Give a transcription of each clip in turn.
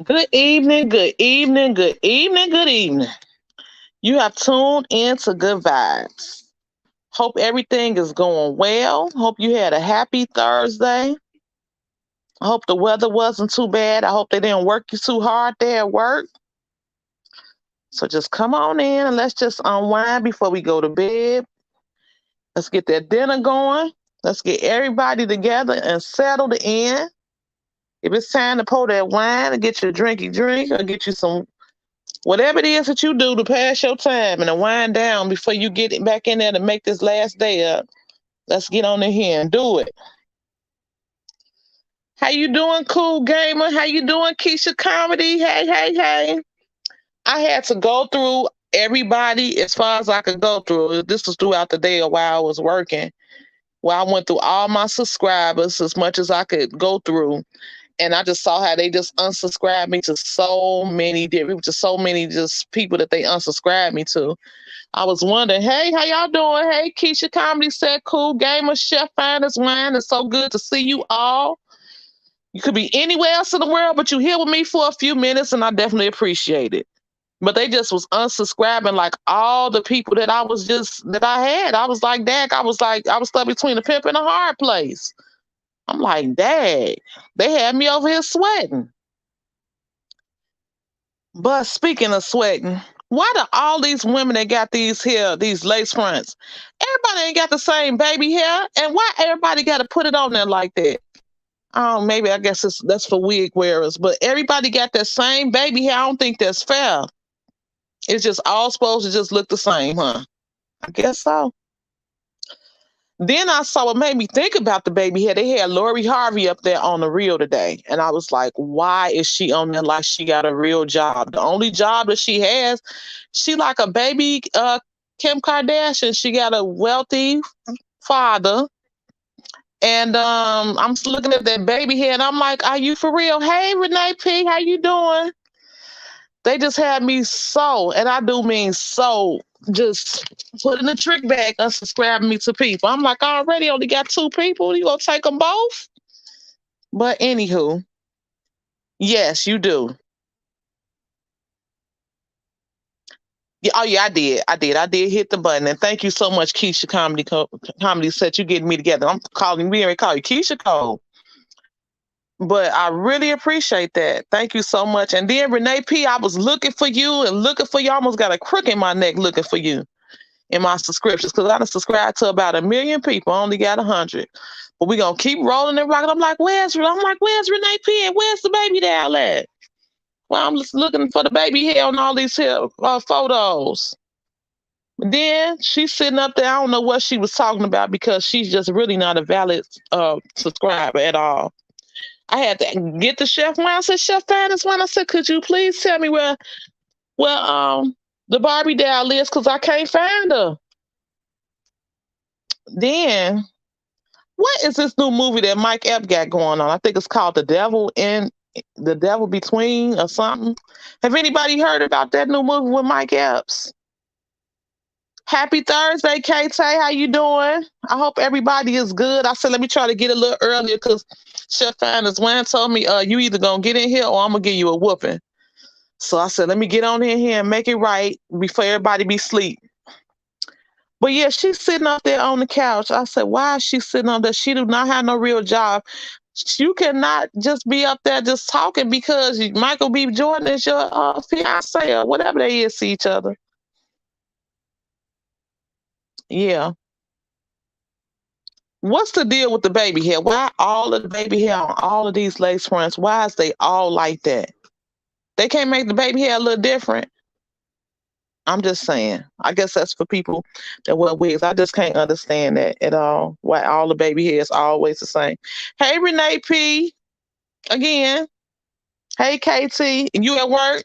Good evening, good evening, good evening, good evening. You have tuned in to Good Vibes. Hope everything is going well. Hope you had a happy Thursday. I hope the weather wasn't too bad. I hope they didn't work you too hard there at work. So just come on in and let's just unwind before we go to bed. Let's get that dinner going. Let's get everybody together and settled in. If it's time to pour that wine or get your drinky drink or get you some whatever it is that you do to pass your time and to wind down before you get it back in there to make this last day up, let's get on in here and do it. How you doing, cool gamer? How you doing, Keisha Comedy? Hey, hey, hey. I had to go through everybody as far as I could go through. This was throughout the day while I was working. Where I went through all my subscribers as much as I could go through. And I just saw how they just unsubscribed me to so many different, just so many just people that they unsubscribed me to. I was wondering, hey, how y'all doing? Hey, Keisha Comedy said, cool gamer, chef, finest wine. It's so good to see you all. You could be anywhere else in the world, but you here with me for a few minutes, and I definitely appreciate it. But they just was unsubscribing like all the people that I was just that I had. I was like, Dag, I was stuck between a pimp and a hard place. I'm like, Dag, they had me over here sweating. But speaking of sweating, why do all these women that got these hair, these lace fronts, everybody ain't got the same baby hair, and why everybody got to put it on there like that? Oh, maybe I guess that's for wig wearers, but everybody got that same baby hair. I don't think that's fair. It's just all supposed to just look the same, huh? I guess so. Then I saw what made me think about the baby hair. They had Lori Harvey up there on the reel today. And I was like, why is she on there like she got a real job? The only job that she has, she like a baby Kim Kardashian. She got a wealthy father. And I'm looking at that baby hair and I'm like, are you for real? Hey Renee P, how you doing? They just had me so, and I do mean so, just putting the trick back, unsubscribing me to people. I'm like, I already only got two people. You gonna take them both? But anywho, yes, you do. Yeah, oh yeah, I did. I did hit the button. And thank you so much, Keisha Comedy said you getting me together. I'm calling me and call you Keisha Cole. But I really appreciate that. Thank you so much. And then Renee P, I was looking for you and looking for you. I almost got a crook in my neck looking for you in my subscriptions because I done subscribed to about 1 million people. I only got 100. But we gonna keep rolling and rocking. I'm like, where's Renee P? And where's the baby doll at? Well, I'm just looking for the baby hair on all these here photos. Then she's sitting up there. I don't know what she was talking about because she's just really not a valid subscriber at all. I had to get the chef when I said, Chef Finest one. I said, could you please tell me where the Barbie doll is? Because I can't find her. Then what is this new movie that Mike Epps got going on? I think it's called The Devil Between or something. Have anybody heard about that new movie with Mike Epps? Happy Thursday, KT. How you doing? I hope everybody is good. I said let me try to get a little earlier because Chef Finders Wayne told me you either gonna get in here or I'm gonna give you a whooping. So I said let me get on in here and make it right before everybody be asleep. But yeah, she's sitting up there on the couch. I said, why is she sitting up there? She do not have no real job. You cannot just be up there just talking because Michael B. Jordan is your fiance or whatever they is to each other. Yeah. What's the deal with the baby hair? Why all of the baby hair on all of these lace fronts? Why is they all like that? They can't make the baby hair a little different. I'm just saying. I guess that's for people that wear wigs. I just can't understand that at all. Why all the baby hair is always the same. Hey, Renee P. Again. Hey, KT. You at work?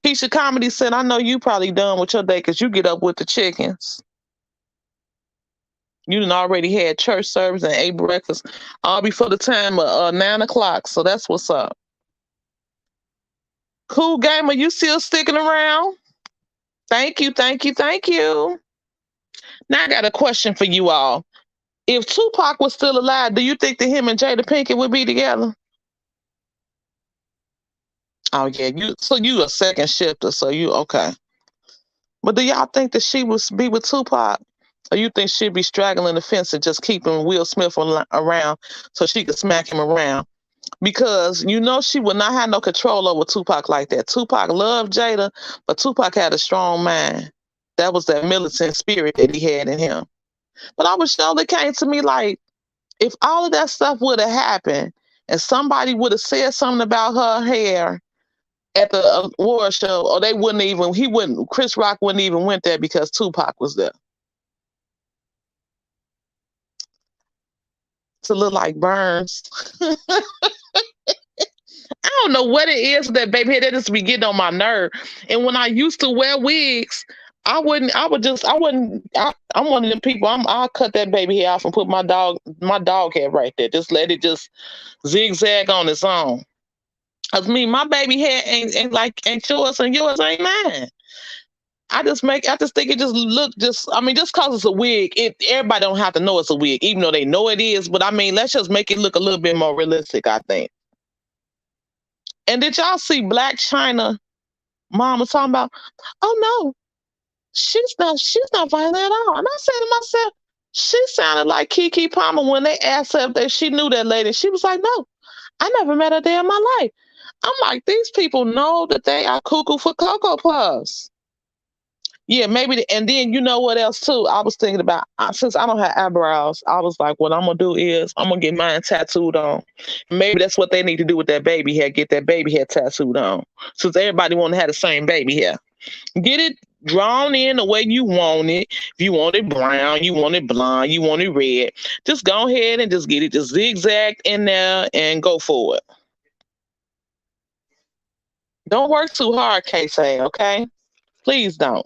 Keisha Comedy said, I know you probably done with your day because you get up with the chickens. You done already had church service and ate breakfast all before the time of 9 o'clock. So that's what's up. Cool gamer, you still sticking around? Thank you, thank you, thank you. Now I got a question for you all. If Tupac was still alive, do you think that him and Jada Pinkett would be together? Oh yeah, you a second shifter, so you okay. But do y'all think that she would be with Tupac? Or you think she'd be straggling the fence and just keeping Will Smith around so she could smack him around? Because you know she would not have no control over Tupac like that. Tupac loved Jada, but Tupac had a strong mind. That was that militant spirit that he had in him. But I was sure it came to me like, if all of that stuff would have happened and somebody would have said something about her hair at the award show, or they wouldn't even, Chris Rock wouldn't even went there because Tupac was there. To look like Burns. I don't know what it is that baby hair that just be getting on my nerve. And when I used to wear wigs, I'm one of them people. I'll cut that baby hair off and put my dog hair right there. Just let it just zigzag on its own. Cause me, my baby hair ain't yours and yours ain't mine. I just think it just look just I mean, just cause it's a wig, everybody don't have to know it's a wig, even though they know it is. But I mean, let's just make it look a little bit more realistic, I think. And did y'all see Black China mama talking about, oh no, she's not violent at all. And I said to myself, she sounded like Keke Palmer when they asked her if she knew that lady. She was like, no, I never met her day in my life. I'm like, these people know that they are cuckoo for Cocoa Puffs. Yeah, maybe. And then you know what else too? I was thinking about, since I don't have eyebrows, I was like, what I'm gonna do is I'm gonna get mine tattooed on. Maybe that's what they need to do with that baby hair. Get that baby hair tattooed on, since everybody want to have the same baby hair. Get it drawn in the way you want it. If you want it brown, you want it blonde, you want it red, just go ahead and just get it just zigzag in there and go for it. Don't work too hard, K-Say, okay? Please don't.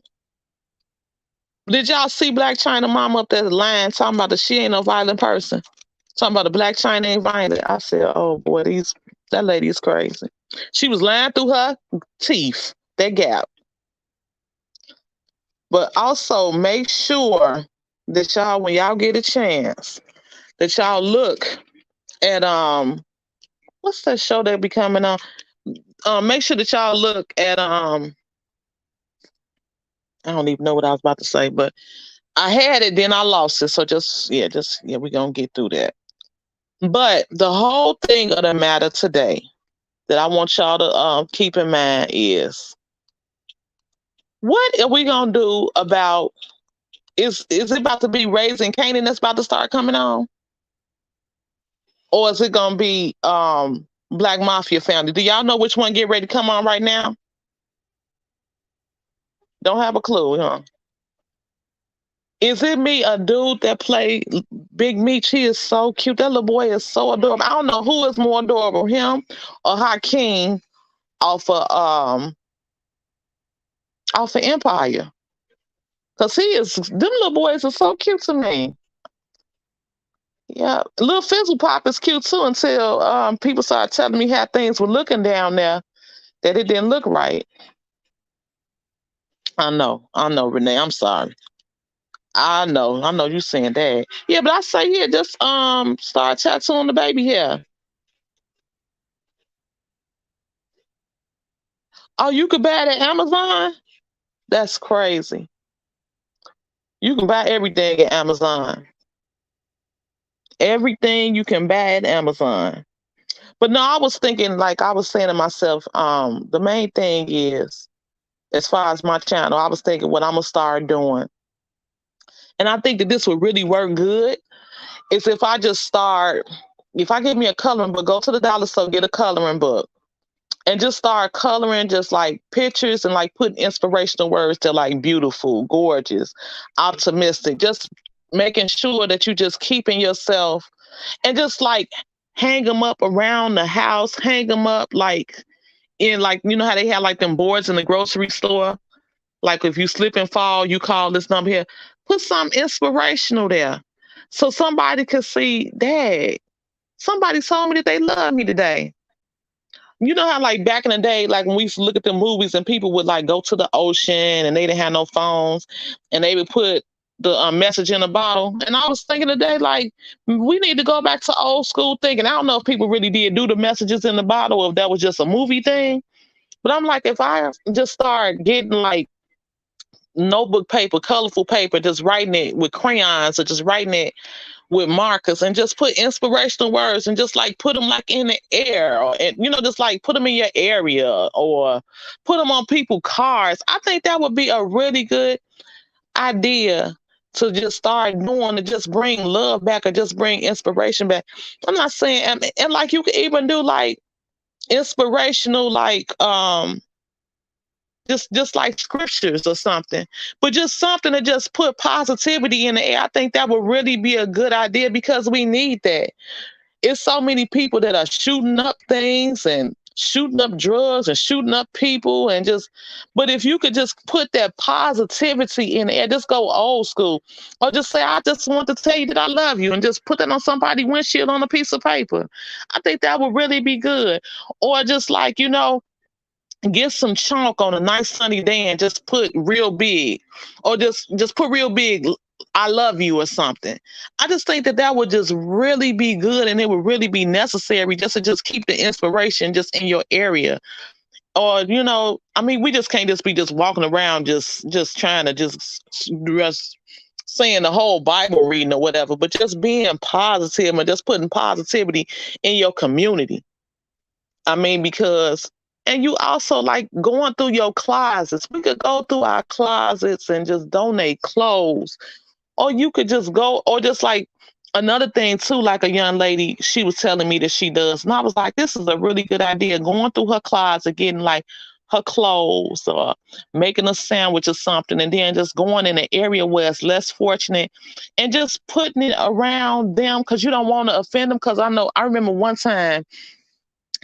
Did y'all see Black China mom up there lying, talking about that she ain't no violent person? Talking about the Black China ain't violent. I said, oh boy, that lady is crazy. She was lying through her teeth, that gap. But also make sure that y'all, when y'all get a chance, that y'all look at what's that show that be coming on? Make sure that y'all look at I don't even know what I was about to say, but I had it, then I lost it. So we're gonna get through that. But the whole thing of the matter today that I want y'all to keep in mind is, what are we gonna do about, is it about to be Raising Canaan that's about to start coming on? Or is it gonna be Black Mafia Family? Do y'all know which one get ready to come on right now? Don't have a clue, huh? Is it me, a dude that played Big Meech? He is so cute. That little boy is so adorable. I don't know who is more adorable, him or Hakeem off of Empire. Cause them little boys are so cute to me. Yeah, little Fizzle Pop is cute too until people started telling me how things were looking down there, that it didn't look right. I know, Renee. I'm sorry. I know you saying that. Yeah, but I say here, just start tattooing the baby hair. Oh, you could buy it at Amazon? That's crazy. You can buy everything at Amazon. Everything you can buy at Amazon. But no, I was thinking, like I was saying to myself, the main thing is, as far as my channel, I was thinking what I'm gonna start doing. And I think that this would really work good is if I just start, if I get me a coloring book, go to the dollar store, get a coloring book, and just start coloring just like pictures and like putting inspirational words to like beautiful, gorgeous, optimistic, just making sure that you just keeping yourself, and just like hang them up around the house, hang them up like in, like, you know how they have like them boards in the grocery store? Like if you slip and fall, you call this number here. Put something inspirational there. So somebody could see, Dad, somebody told me that they love me today. You know how like back in the day, like when we used to look at the movies and people would like go to the ocean and they didn't have no phones and they would put the message in a bottle. And I was thinking today, like, we need to go back to old school thinking. I don't know if people really did do the messages in the bottle or if that was just a movie thing. But I'm like, if I just start getting like notebook paper, colorful paper, just writing it with crayons or just writing it with markers and just put inspirational words and just like put them like in the air or and just like put them in your area or put them on people's cars. I think that would be a really good idea to just start doing to just bring love back or just bring inspiration back. I'm not saying and like you could even do like inspirational like just like scriptures or something, but just something to just put positivity in the air. I think that would really be a good idea because we need that. It's so many people that are shooting up things and shooting up drugs and shooting up people and just but if you could just put that positivity in there, just go old school or just say I just want to tell you that I love you and just put that on somebody's windshield on a piece of paper. I think that would really be good. Or just like get some chalk on a nice sunny day and just put real big or just put real big I love you or something. I just think that that would just really be good and it would really be necessary just to just keep the inspiration just in your area. Or I mean we just can't just be just walking around just trying to just saying the whole Bible reading or whatever, but just being positive and just putting positivity in your community. I mean, because, and you also like going through your closets. We could go through our closets and just donate clothes, or you could just go, or just like another thing too, like a young lady, she was telling me that she does. And I was like, this is a really good idea. Going through her closet, getting like her clothes or making a sandwich or something, and then just going in an area where it's less fortunate and just putting it around them because you don't want to offend them. Because I remember one time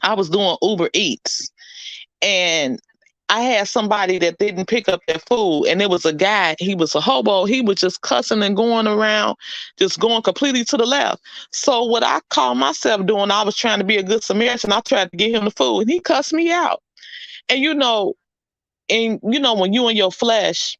I was doing Uber Eats and I had somebody that didn't pick up their food, and it was a guy. He was a hobo. He was just cussing and going around, just going completely to the left. So what I called myself doing, I was trying to be a good Samaritan. I tried to get him the food, and he cussed me out. And when you in your flesh,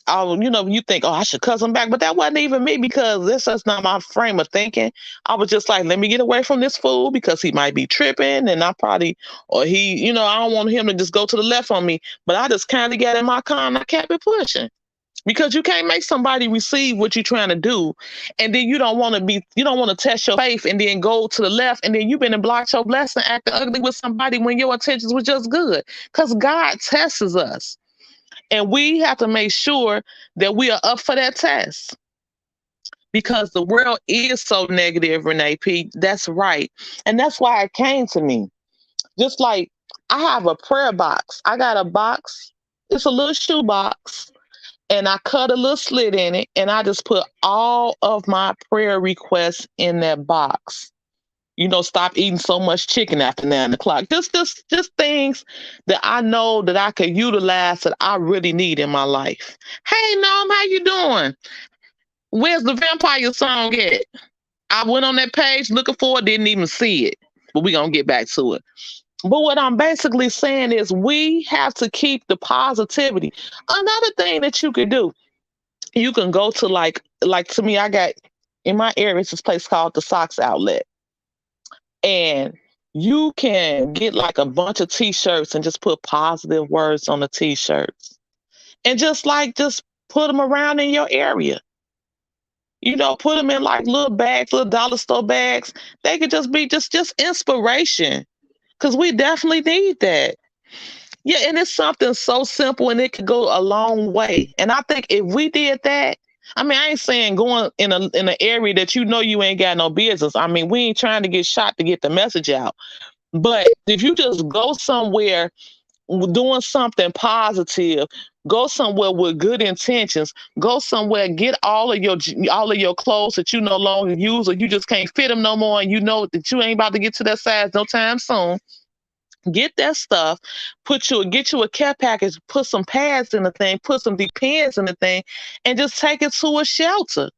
you think, oh, I should cuss him back, but that wasn't even me because this is not my frame of thinking. I was just like, let me get away from this fool because he might be tripping, and I probably, or he, I don't want him to just go to the left on me. But I just kind of got in my car and I kept it pushing because you can't make somebody receive what you're trying to do, and then you don't want to test your faith and then go to the left, and then you've been and blocked your blessing, acting ugly with somebody when your intentions were just good. Because God tests us. And we have to make sure that we are up for that test because the world is so negative, Renee P. That's right. And that's why it came to me. Just like I have a prayer box. I got a box. It's a little shoe box. And I cut a little slit in it. And I just put all of my prayer requests in that box. Stop eating so much chicken after 9 o'clock. Just things that I know that I could utilize that I really need in my life. Hey, Norm, how you doing? Where's the vampire song at? I went on that page looking for it, didn't even see it. But we're gonna get back to it. But what I'm basically saying is we have to keep the positivity. Another thing that you could do, you can go to like to me, I got in my area, it's this place called the Socks Outlet. And you can get like a bunch of t-shirts and just put positive words on the t-shirts and just put them around in your area. Put them in like little bags, little dollar store bags. They could just be just inspiration because we definitely need that. Yeah, and it's something so simple and it could go a long way. And I think if we did that, I mean, I ain't saying going in an area that you ain't got no business. I mean, we ain't trying to get shot to get the message out. But if you just go somewhere doing something positive, go somewhere with good intentions, go somewhere, get all of your clothes that you no longer use or you just can't fit them no more, and you know that you ain't about to get to that size no time soon. Get that stuff, get you a care package, put some pads in the thing, put some Depends in the thing, and just take it to a shelter.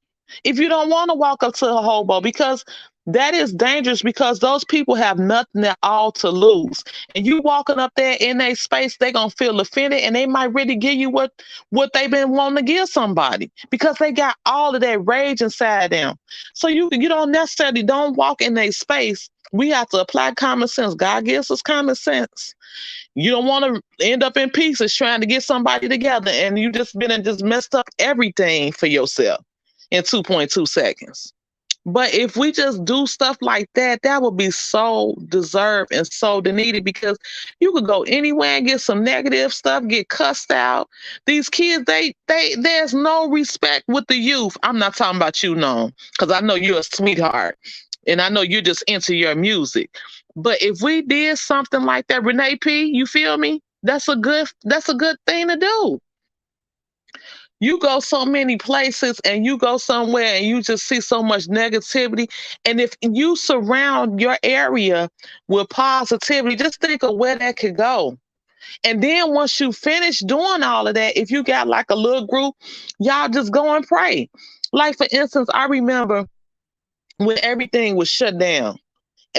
If you don't want to walk up to a hobo, because That is dangerous because those people have nothing at all to lose. And you walking up there in a space, they gonna feel offended and they might really give you what they've been wanting to give somebody because they got all of that rage inside them. So you don't necessarily don't walk in a space. We have to apply common sense. God gives us common sense. You don't want to end up in pieces trying to get somebody together and you just been and just messed up everything for yourself in 2.2 seconds. But if we just do stuff like that, that would be so deserved and so needed because you could go anywhere and get some negative stuff, get cussed out. These kids, there's no respect with the youth. I'm not talking about you, no, because I know you're a sweetheart and I know you're just into your music. But if we did something like that, Renee P, you feel me? That's a good thing to do. You go so many places and you go somewhere and you just see so much negativity. And if you surround your area with positivity, just think of where that could go. And then once you finish doing all of that, if you got like a little group, y'all just go and pray. Like for instance, I remember when everything was shut down.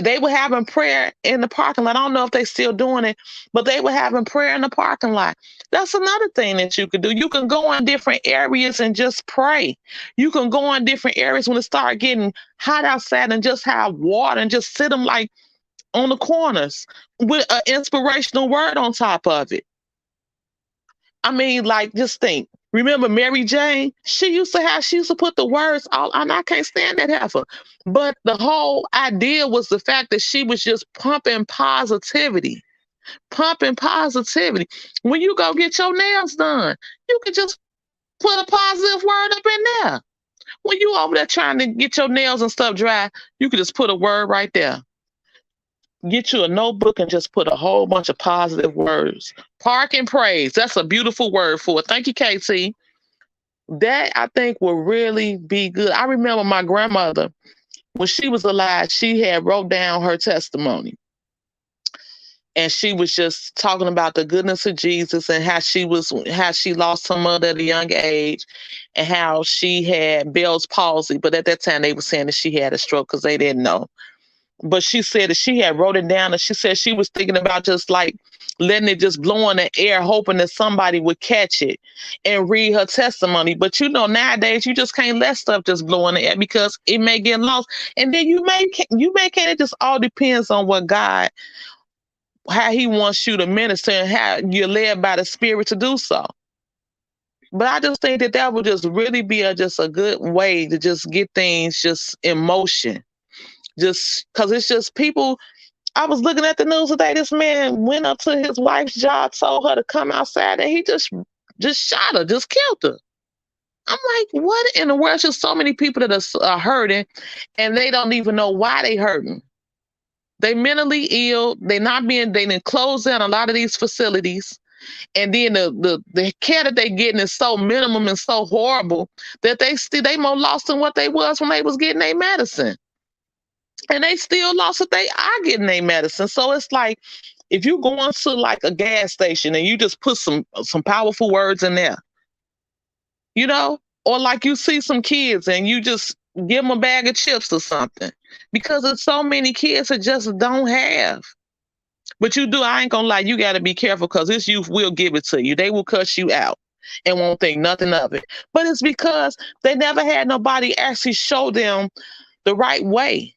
They were having prayer in the parking lot. I don't know if they still doing it, but they were having prayer in the parking lot. That's another thing that you could do. You can go in different areas and just pray. You can go in different areas when it start getting hot outside and just have water and just sit them like on the corners with an inspirational word on top of it. I mean, like, just think. Remember Mary Jane? She used to put the words all, and I can't stand that heifer. But the whole idea was the fact that she was just pumping positivity, pumping positivity. When you go get your nails done, you can just put a positive word up in there. When you over there trying to get your nails and stuff dry, you can just put a word right there. Get you a notebook and just put a whole bunch of positive words. Park and praise. That's a beautiful word for it. Thank you, KT. That I think will really be good. I remember my grandmother, when she was alive, she had wrote down her testimony. And she was just talking about the goodness of Jesus and how she lost her mother at a young age and how she had Bell's palsy. But at that time they were saying that she had a stroke because they didn't know. But she said that she had wrote it down and she said she was thinking about just like letting it just blow in the air, hoping that somebody would catch it and read her testimony. But nowadays you just can't let stuff just blow in the air because it may get lost. And then you may can't. It just all depends on what God, how he wants you to minister and how you're led by the Spirit to do so. But I just think that that would just really be just a good way to just get things just in motion. Just because it's just people. I was looking at the news today. This man went up to his wife's job, told her to come outside, and he just shot her, just killed her. I'm like, what in the world? There's so many people that are hurting, and they don't even know why they hurting. They mentally ill. They didn't close down a lot of these facilities. And then the care that they getting is so minimum and so horrible that they more lost than what they was when they was getting their medicine. And they still lost if they are getting their medicine. So it's like if you go into like a gas station and you just put some powerful words in there, you know, or like you see some kids and you just give them a bag of chips or something, because there's so many kids that just don't have. But you do, I ain't gonna lie, you got to be careful because this youth will give it to you. They will cuss you out and won't think nothing of it. But it's because they never had nobody actually show them the right way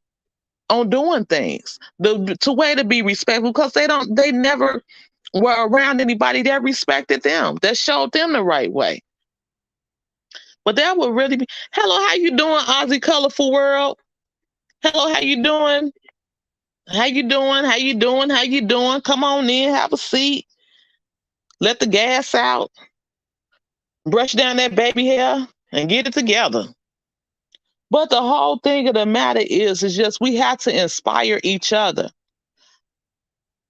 on doing things, the way to be respectful, because they never were around anybody that respected them, that showed them the right way. But that would really be. Hello, how you doing, Aussie Colorful World? Hello, how you doing? How you doing? How you doing? How you doing? Come on in, have a seat. Let the gas out. Brush down that baby hair and get it together. But the whole thing of the matter is just we have to inspire each other.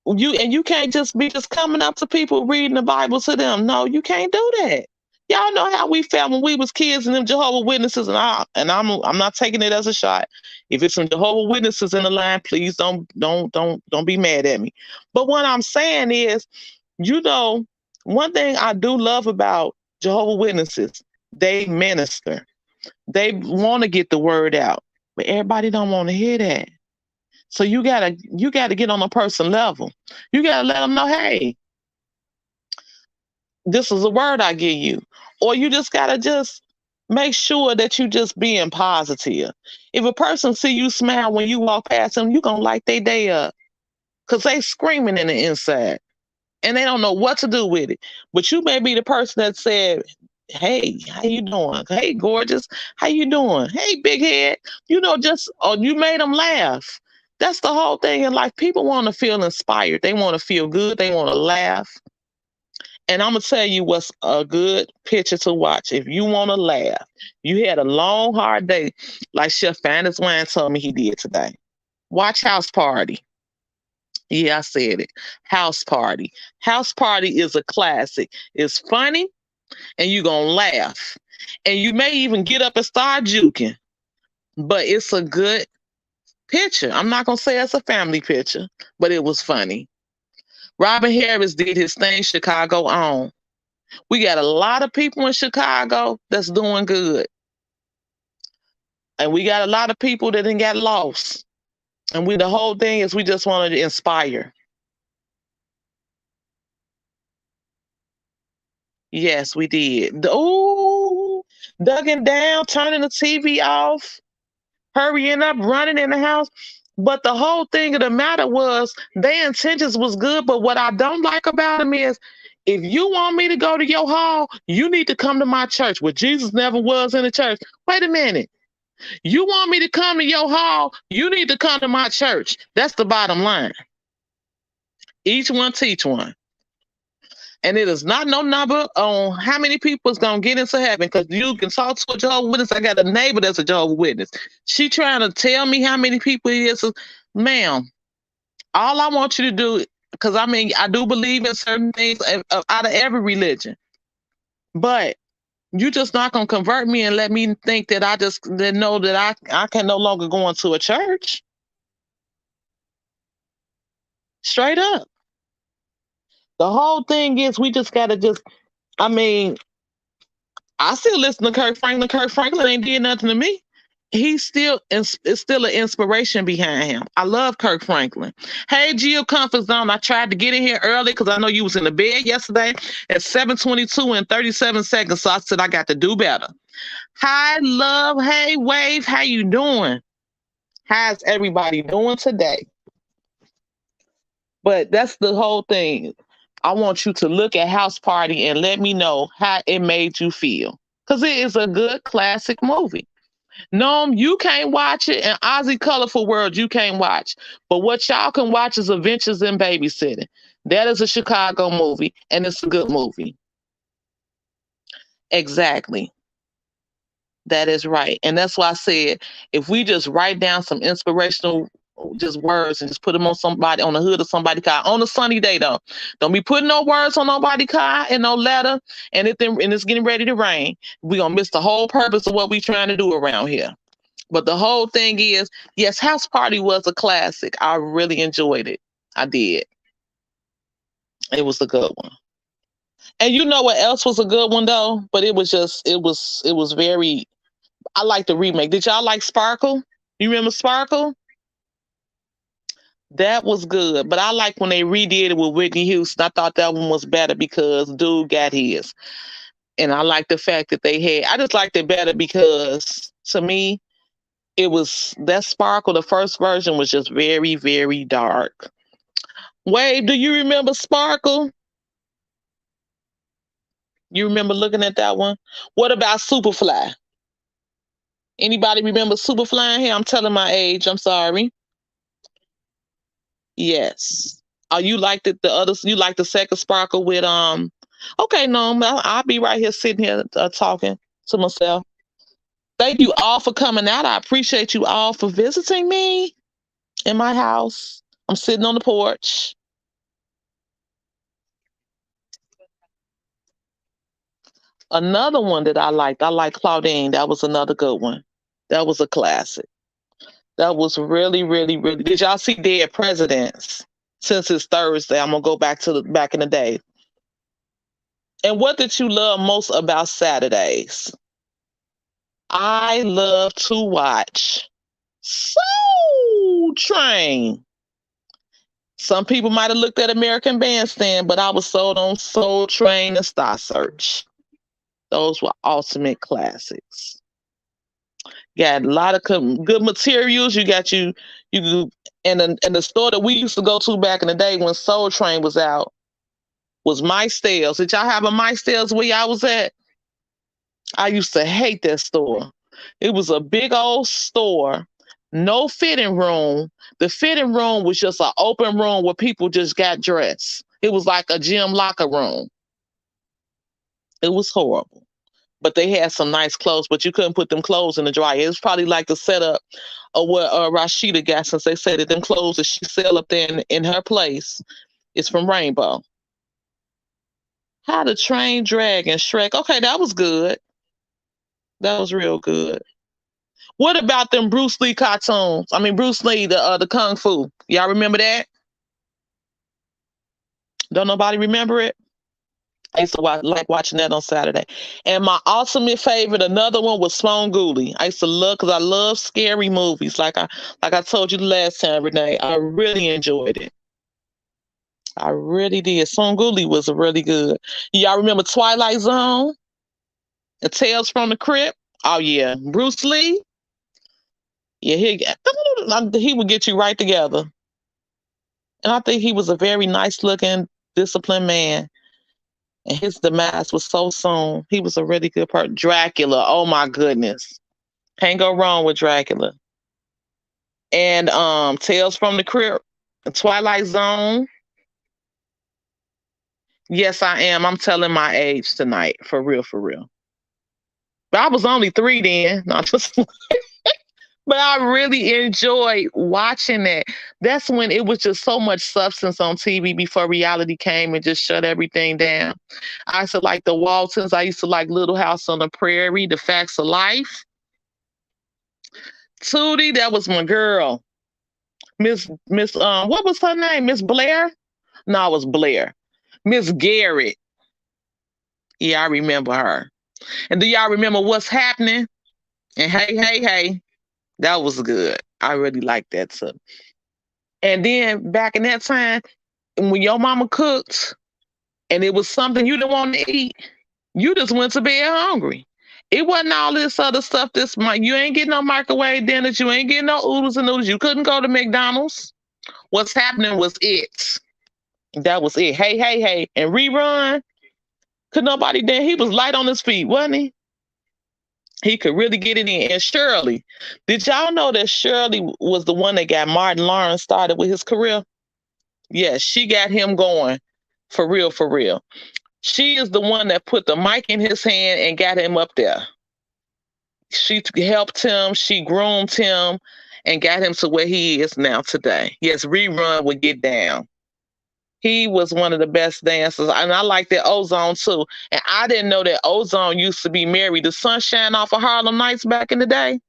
You can't just be just coming up to people reading the Bible to them. No, you can't do that. Y'all know how we felt when we was kids and them Jehovah Witnesses, and I'm not taking it as a shot. If it's some Jehovah Witnesses in the line, please don't be mad at me. But what I'm saying is, one thing I do love about Jehovah Witnesses, they minister. They want to get the word out. But everybody don't want to hear that. So you gotta get on a person level. You gotta let them know, hey, this is a word I give you. Or you just gotta just make sure that you just being positive. If a person see you smile when you walk past them, you gonna light their day up. Cause they screaming in the inside. And they don't know what to do with it. But you may be the person that said, hey, how you doing? Hey, gorgeous, how you doing? Hey, big head. Just or you made them laugh. That's the whole thing in life. People want to feel inspired. They want to feel good. They want to laugh. And I'm gonna tell you what's a good picture to watch. If you want to laugh, you had a long, hard day, like Chef Fannis Wine told me he did today. Watch House Party. Yeah, I said it. House Party. House Party is a classic. It's funny and you're going to laugh. And you may even get up and start juking, but it's a good picture. I'm not going to say it's a family picture, but it was funny. Robin Harris did his thing, Chicago on. We got a lot of people in Chicago that's doing good. And we got a lot of people that didn't get lost. And the whole thing is we just wanted to inspire. Yes, we did. Oh, dugging down, turning the TV off, hurrying up, running in the house. But the whole thing of the matter was their intentions was good. But what I don't like about them is if you want me to go to your hall, you need to come to my church. Well, Jesus never was in the church. Wait a minute. You want me to come to your hall, you need to come to my church. That's the bottom line. Each one teach one. And it is not no number on how many people is gonna get into heaven. Because you can talk to a Jehovah's Witness. I got a neighbor that's a Jehovah's Witness. She trying to tell me how many people it is. Ma'am, all I want you to do, because I do believe in certain things out of every religion, but you just not gonna convert me and let me think that I just didn't know that I can no longer go into a church. Straight up. The whole thing is we just gotta I mean, I still listen to Kirk Franklin. Kirk Franklin ain't did nothing to me. He's still it's still an inspiration behind him. I love Kirk Franklin. Hey, Geo Comfort Zone. I tried to get in here early because I know you was in the bed yesterday at 7:22 and 37 seconds. So I said I got to do better. Hi, love. Hey, Wave. How you doing? How's everybody doing today? But that's the whole thing. I want you to look at House Party and let me know how it made you feel. Because it is a good classic movie. Noam, you can't watch it, and Ozzy Colorful World, you can't watch. But what y'all can watch is Adventures in Babysitting. That is a Chicago movie, and it's a good movie. Exactly. That is right. And that's why I said if we just write down some inspirational just words and just put them on somebody on the hood of somebody's car on a sunny day though. Don't be putting no words on nobody's car and no letter and it's getting ready to rain. We're gonna miss the whole purpose of what we trying to do around here. But the whole thing is, yes, House Party was a classic. I really enjoyed it. I did. It was a good one. And you know what else was a good one though? But it was very I like the remake. Did y'all like Sparkle? You remember Sparkle? That was good. But I like when they redid it with Whitney Houston. I thought that one was better because dude got his. And I like the fact that I just liked it better because to me, it was that Sparkle, the first version was just very, very dark. Wade, do you remember Sparkle? You remember looking at that one? What about Superfly? Anybody remember Superfly in here? I'm telling my age. I'm sorry. Yes. Oh, you liked it? The others? You like the second Sparkle with Okay, no, I'll be right here sitting here talking to myself. Thank you all for coming out. I appreciate you all for visiting me in my house. I'm sitting on the porch. Another one that I like Claudine. That was another good one. That was a classic. That was really, really, really. Did y'all see Dead Presidents? Since it's Thursday, I'm gonna go back to back in the day. And what did you love most about Saturdays? I love to watch. Soul Train. Some people might have looked at American Bandstand, but I was sold on Soul Train and Star Search. Those were ultimate classics. Got a lot of good materials. You got you and the store that we used to go to back in the day when Soul Train was out was Mike Stales. Did y'all have a Mike Stales where y'all was at? I used to hate that store. It was a big old store, no fitting room. The fitting room was just an open room where people just got dressed. It was like a gym locker room. It was horrible. But they had some nice clothes, but you couldn't put them clothes in the dryer. It was probably like the setup of what Rashida got, since they said that them clothes that she sell up there in her place is from Rainbow. How to Train Dragon, Shrek. Okay, that was good. That was real good. What about them Bruce Lee cartoons? I mean, Bruce Lee, the Kung Fu. Y'all remember that? Don't nobody remember it? I used to like watching that on Saturday. And my ultimate favorite, another one, was Swanguli. I used to love, because I love scary movies. Like I told you the last time, Renee, I really enjoyed it. I really did. Swanguli was really good. Y'all remember Twilight Zone? And Tales from the Crypt? Oh yeah, Bruce Lee. Yeah, he would get you right together. And I think he was a very nice looking, disciplined man. And his demise was so soon. He was a really good person. Dracula, oh my goodness. Can't go wrong with Dracula. And Tales from the Crypt, Twilight Zone. Yes, I am. I'm telling my age tonight. For real, for real. But I was only 3 then. Not just but I really enjoyed watching it. That's when it was just so much substance on TV before reality came and just shut everything down. I used to like the Waltons. I used to like Little House on the Prairie, The Facts of Life. Tootie, that was my girl. What was her name? Miss Blair? No, it was Blair. Miss Garrett. Yeah, I remember her. And do y'all remember What's Happening? And Hey, Hey, Hey. That was good. I really liked that too. And then back in that time, when your mama cooked and it was something you didn't want to eat, you just went to bed hungry. It wasn't all this other stuff. You ain't getting no microwave dinners. You ain't getting no oodles and noodles. You couldn't go to McDonald's. What's Happening was it. That was it. Hey, hey, hey. And Rerun, could nobody then? He was light on his feet, wasn't he? He could really get it in. And Shirley, did y'all know that Shirley was the one that got Martin Lawrence started with his career? Yes, she got him going for real, for real. She is the one that put the mic in his hand and got him up there. She helped him, she groomed him, and got him to where he is now today. Yes, Rerun would get down. He was one of the best dancers. And I like that Ozone too. And I didn't know that Ozone used to be married to Sunshine off of Harlem Nights back in the day.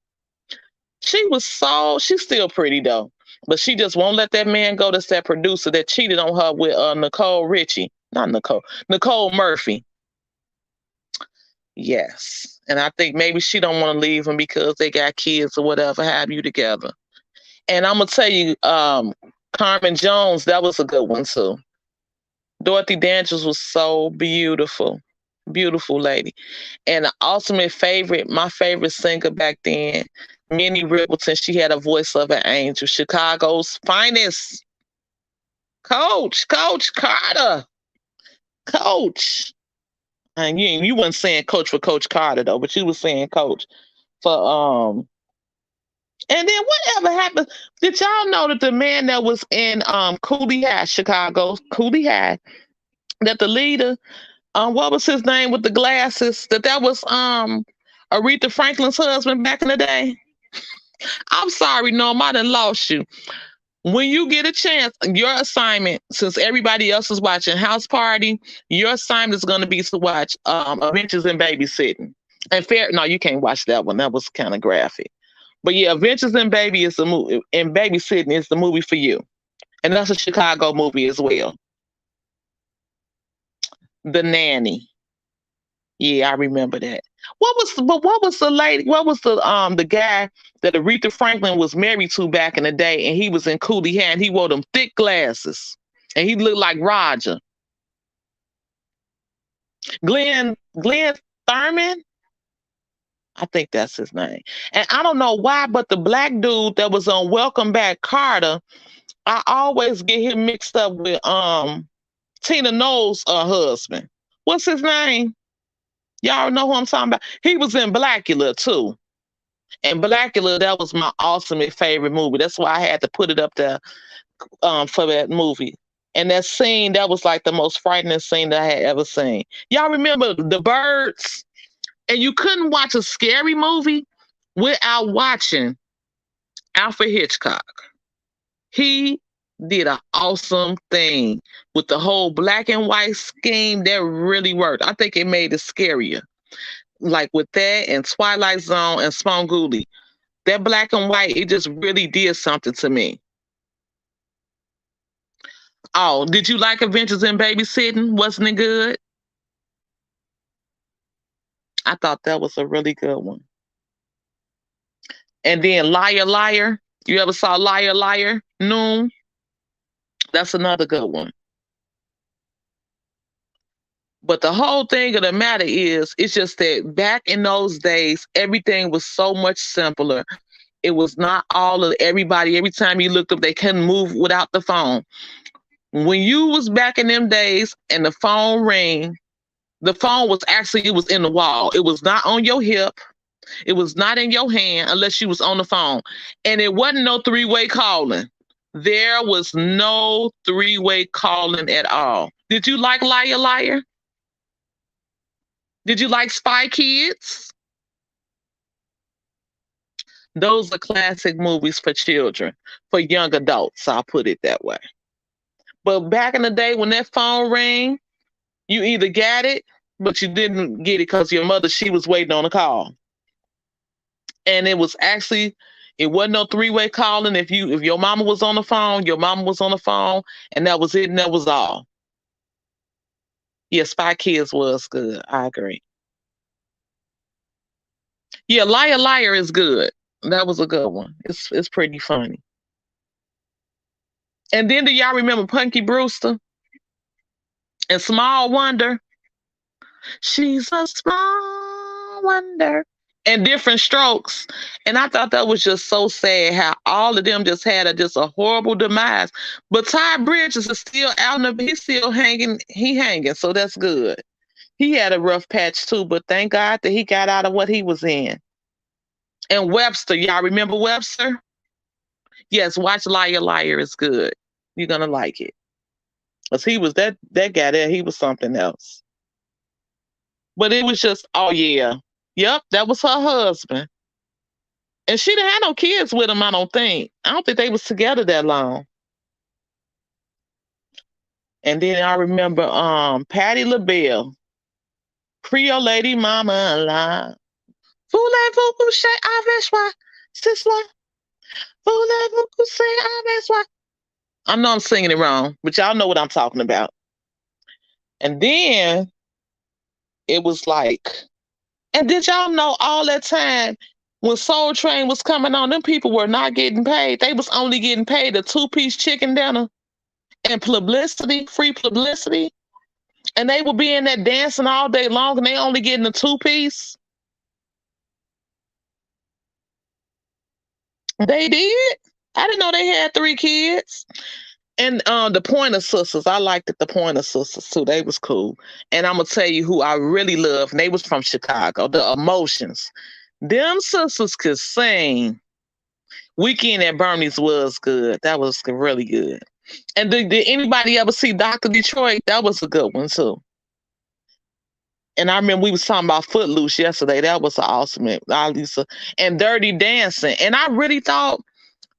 She's still pretty though. But she just won't let that man go. That's that producer that cheated on her with Nicole Richie. Not Nicole. Nicole Murphy. Yes. And I think maybe she don't want to leave him because they got kids or whatever have you together. And I'm going to tell you, Carmen Jones, that was a good one too. Dorothy Dandridge was so beautiful. Beautiful lady. And the ultimate favorite, my favorite singer back then, Minnie Rippleton, she had a voice of an angel. Chicago's finest. Coach Carter. Coach. And you weren't saying coach for Coach Carter though, but you were saying coach for and then whatever happened? Did y'all know that the man that was in Cooley High, Chicago, Cooley High, that the leader, what was his name with the glasses? That was Aretha Franklin's husband back in the day? I'm sorry, Norm, I done lost you. When you get a chance, your assignment, since everybody else is watching House Party, your assignment is going to be to watch Adventures in Babysitting. And no, you can't watch that one. That was kind of graphic. But yeah, Adventures in Baby is the movie, and Babysitting is the movie for you. And that's a Chicago movie as well. The Nanny. Yeah, I remember that. What was the lady? What was the guy that Aretha Franklin was married to back in the day, and he was in Coolie Hair, and he wore them thick glasses, and he looked like Roger. Glenn Thurman, I think that's his name. And I don't know why, but the black dude that was on Welcome Back Carter, I always get him mixed up with Tina Knowles' husband. What's his name? Y'all know who I'm talking about? He was in Blackula too. And Blackula, that was my ultimate favorite movie. That's why I had to put it up there for that movie. And that scene, that was like the most frightening scene that I had ever seen. Y'all remember The Birds? And you couldn't watch a scary movie without watching Alfred Hitchcock. He did an awesome thing with the whole black and white scheme that really worked. I think it made it scarier. Like with that and Twilight Zone and Sponguli, that black and white, it just really did something to me. Oh, did you like Adventures in Babysitting? Wasn't it good? I thought that was a really good one. And then Liar Liar. You ever saw Liar Liar? Noon. That's another good one. But the whole thing of the matter is, it's just that back in those days, everything was so much simpler. It was not all of everybody. Every time you looked up, they couldn't move without the phone. When you was back in them days and the phone rang, the phone was actually, it was in the wall. It was not on your hip. It was not in your hand unless you was on the phone. And it wasn't no three-way calling. There was no three-way calling at all. Did you like Liar Liar? Did you like Spy Kids? Those are classic movies for children, for young adults. I'll put it that way. But back in the day when that phone rang, you either got it, but you didn't get it because your mother, she was waiting on a call. And it was actually, it wasn't no three-way calling. If your mama was on the phone, your mama was on the phone, and that was it, and that was all. Yeah, Spy Kids was good. I agree. Yeah, Liar Liar is good. That was a good one. It's pretty funny. And then do y'all remember Punky Brewster and Small Wonder? She's a small wonder. And Different Strokes. And I thought that was just so sad how all of them just had just a horrible demise. But Ty Bridges is still out in the, he's still hanging, he hanging, so that's good. He had a rough patch too, but thank God that he got out of what he was in. And Webster, y'all remember Webster? Yes, watch Liar Liar, is good. You're gonna like it. Because he was that guy there, he was something else. But it was just, oh yeah. Yep, that was her husband. And she didn't have no kids with him, I don't think. I don't think they was together that long. And then I remember Patti LaBelle, Creole Lady Mama alive. Voulez-vous coucher avec moi, ce soir? Voulez-vous coucher avec moi? I know I'm singing it wrong, but y'all know what I'm talking about. And then it was like, and did y'all know all that time when Soul Train was coming on, them people were not getting paid. They was only getting paid a 2-piece chicken dinner and publicity, free publicity. And they would be in there dancing all day long and they only getting a 2-piece. They did. I didn't know they had 3 kids. And the Pointer Sisters, I liked it, the Pointer Sisters too. They was cool. And I'm gonna tell you who I really love. And they was from Chicago, the Emotions. Them sisters could sing. Weekend at Bernie's was good. That was really good. And did anybody ever see Dr. Detroit? That was a good one too. And I remember we was talking about Footloose yesterday. That was awesome. And Dirty Dancing. And I really thought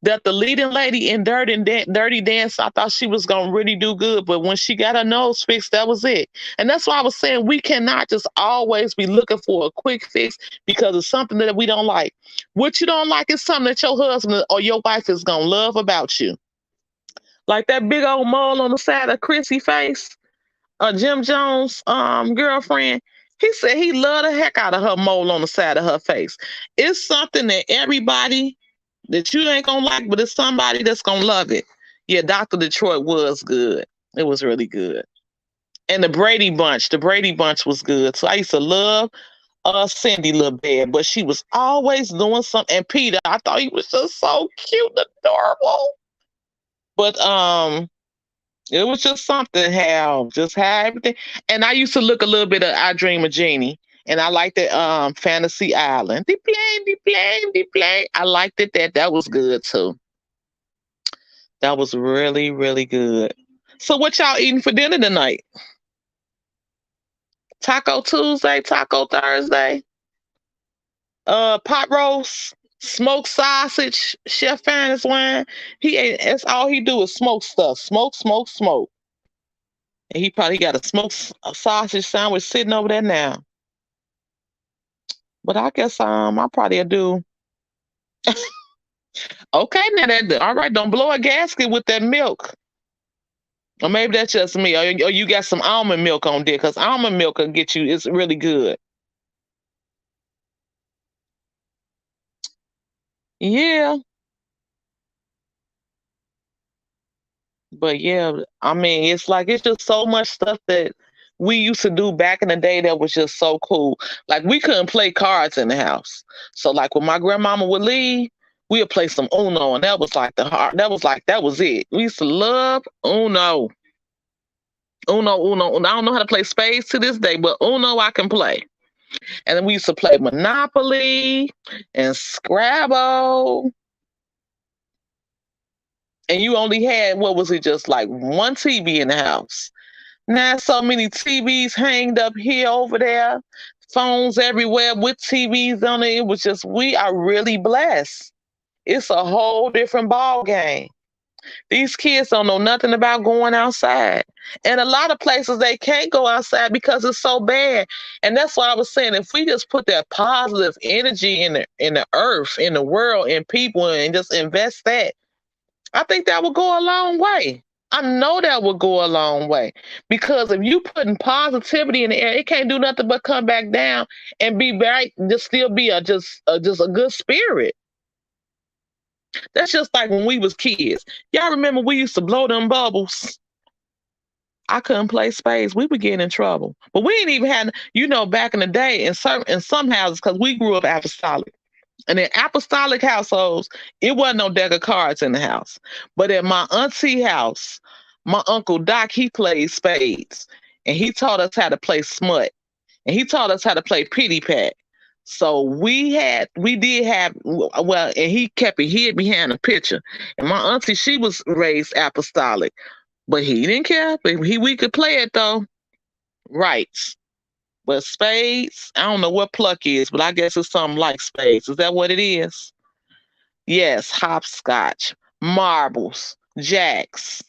that the leading lady in Dirty Dancing, I thought she was going to really do good. But when she got her nose fixed, that was it. And that's why I was saying we cannot just always be looking for a quick fix because of something that we don't like. What you don't like is something that your husband or your wife is going to love about you. Like that big old mole on the side of Chrissy's face, Jim Jones' girlfriend. He said he loved the heck out of her mole on the side of her face. It's something that everybody that you ain't gonna like, but it's somebody that's gonna love it. Yeah, Dr. Detroit was good. It was really good. And the Brady Bunch was good. So I used to love Cindy little bad, but she was always doing something. And Peter, I thought he was just so cute and adorable. But it was just something how just how everything. And I used to look a little bit at I Dream of Jeannie. And I liked it Fantasy Island. The plane. I liked it that was good too. That was really, really good. So what y'all eating for dinner tonight? Taco Tuesday, Taco Thursday, pot roast, smoked sausage. Chef Fannis wine. He ain't. That's all he do is smoke stuff. Smoke, smoke, smoke. And he probably got a smoked sausage sandwich sitting over there now. But I guess I probably do. Okay, now that all right. Don't blow a gasket with that milk. Or maybe that's just me. Or you got some almond milk on there, because almond milk will get you. It's really good. Yeah, but yeah, I mean, it's like it's just so much stuff that we used to do back in the day that was just so cool. Like we couldn't play cards in the house, so like when my grandmama would leave, we'd play some Uno, and that was like the heart. That was like that was it. We used to love Uno, Uno. I don't know how to play spades to this day, but Uno I can play. And then we used to play Monopoly and Scrabble. And you only had, what was it, just like one TV in the house. Now so many TVs hanged up here, over there, phones everywhere with TVs on it. It was just, we are really blessed. It's a whole different ball game. These kids don't know nothing about going outside. And a lot of places they can't go outside because it's so bad. And that's why I was saying, if we just put that positive energy in the earth, in the world, in people, and just invest that, I think that would go a long way. I know that would go a long way, because if you putting positivity in the air, it can't do nothing but come back down and be right. Just still be just a good spirit. That's just like when we was kids. Y'all remember we used to blow them bubbles? I couldn't play spades. We would get in trouble. But we ain't even had, back in the day in some houses, because we grew up apostolic. And in apostolic households, it wasn't no deck of cards in the house. But at my auntie house, my uncle Doc, he played spades. And he taught us how to play smut. And he taught us how to play pity pat. So we did have, well, and he kept it hid behind a picture. And my auntie, she was raised apostolic, but he didn't care. But we could play it though. Right. But spades, I don't know what pluck is, but I guess it's something like spades. Is that what it is? Yes, hopscotch, marbles, jacks.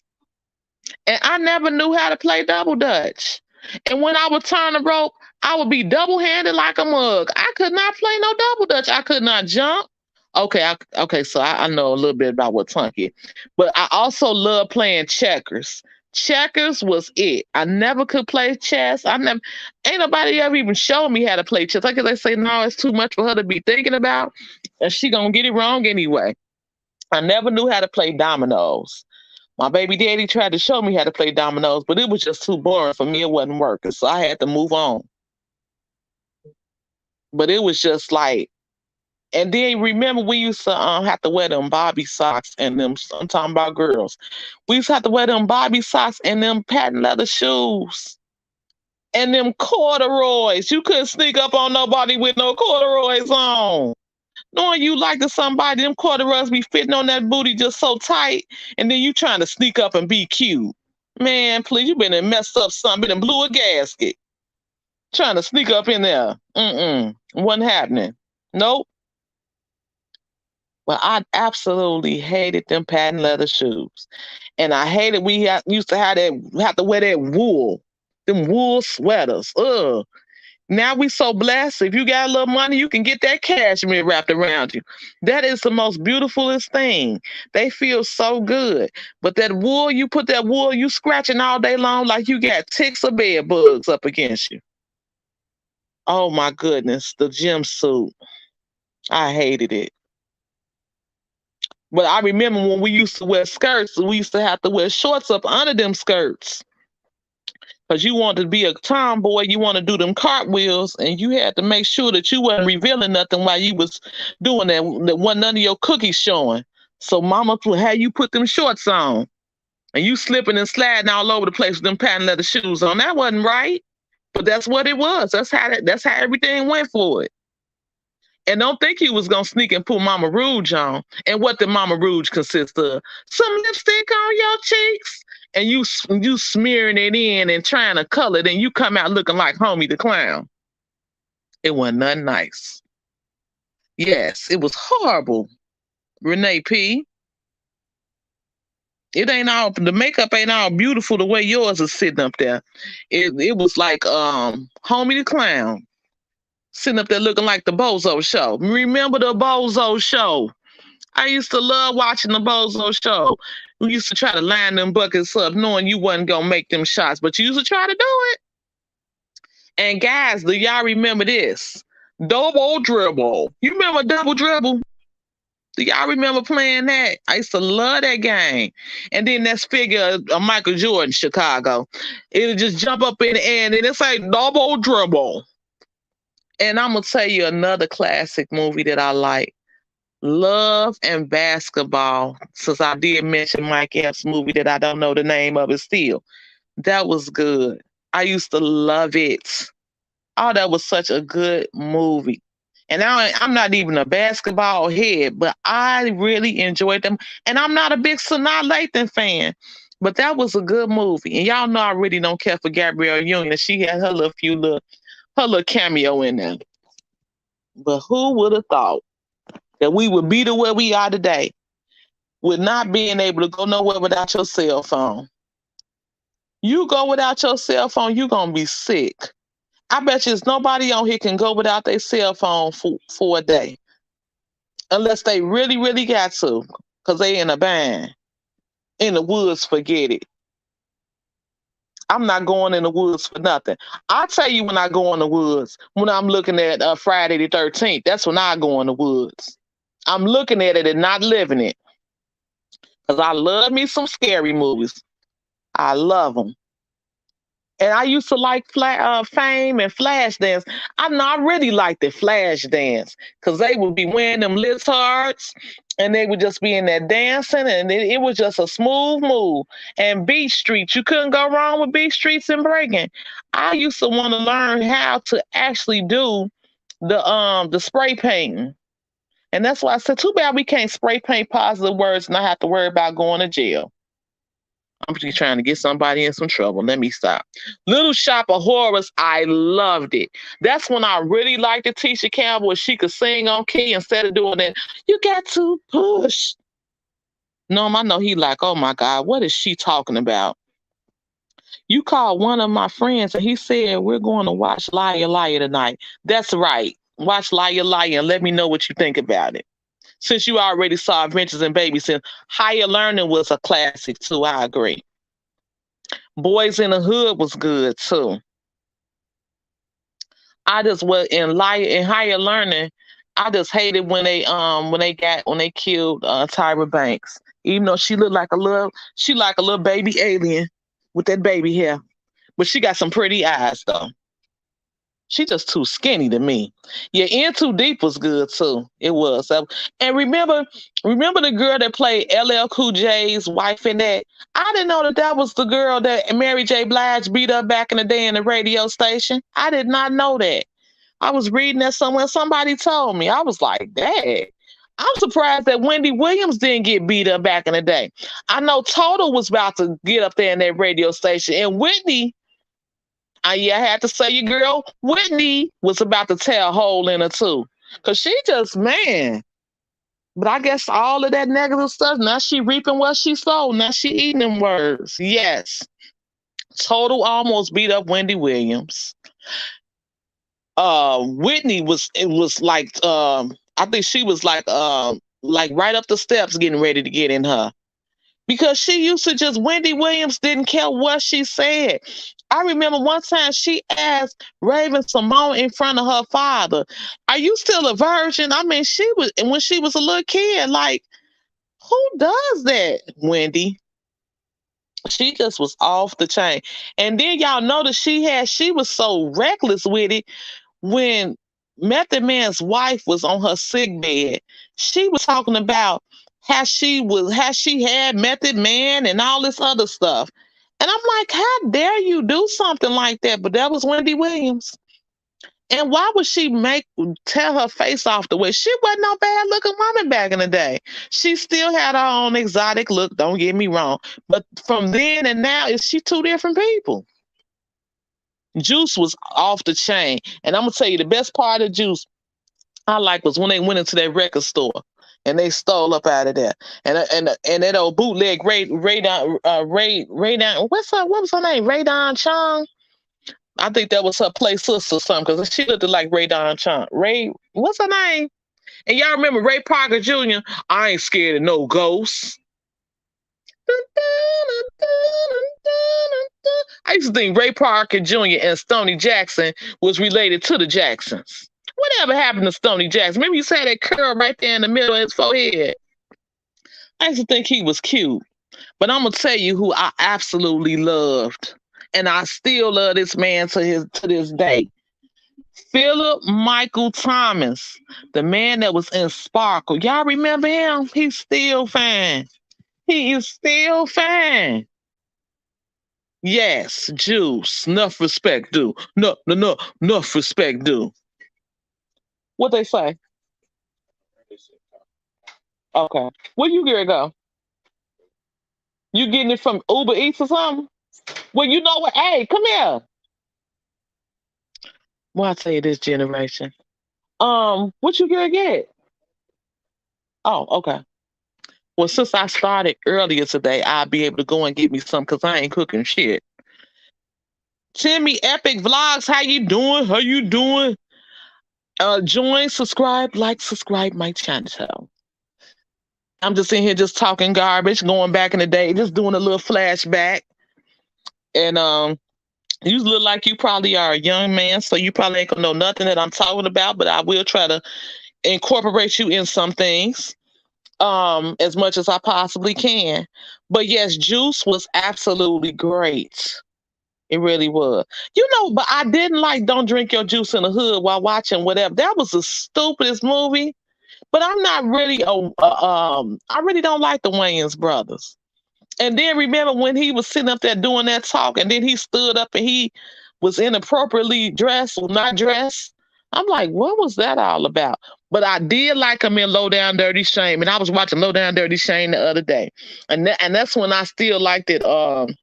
And I never knew how to play double dutch. And when I would turn the rope, I would be double handed like a mug. I could not play no double dutch. I could not jump. Okay, so I know a little bit about what tunk is. But I also love playing checkers. Checkers was it. I never could play chess. Ain't nobody ever even showed me how to play chess. Like they say, no, it's too much for her to be thinking about, and she gonna get it wrong anyway. I never knew how to play dominoes. My baby daddy tried to show me how to play dominoes, but it was just too boring for me. It wasn't working, so I had to move on. But it was just like, and then remember we used to have to wear them Bobby socks and them. I'm talking about girls. We used to have to wear them Bobby socks and them patent leather shoes and them corduroys. You couldn't sneak up on nobody with no corduroys on. Knowing you like to somebody, them corduroys be fitting on that booty just so tight, and then you trying to sneak up and be cute. Man, please, you been and messed up something, been and blew a gasket. Trying to sneak up in there. Wasn't happening. Nope. But I absolutely hated them patent leather shoes. And I hated used to have to wear that wool. Them wool sweaters. Ugh. Now we so blessed. If you got a little money, you can get that cashmere wrapped around you. That is the most beautifulest thing. They feel so good. But that wool, you put that wool, you scratching all day long like you got ticks or bed bugs up against you. Oh my goodness, the gym suit. I hated it. But I remember when we used to wear skirts, we used to have to wear shorts up under them skirts. Because you wanted to be a tomboy, you want to do them cartwheels, and you had to make sure that you wasn't revealing nothing while you was doing that wasn't none of your cookies showing. So mama would have you put them shorts on. And you slipping and sliding all over the place with them patent leather shoes on. That wasn't right. But that's what it was. That's how everything went for it. And don't think you was gonna sneak and put Mama Rouge on. And what did Mama Rouge consist of? Some lipstick on your cheeks, and you smearing it in and trying to color it, and you come out looking like Homie the Clown. It wasn't nothing nice. Yes, it was horrible. Renee P. It ain't all the makeup ain't all beautiful the way yours is sitting up there. It was like Homie the Clown sitting up there looking like the Bozo Show. Remember the Bozo Show? I used to love watching the Bozo Show. We used to try to line them buckets up knowing you wasn't going to make them shots, but you used to try to do it. And guys, do y'all remember this? Double Dribble. You remember Double Dribble? Do y'all remember playing that? I used to love that game. And then that figure of Michael Jordan, Chicago. It'll just jump up in the air and it's like Double Dribble. And I'm going to tell you another classic movie that I like. Love and Basketball, since I did mention Mike Epps' movie that I don't know the name of it still. That was good. I used to love it. Oh, that was such a good movie. And I'm not even a basketball head, but I really enjoyed them. And I'm not a big Sanaa Lathan fan, but that was a good movie. And y'all know I really don't care for Gabrielle Union. She had her little cameo in there. But who would have thought that we would be to where we are today with not being able to go nowhere without your cell phone? You go without your cell phone, you're going to be sick. I bet you there's nobody on here can go without their cell phone for a day. Unless they really, really got to, because they in a bind. In the woods, forget it. I'm not going in the woods for nothing. I tell you when I go in the woods, when I'm looking at Friday the 13th, that's when I go in the woods. I'm looking at it and not living it. Because I love me some scary movies. I love them. And I used to like Fame and Flashdance. I really liked the Flashdance because they would be wearing them leotards and they would just be in there dancing and it was just a smooth move. And Beach Street, you couldn't go wrong with Beach Streets and breaking. I used to want to learn how to actually do the spray painting. And that's why I said, too bad we can't spray paint positive words and not have to worry about going to jail. I'm just trying to get somebody in some trouble. Let me stop. Little Shop of Horrors, I loved it. That's when I really liked the Tisha Campbell where she could sing on key instead of doing that. You got to push. No, I know he like, oh my God, what is she talking about? You called one of my friends and he said, we're going to watch Liar Liar tonight. That's right. Watch Liar Liar and let me know what you think about it. Since you already saw Adventures in Babysitting, Higher Learning was a classic too. I agree. Boys in the Hood was good too. I just was in Higher Learning. I just hated when they killed Tyra Banks. Even though she looked like a little baby alien with that baby hair, but she got some pretty eyes though. She just too skinny to me. Yeah, In Too Deep was good too. It was. And remember the girl that played LL Cool J's wife in that? I didn't know that was the girl that Mary J. Blige beat up back in the day in the radio station. I did not know that. I was reading that somewhere. Somebody told me. I was like, dang. I'm surprised that Wendy Williams didn't get beat up back in the day. I know Total was about to get up there in that radio station. And Whitney, I had to say your girl Whitney was about to tear a hole in her too. Cause she just, man. But I guess all of that negative stuff, now she reaping what she sowed. Now she eating them words. Yes. Total almost beat up Wendy Williams. Whitney was like I think she was like right up the steps getting ready to get in her. Because she used to Wendy Williams didn't care what she said. I remember one time she asked Raven Simone in front of her father, "Are you still a virgin?" I mean, she was when she was a little kid. Like, who does that, Wendy? She just was off the chain. And then y'all notice she was so reckless with it when Method Man's wife was on her sick bed. She was talking about how she had Method Man and all this other stuff. And I'm like, how dare you do something like that? But that was Wendy Williams. And why would she tell her face off the way? She wasn't no bad looking woman back in the day. She still had her own exotic look, don't get me wrong. But from then and now, is she two different people? Juice was off the chain. And I'm gonna tell you the best part of Juice I like was when they went into that record store and they stole up out of there. And that old bootleg Ray Down, what was her name? Ray Don Chong? I think that was her play sister or something, because she looked like Ray Don Chong. What's her name? And y'all remember Ray Parker Jr.? I ain't scared of no ghosts. I used to think Ray Parker Jr. and Stoney Jackson was related to the Jacksons. Whatever happened to Stoney Jackson? Remember you said that curl right there in the middle of his forehead? I used to think he was cute. But I'm going to tell you who I absolutely loved. And I still love this man to this day. Philip Michael Thomas, the man that was in Sparkle. Y'all remember him? He's still fine. He is still fine. Yes, Juice. Enough respect due. No, enough respect due. What they say? Okay. Where you gonna go? You getting it from Uber Eats or something? Well, you know what? Hey, come here. Well, I tell you this generation. What you gonna get? Oh, okay. Well, since I started earlier today, I'll be able to go and get me some because I ain't cooking shit. Timmy Epic Vlogs, how you doing? How you doing? Join, subscribe, subscribe my channel. I'm just in here just talking garbage, going back in the day, just doing a little flashback. And you look like you probably are a young man, so you probably ain't gonna know nothing that I'm talking about, but I will try to incorporate you in some things as much as I possibly can. But yes, Juice was absolutely great. It really was. You know, but I didn't like Don't Drink Your Juice in the Hood while watching whatever. That was the stupidest movie. But I'm not really, I really don't like the Wayans brothers. And then remember when he was sitting up there doing that talk and then he stood up and he was inappropriately dressed or not dressed. I'm like, what was that all about? But I did like him in Low Down Dirty Shame. And I was watching Low Down Dirty Shame the other day. And that's when I still liked it, Jada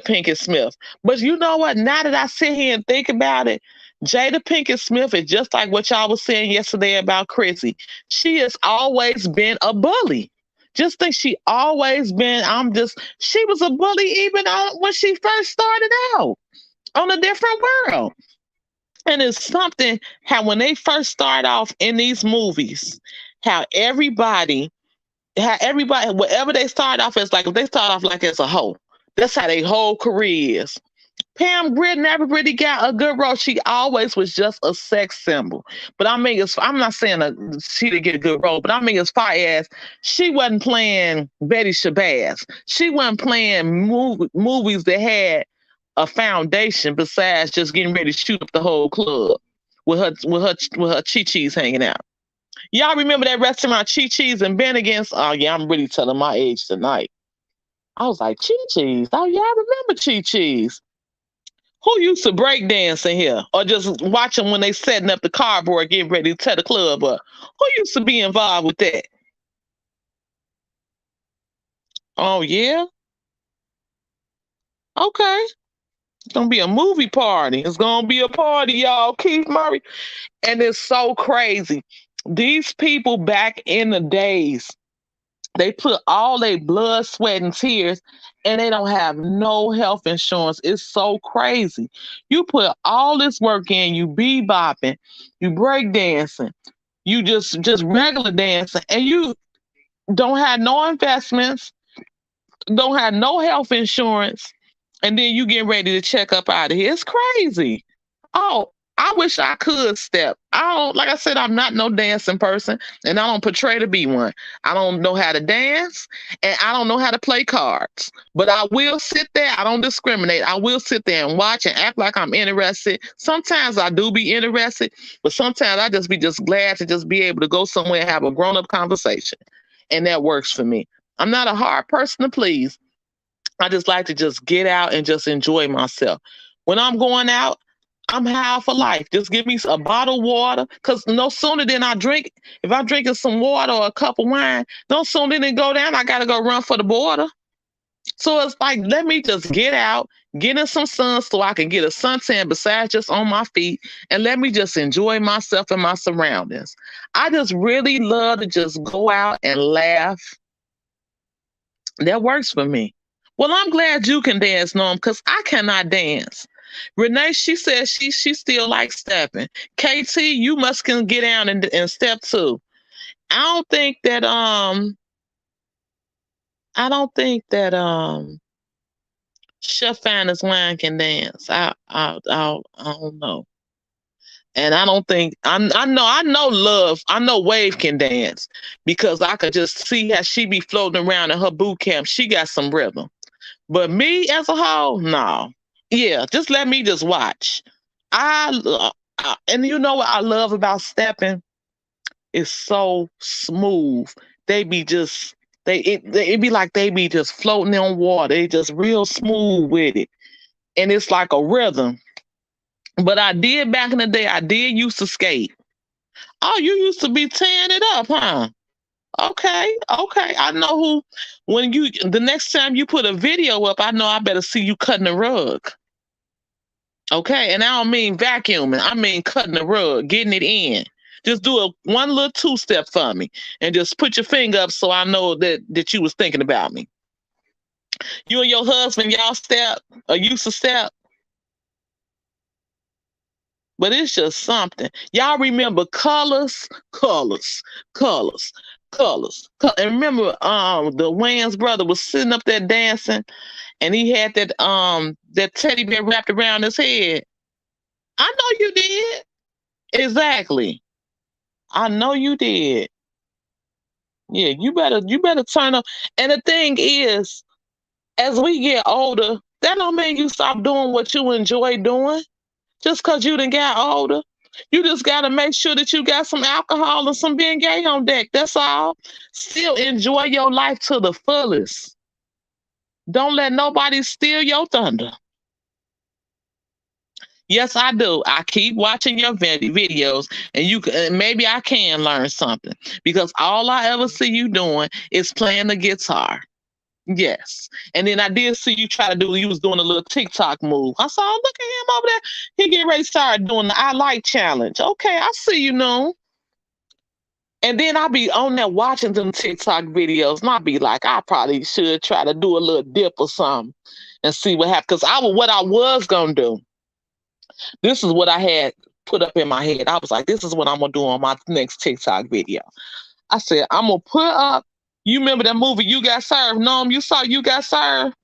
Pinkett Smith. But you know what? Now that I sit here and think about it, Jada Pinkett Smith is just like what y'all was saying yesterday about Chrissy. She has always been a bully. Just think she always been, she was a bully even when she first started out on A Different World. And it's something how when they first start off in these movies, how everybody, whatever they start off as, like if they start off like as a hoe, that's how their whole career is. Pam Grier never really got a good role. She always was just a sex symbol. But I mean, I'm not saying she didn't get a good role, but I mean, as far as she wasn't playing Betty Shabazz, she wasn't playing movies that had a foundation besides just getting ready to shoot up the whole club with her Chi-Chi's hanging out. Y'all remember that restaurant Chi-Chi's and Bennigan's? Oh yeah, I'm really telling my age tonight. I was like, Chi-Chi's. Oh yeah, I remember Chi-Chi's. Who used to break dance in here? Or just watching when they setting up the cardboard, getting ready to tear the club up? Who used to be involved with that? Oh, yeah? Okay. It's going to be a movie party. It's going to be a party, y'all. Keith Murray. And it's so crazy. These people back in the days, they put all their blood, sweat, and tears, and they don't have no health insurance. It's so crazy. You put all this work in, you bebopping, you break dancing, you just regular dancing, and you don't have no investments, don't have no health insurance, and then you get ready to check up out of here. It's crazy. Oh, I wish I could step. I don't, like I said, I'm not no dancing person, and I don't portray to be one. I don't know how to dance, and I don't know how to play cards. But I will sit there. I don't discriminate. I will sit there and watch and act like I'm interested. Sometimes I do be interested, but sometimes I just be just glad to just be able to go somewhere and have a grown up conversation, and that works for me. I'm not a hard person to please. I just like to just get out and just enjoy myself. When I'm going out, I'm high for life. Just give me a bottle of water. Cause no sooner than I drink, if I'm drinking some water or a cup of wine, no sooner than it go down, I gotta go run for the border. So it's like, let me just get out, get in some sun so I can get a suntan besides just on my feet, and let me just enjoy myself and my surroundings. I just really love to just go out and laugh. That works for me. Well, I'm glad you can dance, Norm, because I cannot dance. Renee, she says she still likes stepping. KT, you must can get down and step too. I don't think that Chef Finest Wine can dance. I don't know. And I don't think I know Love. I know Wave can dance because I could just see how she be floating around in her boot camp. She got some rhythm. But me as a whole, no. Yeah, just let me just watch. And you know what I love about stepping? It's so smooth. They be just it be like they be just floating on water. They just real smooth with it, and it's like a rhythm. But I did back in the day. I did used to skate. Oh, you used to be tearing it up, huh? Okay, okay. I know who. When you the next time you put a video up, I know I better see you cutting the rug. Okay, and I don't mean vacuuming. I mean cutting the rug, getting it in. Just do a one little two step for me, and just put your finger up so I know that you was thinking about me. You and your husband, y'all step or used to step, but it's just something. Y'all remember colors, colors, colors, colors. And remember, the Wayans brother was sitting up there dancing, and he had that teddy bear wrapped around his head. I know you did. Exactly. I know you did. Yeah, you better turn up. And the thing is, as we get older, that don't mean you stop doing what you enjoy doing. Just cause you done got older. You just gotta make sure that you got some alcohol and some being gay on deck. That's all. Still enjoy your life to the fullest. Don't let nobody steal your thunder. Yes, I do. I keep watching your videos, and and maybe I can learn something because all I ever see you doing is playing the guitar. Yes, and then I did see you try to do. You was doing a little TikTok move. I saw, look at him over there. He getting ready to start doing the I like challenge. Okay, I see you now. And then I'll be on there watching them TikTok videos, and I'll be like, I probably should try to do a little dip or something and see what happens. Because what I was gonna do. This is what I had put up in my head. I was like, this is what I'm gonna do on my next TikTok video. I said, I'm gonna put up. You remember that movie You Got Served? Noam, you saw You Got Served?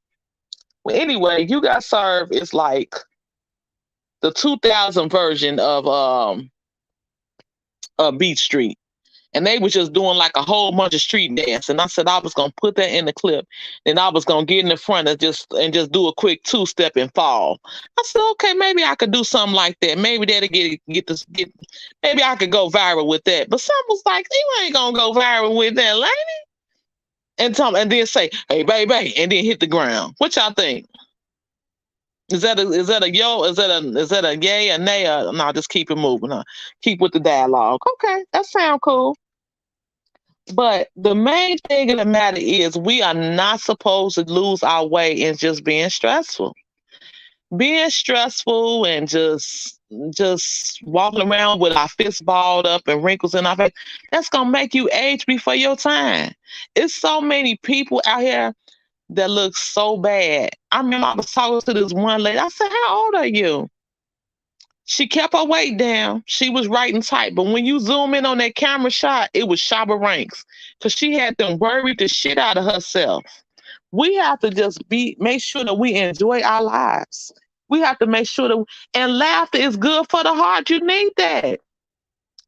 Well, anyway, You Got Served is like the 2000 version of Beat Street. And they was just doing like a whole bunch of street dance. And I said I was gonna put that in the clip, and I was gonna get in the front and just do a quick two step and fall. I said, okay, maybe I could do something like that. Maybe that'll get. Maybe I could go viral with that. But some was like, you ain't gonna go viral with that, lady. And then say, hey, baby, and then hit the ground. What y'all think? Is that a yo? Is that a yay or nay? Or no, just keep it moving. Huh? Keep with the dialogue. Okay, that sound cool. But the main thing of the matter is we are not supposed to lose our way in just being stressful. Being stressful and just walking around with our fists balled up and wrinkles in our face, that's gonna make you age before your time. It's so many people out here that look so bad. I remember I was talking to this one lady. I said, how old are you? She kept her weight down. She was writing tight. But when you zoom in on that camera shot, it was Shabba Ranks. Because she had them worried the shit out of herself. We have to just make sure that we enjoy our lives. We have to make sure that, and laughter is good for the heart. You need that.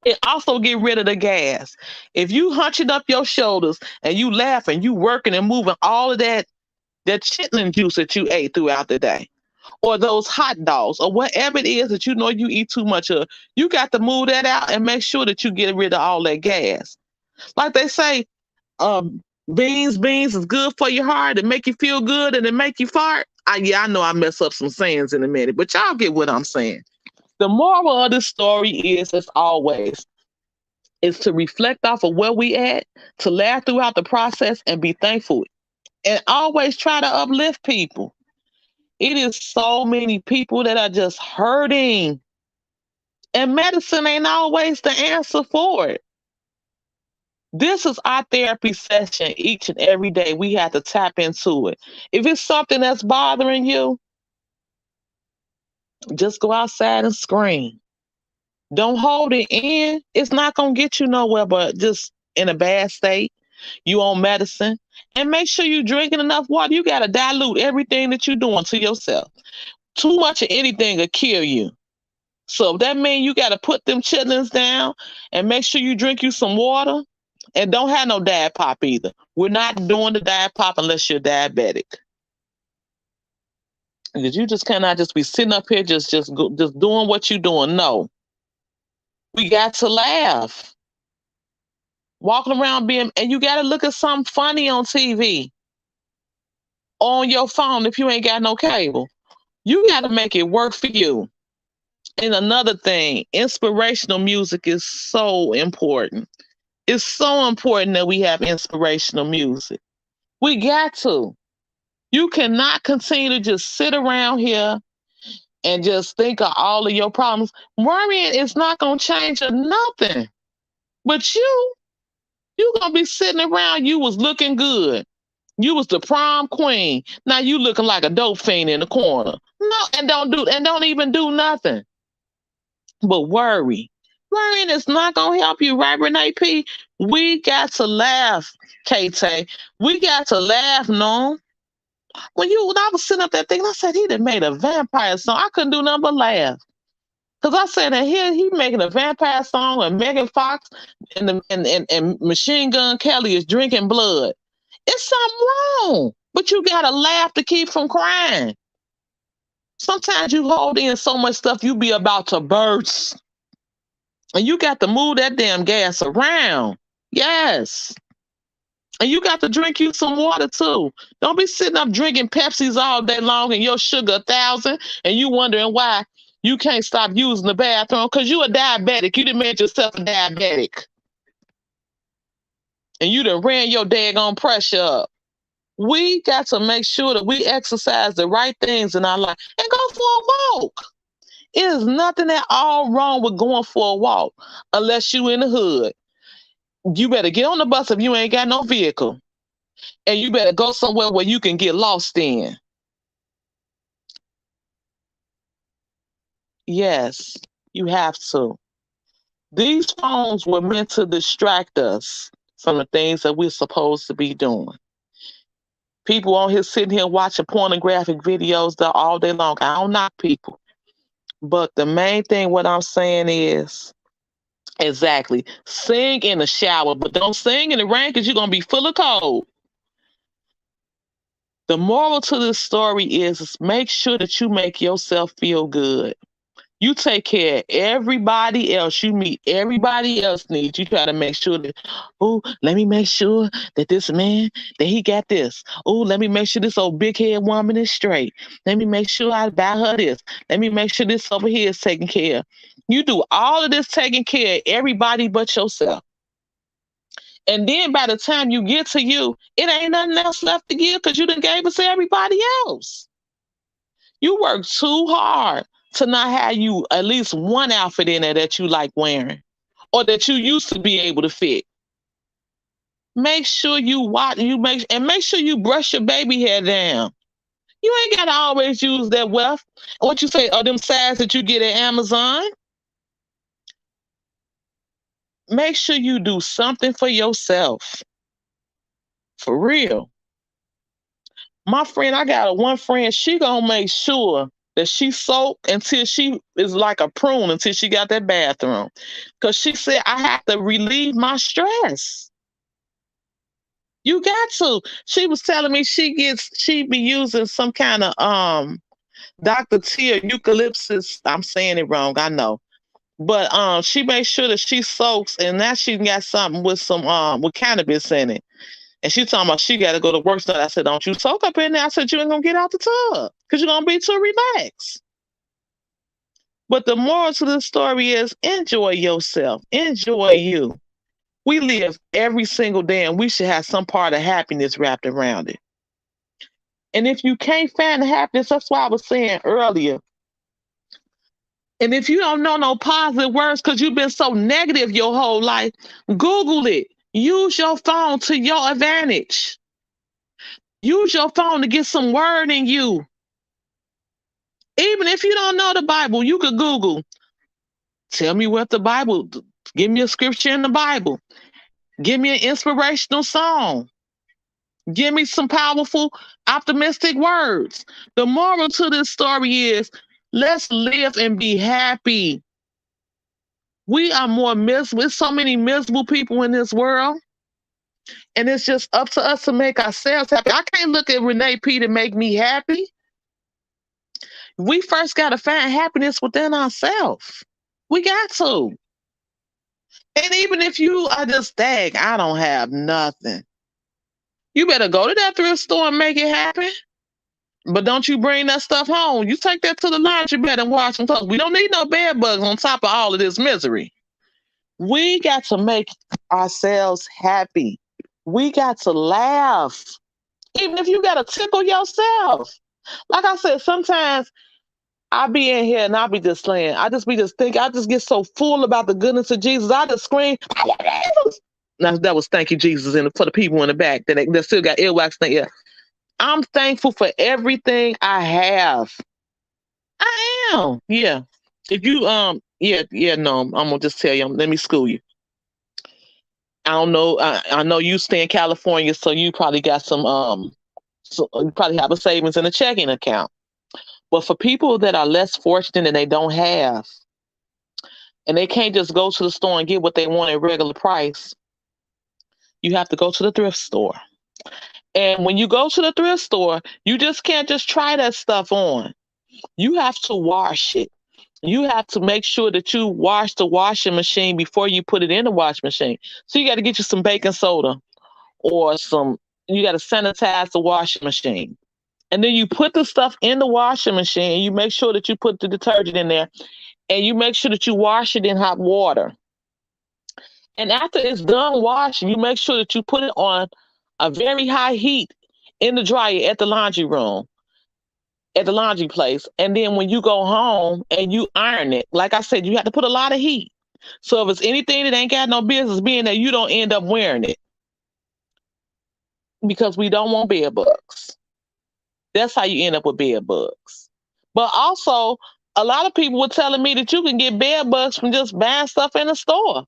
It also get rid of the gas. If you hunching up your shoulders and you laughing, you working and moving all of that chitlin juice that you ate throughout the day, or those hot dogs, or whatever it is that you know you eat too much of, you got to move that out and make sure that you get rid of all that gas. Like they say, beans is good for your heart and make you feel good and it make you fart. Yeah, I know I mess up some sayings in a minute, but y'all get what I'm saying. The moral of the story is, as always, is to reflect off of where we at, to laugh throughout the process and be thankful, and always try to uplift people. It is so many people that are just hurting, and medicine ain't always the answer for it. This is our therapy session each and every day. We have to tap into it. If it's something that's bothering you, just go outside and scream. Don't hold it in. It's not going to get you nowhere but just in a bad state. You on medicine. And make sure you drinking enough water. You got to dilute everything that you're doing to yourself. Too much of anything will kill you. So that means you got to put them chitlins down and make sure you drink you some water. And don't have no diet pop either. We're not doing the diet pop unless you're diabetic. Because you just cannot just be sitting up here just doing what you're doing. No. We got to laugh. Walking around and you got to look at something funny on TV. On your phone if you ain't got no cable. You got to make it work for you. And another thing, inspirational music is so important. It's so important that we have inspirational music. We got to. You cannot continue to just sit around here and just think of all of your problems. Worrying is not going to change nothing. But you going to be sitting around, you was looking good. You was the prom queen. Now you looking like a dope fiend in the corner. No, and don't even do nothing. But worrying is not gonna help you, right, Renee P? We got to laugh, KT. We got to laugh, no. When I was sitting up there thinking, I said he done made a vampire song. I couldn't do nothing but laugh. Cause I said that here he making a vampire song and Megan Fox and Machine Gun Kelly is drinking blood. It's something wrong. But you gotta laugh to keep from crying. Sometimes you hold in so much stuff you be about to burst. And you got to move that damn gas around. Yes. And you got to drink you some water too. Don't be sitting up drinking Pepsis all day long and your sugar 1,000 and you wondering why you can't stop using the bathroom because you a diabetic. You done made yourself a diabetic. And you done ran your daggone pressure up. We got to make sure that we exercise the right things in our life and go for a walk. It is nothing at all wrong with going for a walk unless you in the hood. You better get on the bus if you ain't got no vehicle. And you better go somewhere where you can get lost in. Yes, you have to. These phones were meant to distract us from the things that we're supposed to be doing. People on here sitting here watching pornographic videos all day long. I don't knock people. But the main thing, what I'm saying is, exactly, sing in the shower, but don't sing in the rain because you're going to be full of cold. The moral to this story is make sure that you make yourself feel good. You take care of everybody else. You meet everybody else needs. You try to make sure that, oh, let me make sure that this man, that he got this. Oh, let me make sure this old big head woman is straight. Let me make sure I buy her this. Let me make sure this over here is taken care of. You do all of this taking care of everybody but yourself. And then by the time you get to you, it ain't nothing else left to give because you done gave it to everybody else. You work too hard to not have you at least one outfit in there that you like wearing or that you used to be able to fit. Make sure you watch make sure you brush your baby hair down. You ain't gotta always use that wealth. What you say, or them size that you get at Amazon. Make sure you do something for yourself. For real. My friend, I got one friend, she gonna make sure that she soak until she is like a prune until she got that bathroom. Cause she said, I have to relieve my stress. You got to. She was telling me she be using some kind of Dr. T or eucalyptus. I'm saying it wrong, I know. But she makes sure that she soaks and now she got something with some with cannabis in it. And she talking about she got to go to work. So I said, don't you soak up in there. I said, you ain't going to get out the tub because you're going to be too relaxed. But the moral to the story is enjoy yourself. Enjoy you. We live every single day and we should have some part of happiness wrapped around it. And if you can't find the happiness, that's why I was saying earlier. And if you don't know no positive words because you've been so negative your whole life, Google it. Use your phone to your advantage. Use your phone to get some word in you. Even if you don't know the Bible, you could Google. Tell me what the Bible, give me a scripture in the Bible. Give me an inspirational song. Give me some powerful, optimistic words. The moral to this story is let's live and be happy. We are more miserable. There's so many miserable people in this world. And it's just up to us to make ourselves happy. I can't look at Renee P to make me happy. We first got to find happiness within ourselves. We got to. And even if you are just, dang, I don't have nothing. You better go to that thrift store and make it happen. But don't you bring that stuff home. You take that to the laundry bed and wash some clothes. We don't need no bed bugs on top of all of this misery. We got to make ourselves happy. We got to laugh. Even if you got to tickle yourself. Like I said, sometimes I be in here and I be just saying, I just thinking, I just get so full about the goodness of Jesus. I just scream, Jesus. Now that was thank you, Jesus, and for the people in the back that still got earwax in their ear. I'm thankful for everything I have. I am. Yeah. If you no, I'm gonna just tell you, let me school you. I don't know. I know you stay in California, so you probably got so you probably have a savings and a checking account. But for people that are less fortunate and they don't have, and they can't just go to the store and get what they want at regular price, you have to go to the thrift store. And when you go to the thrift store, you just can't just try that stuff on. You have to wash it. You have to make sure that you wash the washing machine before you put it in the washing machine. So you got to get you some baking soda or you got to sanitize the washing machine. And then you put the stuff in the washing machine and you make sure that you put the detergent in there and you make sure that you wash it in hot water. And after it's done washing, you make sure that you put it on a very high heat in the dryer at the laundry room, at the laundry place. And then when you go home and you iron it, like I said, you have to put a lot of heat. So if it's anything that ain't got no business being there, you don't end up wearing it because we don't want bed bugs. That's how you end up with bed bugs. But also, a lot of people were telling me that you can get bed bugs from just buying stuff in the store.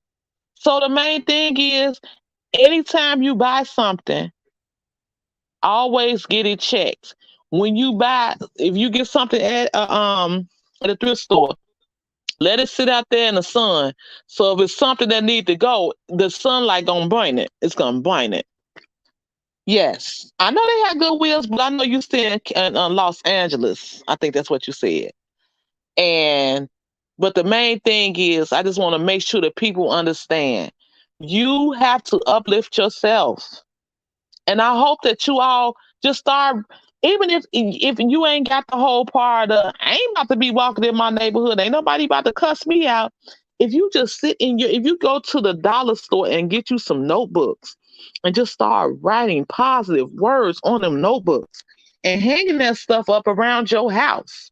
So the main thing is, anytime you buy something, always get it checked. When you buy, if you get something at a thrift store, let it sit out there in the sun. So if it's something that needs to go, the sunlight gonna burn it. It's gonna burn it. Yes, I know they have good wheels, but I know you stay in Los Angeles. I think that's what you said. And but the main thing is, I just want to make sure that people understand. You have to uplift yourself. And I hope that you all just start, even if you ain't got the whole part of, I ain't about to be walking in my neighborhood. Ain't nobody about to cuss me out. If you just if you go to the dollar store and get you some notebooks and just start writing positive words on them notebooks and hanging that stuff up around your house.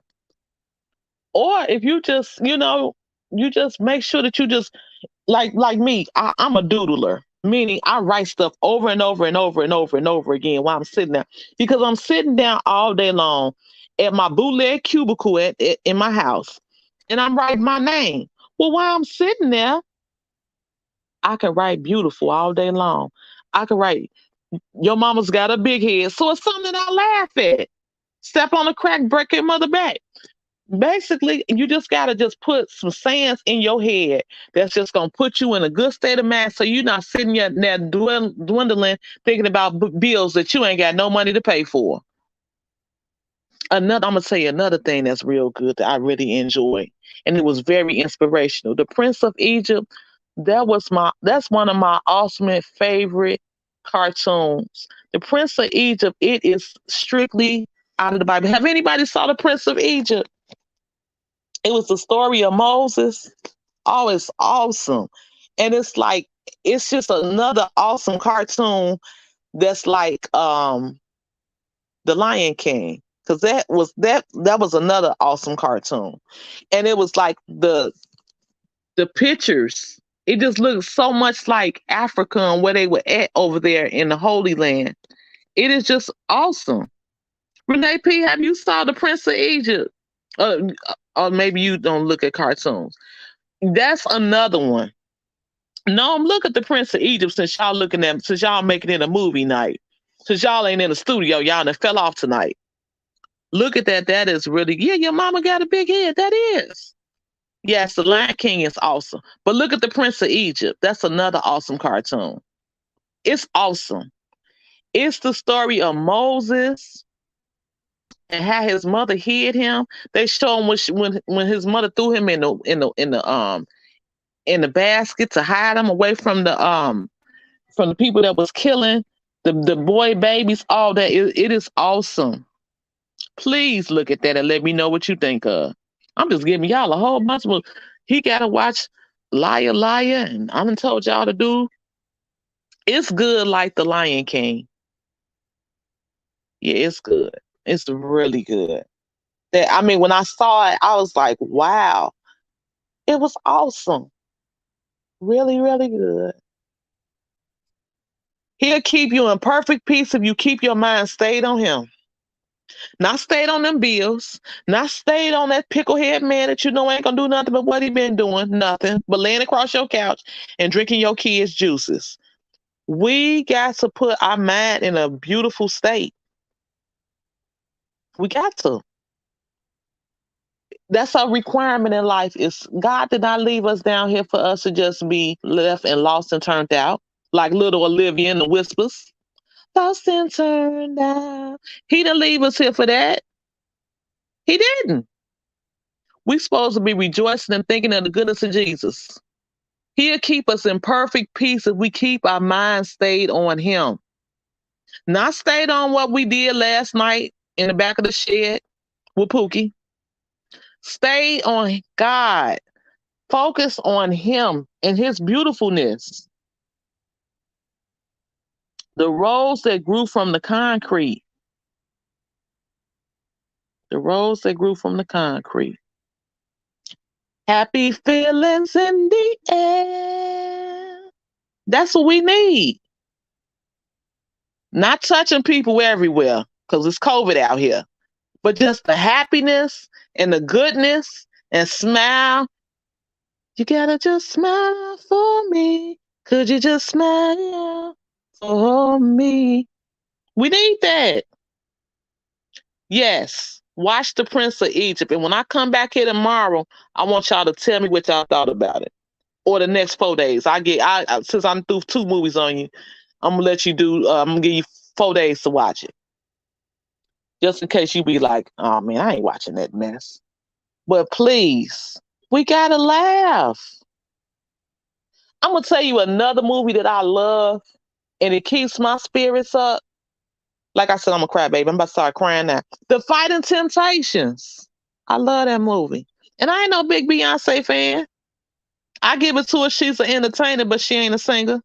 Or if you just, you just make sure that you just like me, I'm a doodler, meaning I write stuff over and over and over and over and over again while I'm sitting there because I'm sitting down all day long at my bootleg cubicle in my house and I'm writing my name. Well, while I'm sitting there, I can write beautiful all day long. I can write Your mama's got a big head. So it's something that I laugh at. Step on a crack, break your mother back. Basically, you just gotta just put some sayings in your head that's just gonna put you in a good state of mind, so you're not sitting there dwindling, thinking about bills that you ain't got no money to pay for. I'm gonna tell you another thing that's real good that I really enjoyed, and it was very inspirational. The Prince of Egypt. That's one of my ultimate favorite cartoons. The Prince of Egypt. It is strictly out of the Bible. Have anybody saw the Prince of Egypt? It was the story of Moses. Oh, it's awesome. And it's like it's just another awesome cartoon that's like The Lion King. Cause that was another awesome cartoon. And it was like the pictures. It just looked so much like Africa and where they were at over there in the Holy Land. It is just awesome. Renee P, have you saw the Prince of Egypt? Uh, or maybe you don't look at cartoons. That's another one. No, look at the Prince of Egypt since y'all making it a movie night. Since y'all ain't in the studio, y'all done fell off tonight. Look at that. That is really, yeah, your mama got a big head. That is. Yes, the Lion King is awesome. But look at the Prince of Egypt. That's another awesome cartoon. It's awesome. It's the story of Moses and how his mother hid him. They show him when his mother threw him in the basket to hide him away from the people that was killing the boy babies. All that it is awesome. Please look at that and let me know what you think of. I'm just giving y'all a whole bunch of. He gotta watch Liar Liar, and I done told y'all to do. It's good like the Lion King. Yeah, it's good. It's really good. That I mean, when I saw it, I was like, wow, it was awesome. Really, really good. He'll keep you in perfect peace if you keep your mind stayed on him. Not stayed on them bills. Not stayed on that picklehead man that you know ain't gonna do nothing but what he been doing. Nothing but laying across your couch and drinking your kids' juices. We got to put our mind in a beautiful state. We got to. That's a requirement in life. Is God did not leave us down here for us to just be left and lost and turned out. Like little Olivia in the Whispers. Lost and turned out. He didn't leave us here for that. He didn't. We supposed to be rejoicing and thinking of the goodness of Jesus. He'll keep us in perfect peace if we keep our mind stayed on him. Not stayed on what we did last night in the back of the shed with Pookie. Stay on God. Focus on him and his beautifulness. The rose that grew from the concrete. The rose that grew from the concrete. Happy feelings in the air. That's what we need. Not touching people everywhere because it's COVID out here, but just the happiness and the goodness and smile. You gotta just smile for me. Could you just smile for me? We need that. Yes. Watch The Prince of Egypt. And when I come back here tomorrow, I want y'all to tell me what y'all thought about it. Or the next 4 days. Since I'm through 2 movies on you, I'm gonna let you do. I'm gonna give you 4 days to watch it, just in case you be like, "Oh man, I ain't watching that mess." But please, we gotta laugh. I'm gonna tell you another movie that I love, and it keeps my spirits up. Like I said, I'm a crybaby. I'm about to start crying now. The Fighting Temptations. I love that movie, and I ain't no big Beyonce fan. I give it to her. She's an entertainer, but she ain't a singer.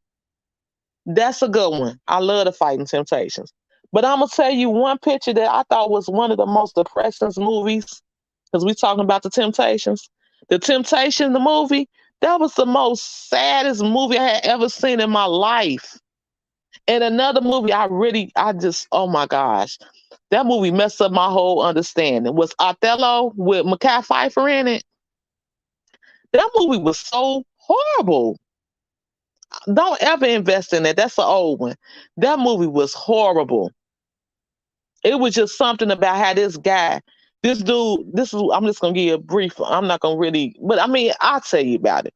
That's a good one. I love The Fighting Temptations. But I'm gonna tell you one picture that I thought was one of the most depressing movies, because we talking about the Temptations. The Temptation, the movie, that was the most saddest movie I had ever seen in my life. And another movie oh my gosh, that movie messed up my whole understanding. Was Othello with Mekhi Phifer in it? That movie was so horrible. Don't ever invest in that. That's an old one. That movie was horrible. It was just something about how this guy, this dude, this is, I'm just gonna give you a brief. I'm not gonna really, but I mean, I'll tell you about it.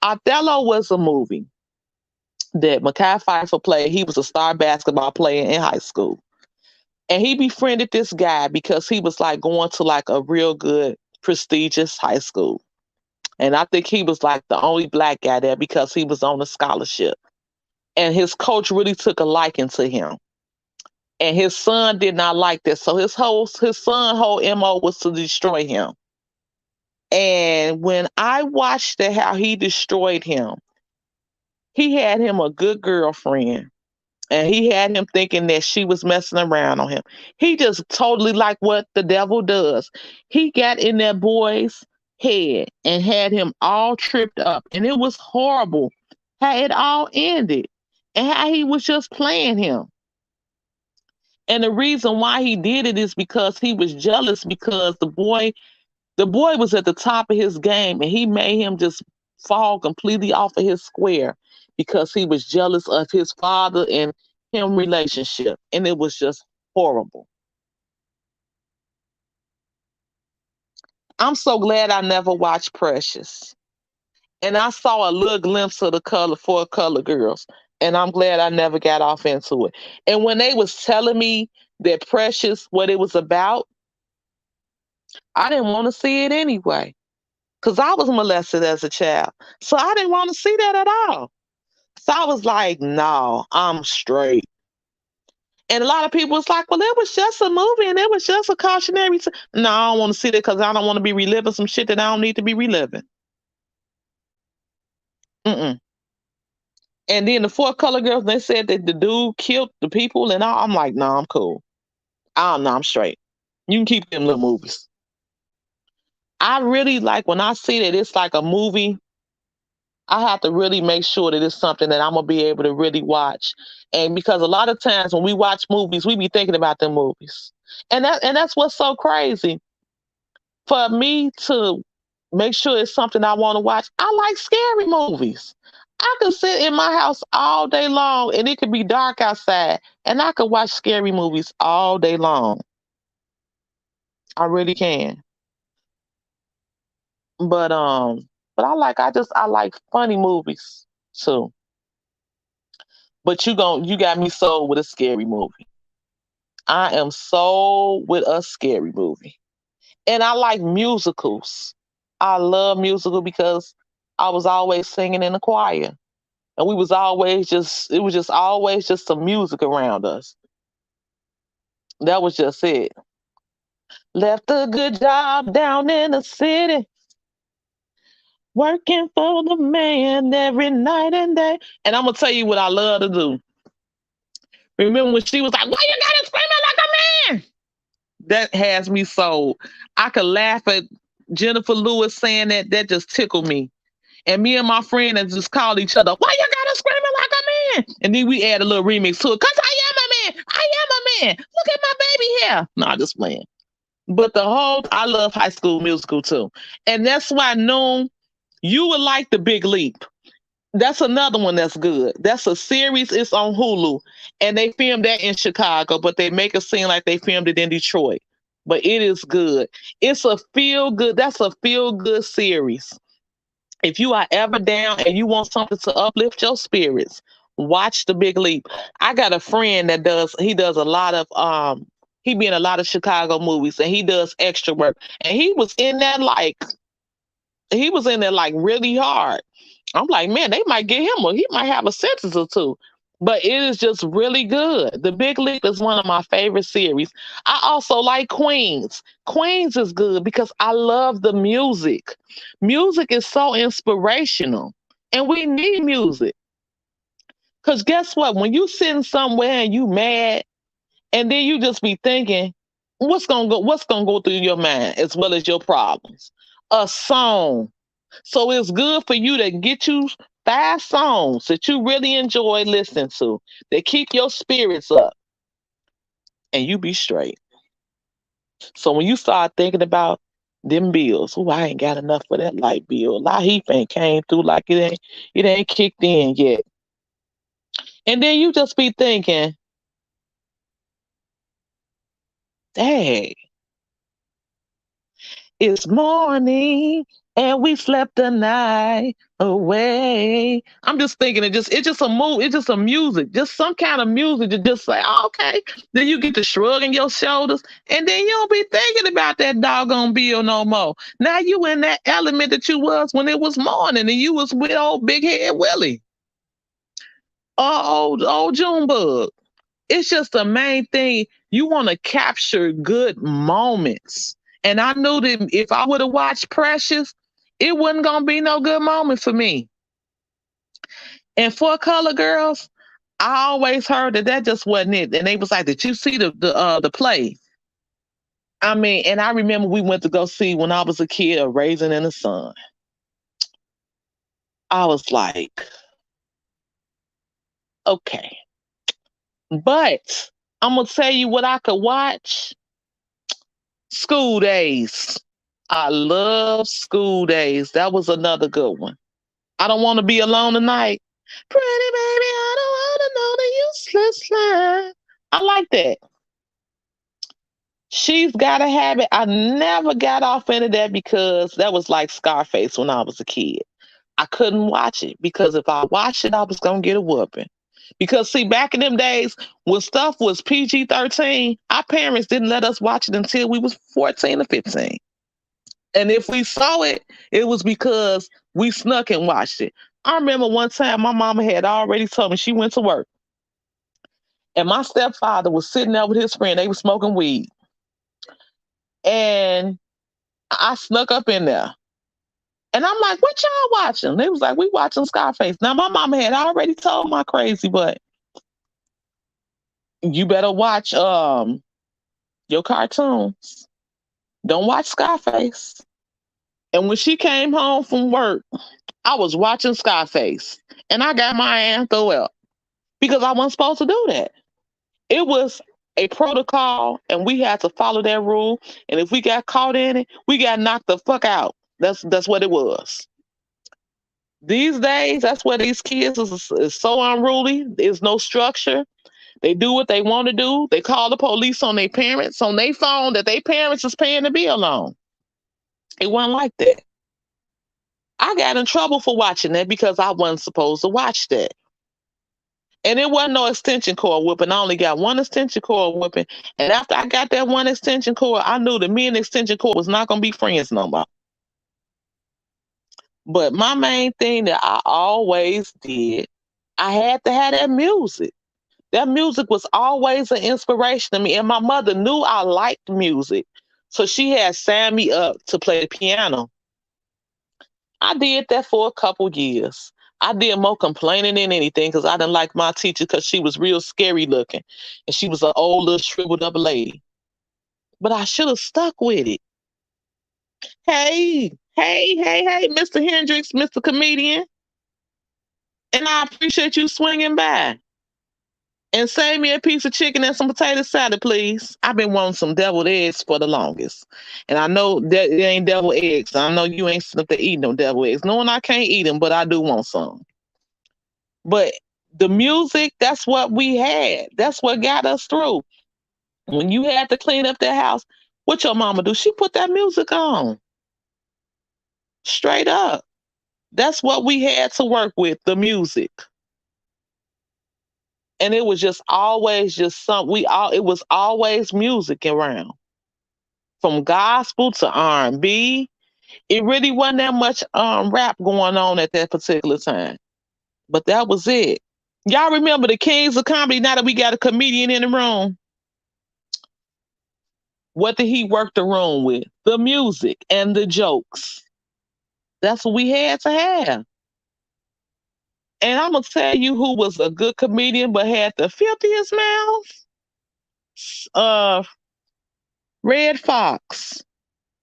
Othello was a movie that Mekhi Phifer played. He was a star basketball player in high school. And he befriended this guy because he was like going to like a real good, prestigious high school. And I think he was like the only black guy there because he was on a scholarship. And his coach really took a liking to him. And his son did not like this. So his son whole MO was to destroy him. And when I watched how he destroyed him, he had him a good girlfriend. And he had him thinking that she was messing around on him. He just totally like what the devil does. He got in that boy's head and had him all tripped up. And it was horrible how it all ended and how he was just playing him. And the reason why he did it is because he was jealous because the boy was at the top of his game and he made him just fall completely off of his square because he was jealous of his father and him relationship. And it was just horrible. I'm so glad I never watched Precious. And I saw a little glimpse of the color for color girls. And I'm glad I never got off into it. And when they was telling me that Precious, what it was about, I didn't want to see it anyway. Because I was molested as a child. So I didn't want to see that at all. So I was like, no, I'm straight. And a lot of people was like, well, it was just a movie and it was just a cautionary. No, I don't want to see that because I don't want to be reliving some shit that I don't need to be reliving. Mm-mm. And then the four color girls, they said that the dude killed the people and all. I'm like, no, I'm cool. I don't know, I'm straight. You can keep them little movies. I really like when I see that it's like a movie. I have to really make sure that it's something that I'm gonna be able to really watch. And because a lot of times when we watch movies, we be thinking about them movies. And that's what's so crazy. For me to make sure it's something I want to watch, I like scary movies. I could sit in my house all day long and it could be dark outside and I could watch scary movies all day long. I really can. But I like funny movies too. But you got me sold with a scary movie. I am sold with a scary movie. And I like musicals. I love musical because I was always singing in the choir. And we was always just it was just always just some music around us. That was just it. Left a good job down in the city, working for the man every night and day. And I'm gonna tell you what I love to do. Remember when she was like, "Why you gotta scream it like a man?" That has me sold. I could laugh at Jennifer Lewis saying that. That just tickled me. And me and my friend and just called each other, "Why you gotta scream it like a man?" And then we add a little remix to it. Cause I am a man. I am a man. Look at my baby hair. No, I'm just playing. But I love High School Musical too. And that's why Noon, you would like The Big Leap. That's another one that's good. That's a series. It's on Hulu. And they filmed that in Chicago, but they make it seem like they filmed it in Detroit. But it is good. That's a feel good series. If you are ever down and you want something to uplift your spirits, watch The Big Leap. I got a friend he does a lot of he be in a lot of Chicago movies and he does extra work. And he was in there like really hard. I'm like, man, they might get him or he might have a sentence or two. But it is just really good. The Big Leap is one of my favorite series. I also like Queens. Queens is good because I love the music. Music is so inspirational. And we need music. Because guess what? When you sitting somewhere and you mad, and then you just be thinking, what's gonna go through your mind as well as your problems? A song. So it's good for you to get you 5 songs that you really enjoy listening to that keep your spirits up and you be straight. So when you start thinking about them bills, oh, I ain't got enough for that light bill. La Heap ain't came through like it ain't kicked in yet. And then you just be thinking, hey, it's morning and we slept the night away. I'm just thinking it's just a move, it's just a music, just some kind of music to just say, oh, okay. Then you get to shrugging your shoulders and then you don't be thinking about that doggone bill no more. Now you in that element that you was when it was morning and you was with old big head Willie. Old Junebug. It's just the main thing. You want to capture good moments. And I knew that if I would have watched Precious, it wasn't gonna be no good moment for me. And for Color Girls, I always heard that just wasn't it. And they was like, "Did you see the play?" I mean, and I remember we went to go see when I was a kid, a Raisin in the Sun. I was like, okay, but I'm gonna tell you what I could watch. School Days. I love School Days. That was another good one. I don't want to be alone tonight. Pretty baby, I don't want to know the useless lie. I like that. She's Gotta Have It. I never got off into that because that was like Scarface when I was a kid. I couldn't watch it because if I watched it, I was gonna get a whooping. Because see, back in them days when stuff was PG-13, our parents didn't let us watch it until we was 14 or 15. And if we saw it, it was because we snuck and watched it. I remember one time my mama had already told me she went to work. And my stepfather was sitting there with his friend. They were smoking weed. And I snuck up in there. And I'm like, what y'all watching? They was like, we watching Scarface. Now my mama had already told my crazy butt, you better watch your cartoons. Don't watch Scarface. And when she came home from work, I was watching Scarface. And I got my ass throw up because I wasn't supposed to do that. It was a protocol and we had to follow that rule. And if we got caught in it, we got knocked the fuck out. That's what it was. These days, that's where these kids is so unruly. There's no structure. They do what they want to do. They call the police on their parents on their phone that their parents is paying the bill on. It wasn't like that. I got in trouble for watching that because I wasn't supposed to watch that. And it wasn't no extension cord whipping. I only got one extension cord whipping. And after I got that one extension cord, I knew that me and the extension cord was not going to be friends no more. But my main thing that I always did, I had to have that music. That music was always an inspiration to me. And my mother knew I liked music. So she had signed me up to play the piano. I did that for a couple years. I did more complaining than anything because I didn't like my teacher because she was real scary looking. And she was an old little shriveled up lady. But I should have stuck with it. Hey, Mr. Hendricks, Mr. Comedian. And I appreciate you swinging by. And save me a piece of chicken and some potato salad, please. I've been wanting some deviled eggs for the longest. And I know that it ain't deviled eggs. I know you ain't sitting up there eating no deviled eggs. Knowing I can't eat them, but I do want some. But the music, that's what we had. That's what got us through. When you had to clean up that house, what your mama do? She put that music on. Straight up. That's what we had to work with, the music. And it was just always just it was always music around. From gospel to R&B. It really wasn't that much rap going on at that particular time. But that was it. Y'all remember the Kings of Comedy now that we got a comedian in the room? What did he work the room with? The music and the jokes. That's what we had to have. And I'm going to tell you who was a good comedian but had the filthiest mouth. Uh, Red Fox.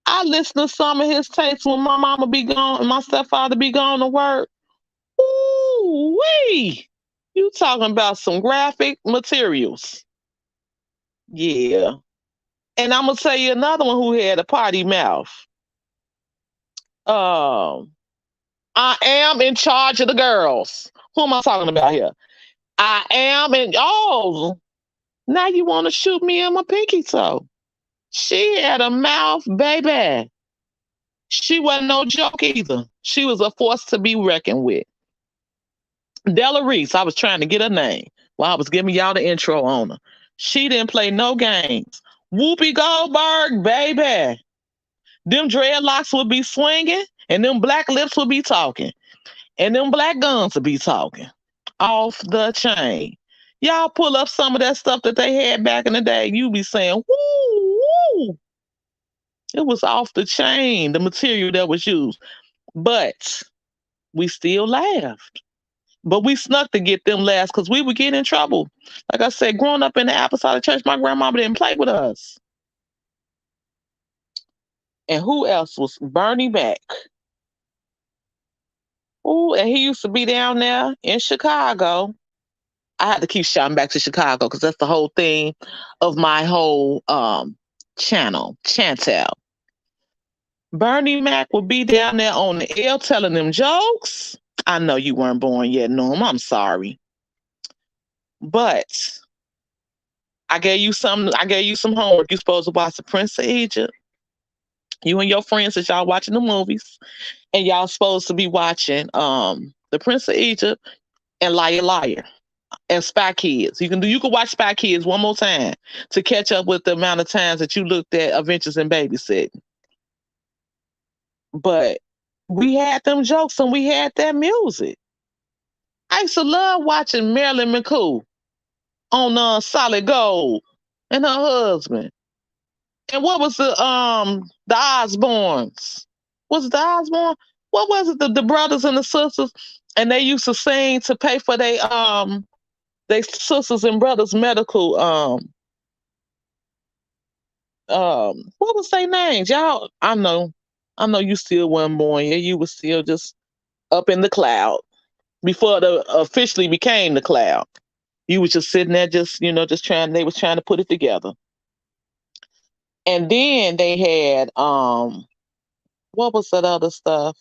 I listen to some of his tapes when my mama be gone and my stepfather be gone to work. Ooh wee! You talking about some graphic materials. Yeah. And I'm gonna tell you another one who had a potty mouth. I am in charge of the girls. Who am I talking about here? I am, and oh, now you want to shoot me in my pinky toe. She had a mouth, baby. She wasn't no joke either. She was a force to be reckoned with. Della Reese, I was trying to get her name while I was giving y'all the intro on her. She didn't play no games. Whoopi Goldberg, baby. Them dreadlocks would be swinging, and them black lips would be talking, and them black guns would be talking. Off the chain. Y'all pull up some of that stuff that they had back in the day. You be saying, woo, woo. It was off the chain, the material that was used. But we still laughed. But we snuck to get them laughs because we would get in trouble. Like I said, growing up in the Apostolic Church, my grandmama didn't play with us. And who else was Bernie Mac? Oh, and he used to be down there in Chicago. I had to keep shouting back to Chicago because that's the whole thing of my whole channel, Chantel. Bernie Mac would be down there on the air telling them jokes. I know you weren't born yet, Norm. I'm sorry. But I gave you some homework. You're supposed to watch The Prince of Egypt. You and your friends as y'all watching the movies. And y'all supposed to be watching The Prince of Egypt and Liar Liar and Spy Kids. You can watch Spy Kids one more time to catch up with the amount of times that you looked at Adventures in Babysitting. But we had them jokes and we had that music. I used to love watching Marilyn McCoo on Solid Gold and her husband. And what was the Osbournes? Was it the Osbourne? What was it? The brothers and the sisters, and they used to sing to pay for they sisters and brothers medical what was their names? Y'all, I know you still weren't born yet. You were still just up in the cloud before it officially became the cloud. You was just sitting there, just trying. They was trying to put it together. And then they had what was that other stuff?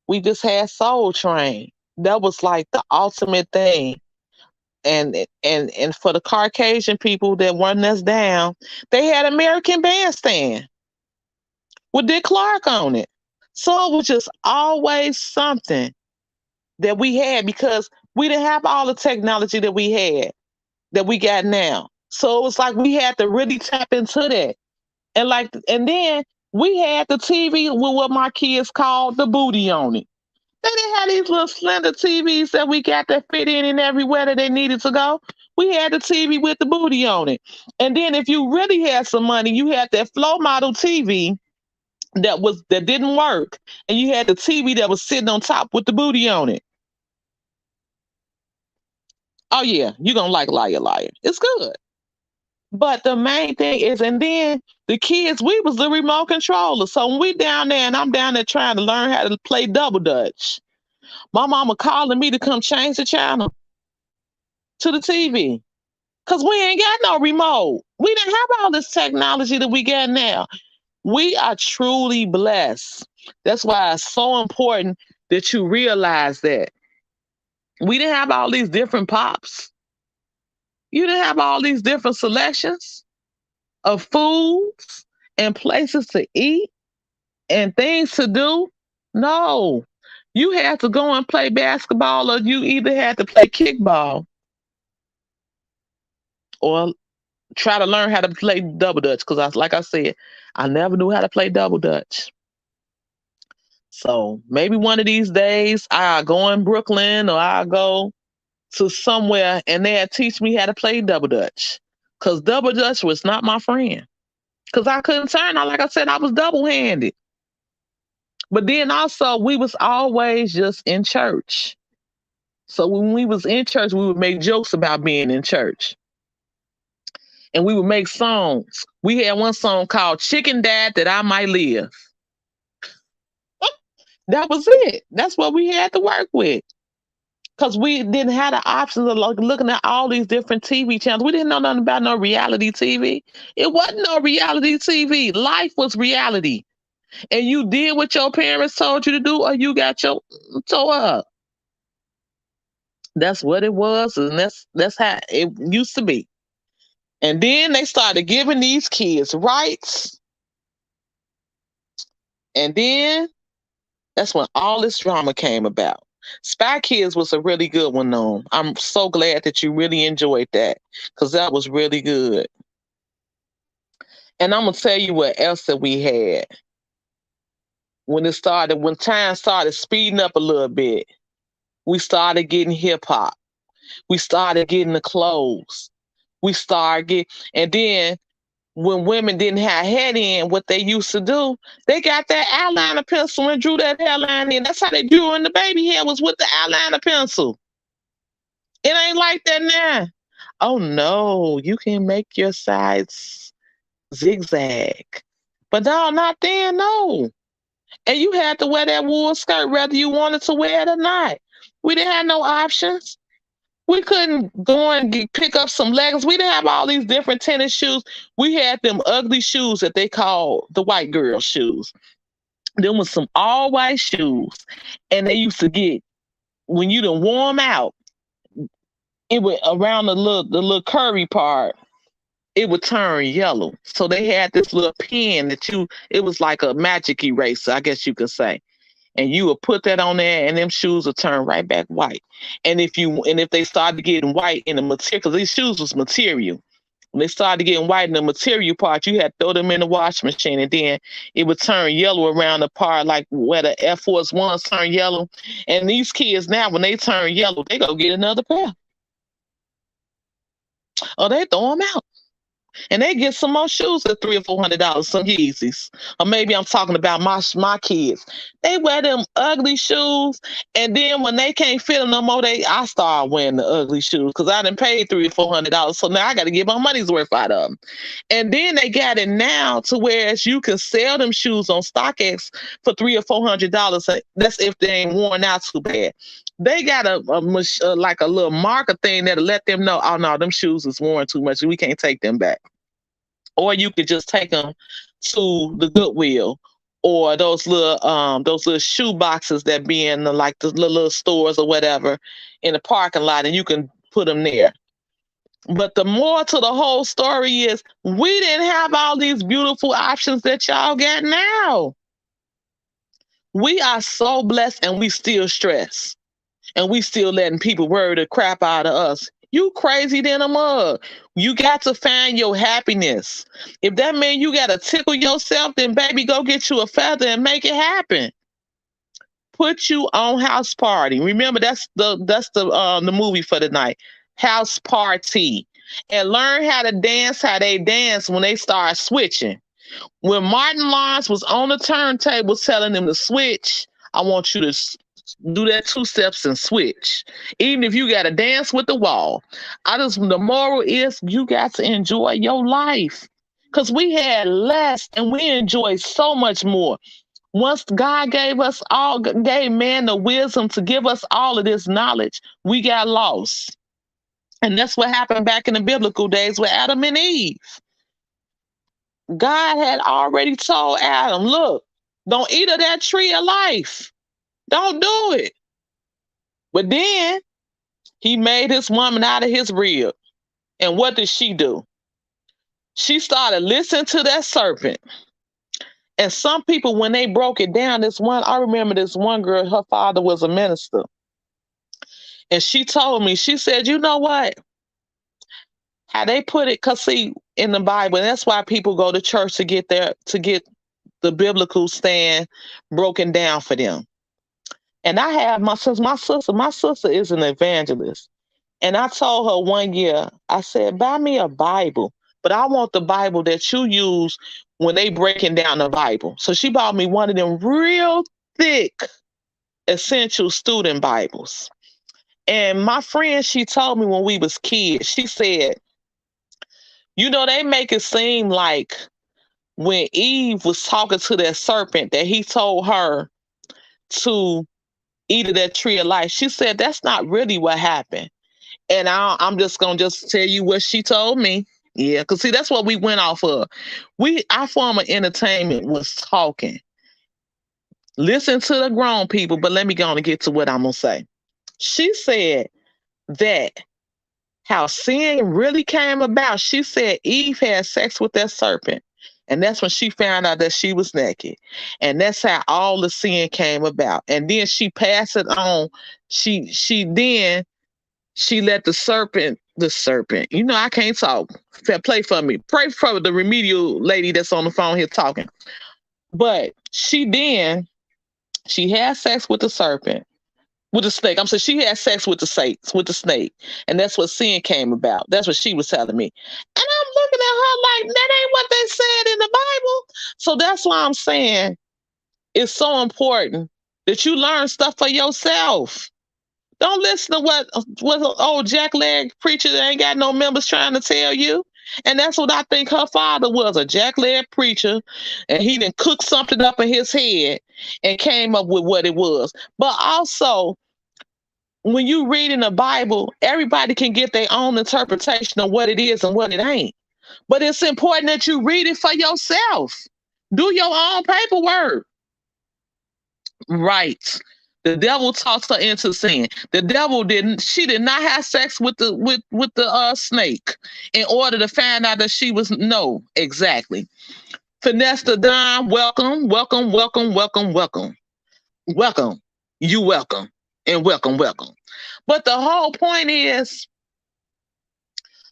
We just had Soul Train. That was like the ultimate thing. And for the Caucasian people that weren't as down, they had American Bandstand with Dick Clark on it. So it was just always something that we had because we didn't have all the technology that we got now. So it was like we had to really tap into that. And then we had the TV with what my kids called the booty on it. They didn't have these little slender TVs that we got that fit in everywhere that they needed to go. We had the TV with the booty on it. And then if you really had some money, you had that flow model TV that didn't work. And you had the TV that was sitting on top with the booty on it. Oh yeah, you're gonna like Liar Liar. It's good. But the main thing is, and then the kids, we was the remote controller. So when we down there and I'm down there trying to learn how to play double dutch, my mama calling me to come change the channel to the TV. Cause we ain't got no remote. We didn't have all this technology that we got now. We are truly blessed. That's why it's so important that you realize that. We didn't have all these different pops. You didn't have all these different selections of foods and places to eat and things to do. No. You had to go and play basketball or you either had to play kickball or try to learn how to play double dutch because like I said, I never knew how to play double dutch. So maybe one of these days I'll go in Brooklyn or I'll go to somewhere and they'll teach me how to play double dutch because double dutch was not my friend because I couldn't turn. Like I said, I was double-handed. But then also we was always just in church. So when we was in church, we would make jokes about being in church. And we would make songs. We had one song called Chicken Dad That I Might Live. That was it. That's what we had to work with. Because we didn't have the options of looking at all these different TV channels. We didn't know nothing about no reality TV. It wasn't no reality TV. Life was reality. And you did what your parents told you to do or you got your toe up. That's what it was, and that's how it used to be. And then they started giving these kids rights, and then that's when all this drama came about. Spy Kids was a really good one, though. I'm so glad that you really enjoyed that because that was really good. And I'm gonna tell you what else that we had when time started speeding up a little bit. We started getting hip hop. We started getting the clothes. We started getting, and then when women didn't have head in, what they used to do, they got that eyeliner pencil and drew that hairline in. That's how they drew in the baby hair, was with the eyeliner pencil. It ain't like that now. Oh no, you can make your sides zigzag. But no, not then, no. And you had to wear that wool skirt whether you wanted to wear it or not. We didn't have no options. We couldn't go and pick up some leggings. We didn't have all these different tennis shoes. We had them ugly shoes that they call the white girl shoes. Them was some all white shoes. And they used to get, when you done warm out, it would around the little curvy part, it would turn yellow. So they had this little pen it was like a magic eraser, I guess you could say. And you would put that on there, and them shoes would turn right back white. And if they started getting white in the material, because these shoes was material, when they started getting white in the material part, you had to throw them in the washing machine, and then it would turn yellow around the part like where the Air Force Ones turn yellow. And these kids now, when they turn yellow, they go get another pair, or they throw them out. And they get some more shoes at $300 or $400, some Yeezys. Or maybe I'm talking about my kids. They wear them ugly shoes, and then when they can't fit them no more, I start wearing the ugly shoes because I done paid $300 or $400, so now I got to get my money's worth out of them. And then they got it now to where you can sell them shoes on StockX for $300 or $400. That's if they ain't worn out too bad. They got like a little marker thing that'll let them know, oh no, them shoes is worn too much. We can't take them back. Or you could just take them to the Goodwill or those little shoe boxes that be in the little stores or whatever in the parking lot, and you can put them there. But the more to the whole story is we didn't have all these beautiful options that y'all got now. We are so blessed, and we still stress. And we still letting people worry the crap out of us. You crazy than a mug. You got to find your happiness. If that means you got to tickle yourself, then baby, go get you a feather and make it happen. Put you on House Party. Remember, that's the movie for the night. House Party. And learn how to dance, how they dance when they start switching. When Martin Lawrence was on the turntable telling them to switch, I want you to do that 2 steps and switch. Even if you got to dance with the wall. The moral is you got to enjoy your life. Because we had less and we enjoyed so much more. Once God gave man the wisdom to give us all of this knowledge, we got lost. And that's what happened back in the biblical days with Adam and Eve. God had already told Adam, look, don't eat of that tree of life. Don't do it. But then he made his woman out of his rib. And what did she do? She started listening to that serpent. And some people, when they broke it down, I remember this one girl, her father was a minister. And she told me, she said, you know what? How they put it, because see, in the Bible, and that's why people go to church to get the biblical stand broken down for them. And I have my sister is an evangelist. And I told her one year, I said, buy me a Bible, but I want the Bible that you use when they breaking down the Bible. So she bought me one of them real thick essential student Bibles. And my friend, she told me when we was kids, she said, they make it seem like when Eve was talking to that serpent that he told her to eat of that tree of life. She said, that's not really what happened. And I'm just going to tell you what she told me. Yeah, because see, that's what we went off of. Our form of entertainment was talking. Listen to the grown people, but let me go on and get to what I'm going to say. She said, that how sin really came about. She said Eve had sex with that serpent. And that's when she found out that she was naked. And that's how all the sin came about. And then she passed it on. She let the serpent, I can't talk. Play for me. Pray for the remedial lady that's on the phone here talking. But she had sex with the serpent, with the snake. I'm saying she had sex with the snake. And that's what sin came about. That's what she was telling me. And I'm looking at her like, that ain't what they said in the Bible. So that's why I'm saying it's so important that you learn stuff for yourself. Don't listen to what old jackleg preacher that ain't got no members trying to tell you. And that's what I think her father was, a jackleg preacher. And he didn't cook something up in his head and came up with what it was. But also, when you read in the Bible, everybody can get their own interpretation of what it is and what it ain't. But it's important that you read it for yourself. Do your own paperwork. Right. The devil talks her into sin. The devil she did not have sex with the snake in order to find out that she was, no, exactly. Finesse the dime, welcome, welcome, welcome, welcome, welcome. Welcome. You welcome. And welcome, welcome. But the whole point is,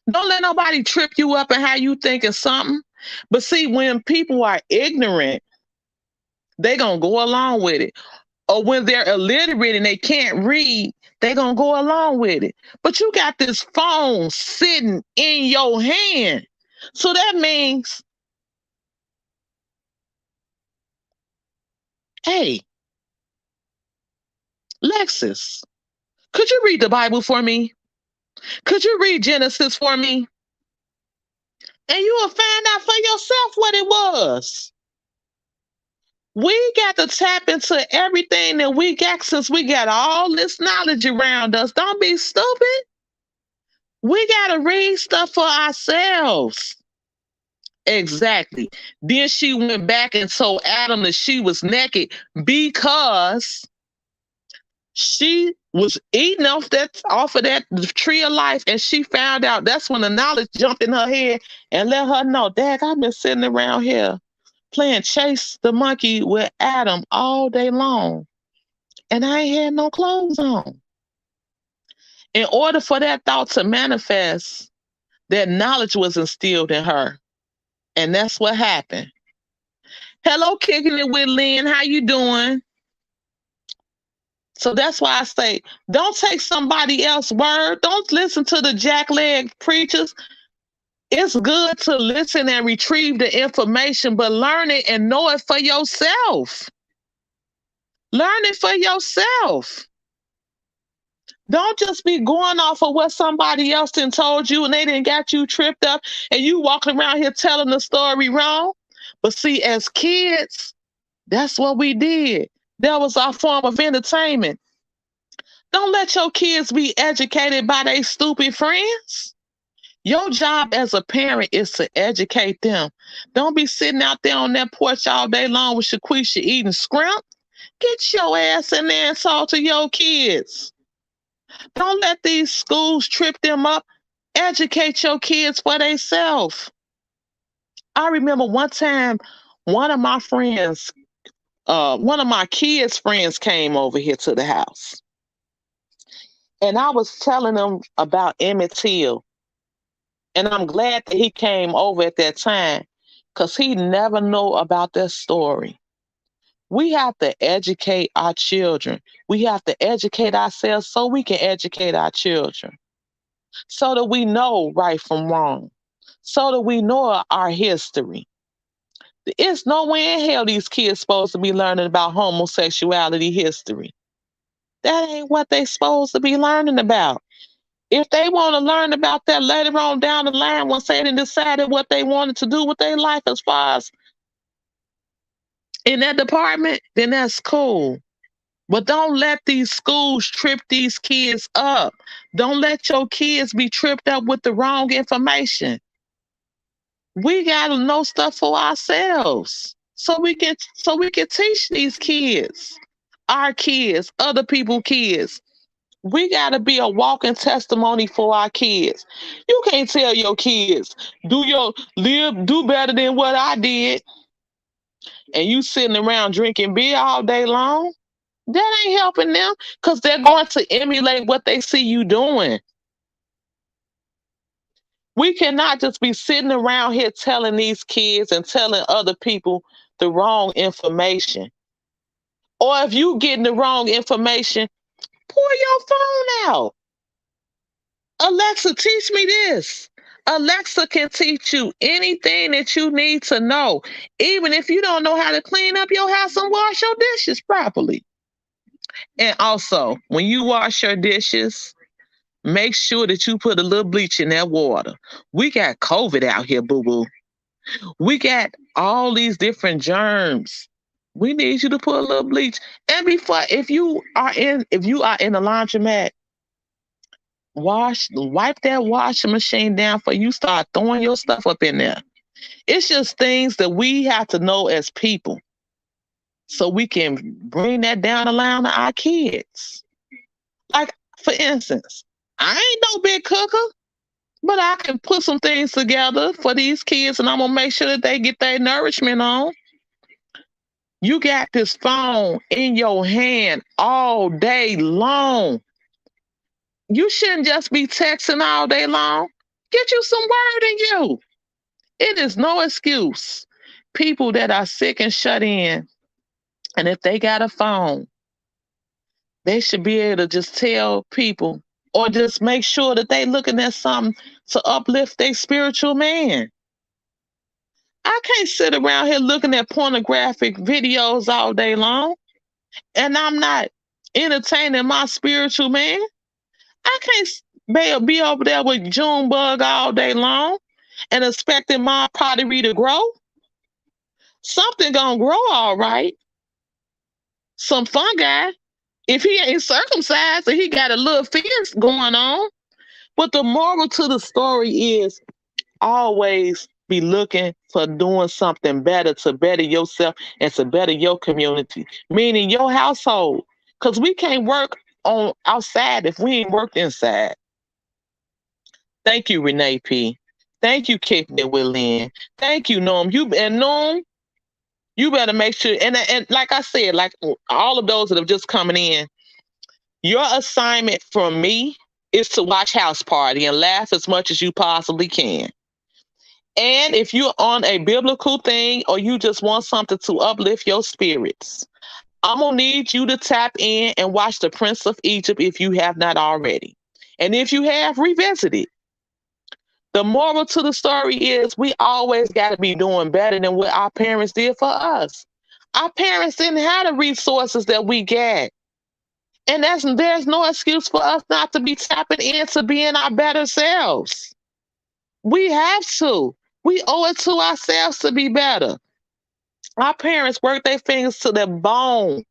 don't let nobody trip you up in how you think of something. But see, when people are ignorant, they gonna go along with it. Or when they're illiterate and they can't read, they gonna go along with it. But you got this phone sitting in your hand. So that means, hey, Lexus, could you read the Bible for me? Could you read Genesis for me? And you will find out for yourself what it was. We got to tap into everything that we got since we got all this knowledge around us. Don't be stupid. We got to read stuff for ourselves. Exactly. Then she went back and told Adam that she was naked because she was eating off of that tree of life, and she found out. That's when the knowledge jumped in her head and let her know, Dad, I've been sitting around here playing chase the monkey with Adam all day long, and I ain't had no clothes on. In order for that thought to manifest, that knowledge was instilled in her. And that's what happened. Hello, Kicking It with Lynn. How you doing? So that's why I say, don't take somebody else's word. Don't listen to the jackleg preachers. It's good to listen and retrieve the information, but learn it and know it for yourself. Learn it for yourself. Don't just be going off of what somebody else done told you and they didn't got you tripped up and you walking around here telling the story wrong. But see, as kids, that's what we did. That was our form of entertainment. Don't let your kids be educated by their stupid friends. Your job as a parent is to educate them. Don't be sitting out there on that porch all day long with Shaquisha eating scrimp. Get your ass in there and talk to your kids. Don't let these schools trip them up. Educate your kids for themselves. I remember one time, one of my kids' friends came over here to the house. And I was telling them about Emmett Till. And I'm glad that he came over at that time because he never knew about that story. We have to educate our children. We have to educate ourselves so we can educate our children. So that we know right from wrong. So that we know our history. It's nowhere in hell these kids supposed to be learning about homosexuality history. That ain't what they supposed to be learning about. If they want to learn about that later on down the line, once they done decided what they wanted to do with their life as far as in that department, then that's cool. But don't let these schools trip these kids up. Don't let your kids be tripped up with the wrong information. We gotta know stuff for ourselves so we can teach these kids, our kids, other people's kids, We got to be a walking testimony for our kids. You can't tell your kids, do better than what I did, and you sitting around drinking beer all day long. That ain't helping them because they're going to emulate what they see you doing. We cannot just be sitting around here telling these kids and telling other people the wrong information. Or if you getting the wrong information, pull your phone out. Alexa, teach me this. Alexa can teach you anything that you need to know, even if you don't know how to clean up your house and wash your dishes properly. And also, when you wash your dishes, make sure that you put a little bleach in that water. We got COVID out here, boo boo. We got all these different germs. We need you to put a little bleach. And before, if you are in the laundromat, wipe that washing machine down before you start throwing your stuff up in there. It's just things that we have to know as people so we can bring that down the line to our kids. Like, for instance, I ain't no big cooker, but I can put some things together for these kids and I'm going to make sure that they get their nourishment on. You got this phone in your hand all day long. You shouldn't just be texting all day long. Get you some word in you. It is no excuse. People that are sick and shut in, and if they got a phone, they should be able to just tell people or just make sure that they looking at something to uplift their spiritual man. I can't sit around here looking at pornographic videos all day long and I'm not entertaining my spiritual man. I can't be over there with Junebug all day long and expecting my pottery to grow. Something gonna grow all right. Some fungi. If he ain't circumcised and he got a little fierce going on. But the moral to the story is always be looking for doing something better to better yourself and to better your community, meaning your household. Because we can't work on outside if we ain't worked inside. Thank you, Renee P. Thank you, Kicking It with Lynn. Thank you, Norm. Norm, you better make sure. And like I said, like all of those that have just coming in, your assignment from me is to watch House Party and laugh as much as you possibly can. And if you're on a biblical thing or you just want something to uplift your spirits, I'm going to need you to tap in and watch The Prince of Egypt if you have not already. And if you have, revisit it. The moral to the story is we always got to be doing better than what our parents did for us. Our parents didn't have the resources that we get. And there's no excuse for us not to be tapping into being our better selves. We have to. We owe it to ourselves to be better. Our parents worked their fingers to the bone,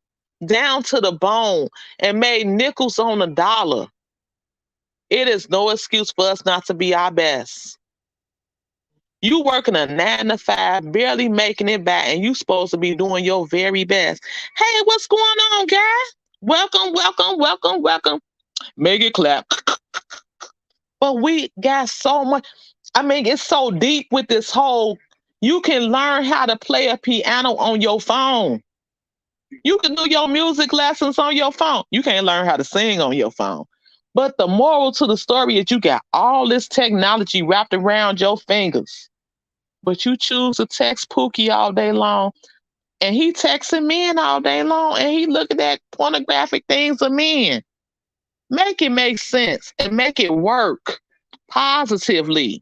down to the bone, and made nickels on a dollar. It is no excuse for us not to be our best. You working a 9 to 5, barely making it back, and you supposed to be doing your very best. Hey, what's going on, guys? Welcome, welcome, welcome, welcome. Make it clap. But we got so much. I mean, it's so deep with this whole, you can learn how to play a piano on your phone. You can do your music lessons on your phone. You can't learn how to sing on your phone. But the moral to the story is you got all this technology wrapped around your fingers. But you choose to text Pookie all day long. And he texting men all day long. And he looking at pornographic things of men. Make it make sense and make it work positively.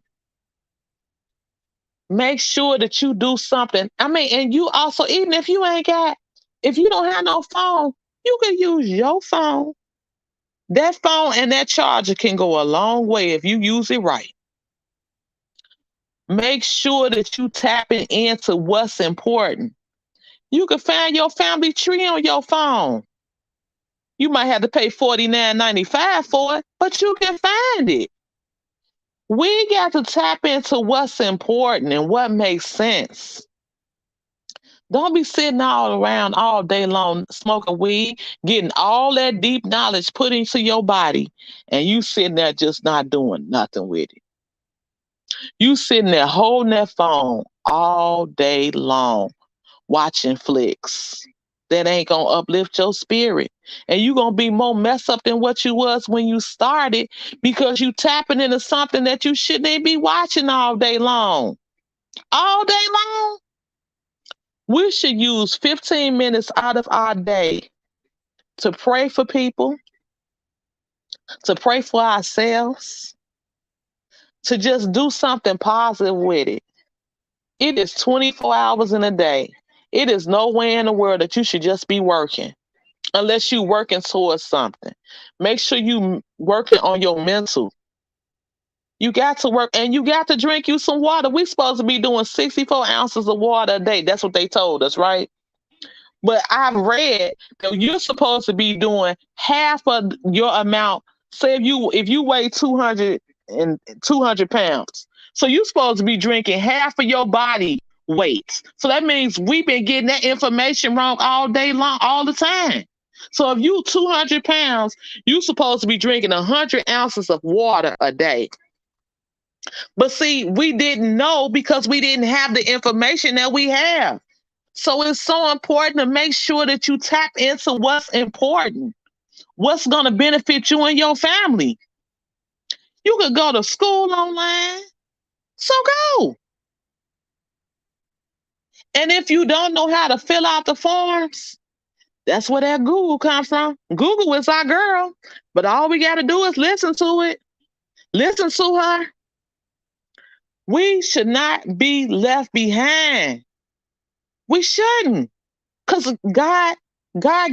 Make sure that you do something. I mean, and you also, even if you don't have no phone, you can use your phone. That phone and that charger can go a long way if you use it right. Make sure that you tapping into what's important. You can find your family tree on your phone. You might have to pay $49.95 for it, but you can find it. We got to tap into what's important and what makes sense. Don't be sitting all around all day long smoking weed, getting all that deep knowledge put into your body, and you sitting there just not doing nothing with it. You sitting there holding that phone all day long, watching flicks. That ain't gonna uplift your spirit. And you gonna be more messed up than what you was when you started because you tapping into something that you shouldn't even be watching all day long. All day long. We should use 15 minutes out of our day to pray for people, to pray for ourselves, to just do something positive with it. It is 24 hours in a day. It is nowhere in the world that you should just be working unless you working towards something. Make sure you working on your mental. You got to work and you got to drink you some water. We supposed to be doing 64 ounces of water a day. That's what they told us, right? But I've read that you're supposed to be doing half of your amount. Say if you weigh 200 pounds, so you're supposed to be drinking half of your body weight. So that means we've been getting that information wrong all day long, all the time. So if you 200 pounds, you're supposed to be drinking 100 ounces of water a day. But see, we didn't know because we didn't have the information that we have. So it's so important to make sure that you tap into what's important, what's going to benefit you and your family. You could go to school online, so go. And if you don't know how to fill out the forms, that's where that Google comes from. Google is our girl, but all we got to do is listen to it. Listen to her. We should not be left behind. We shouldn't. Because God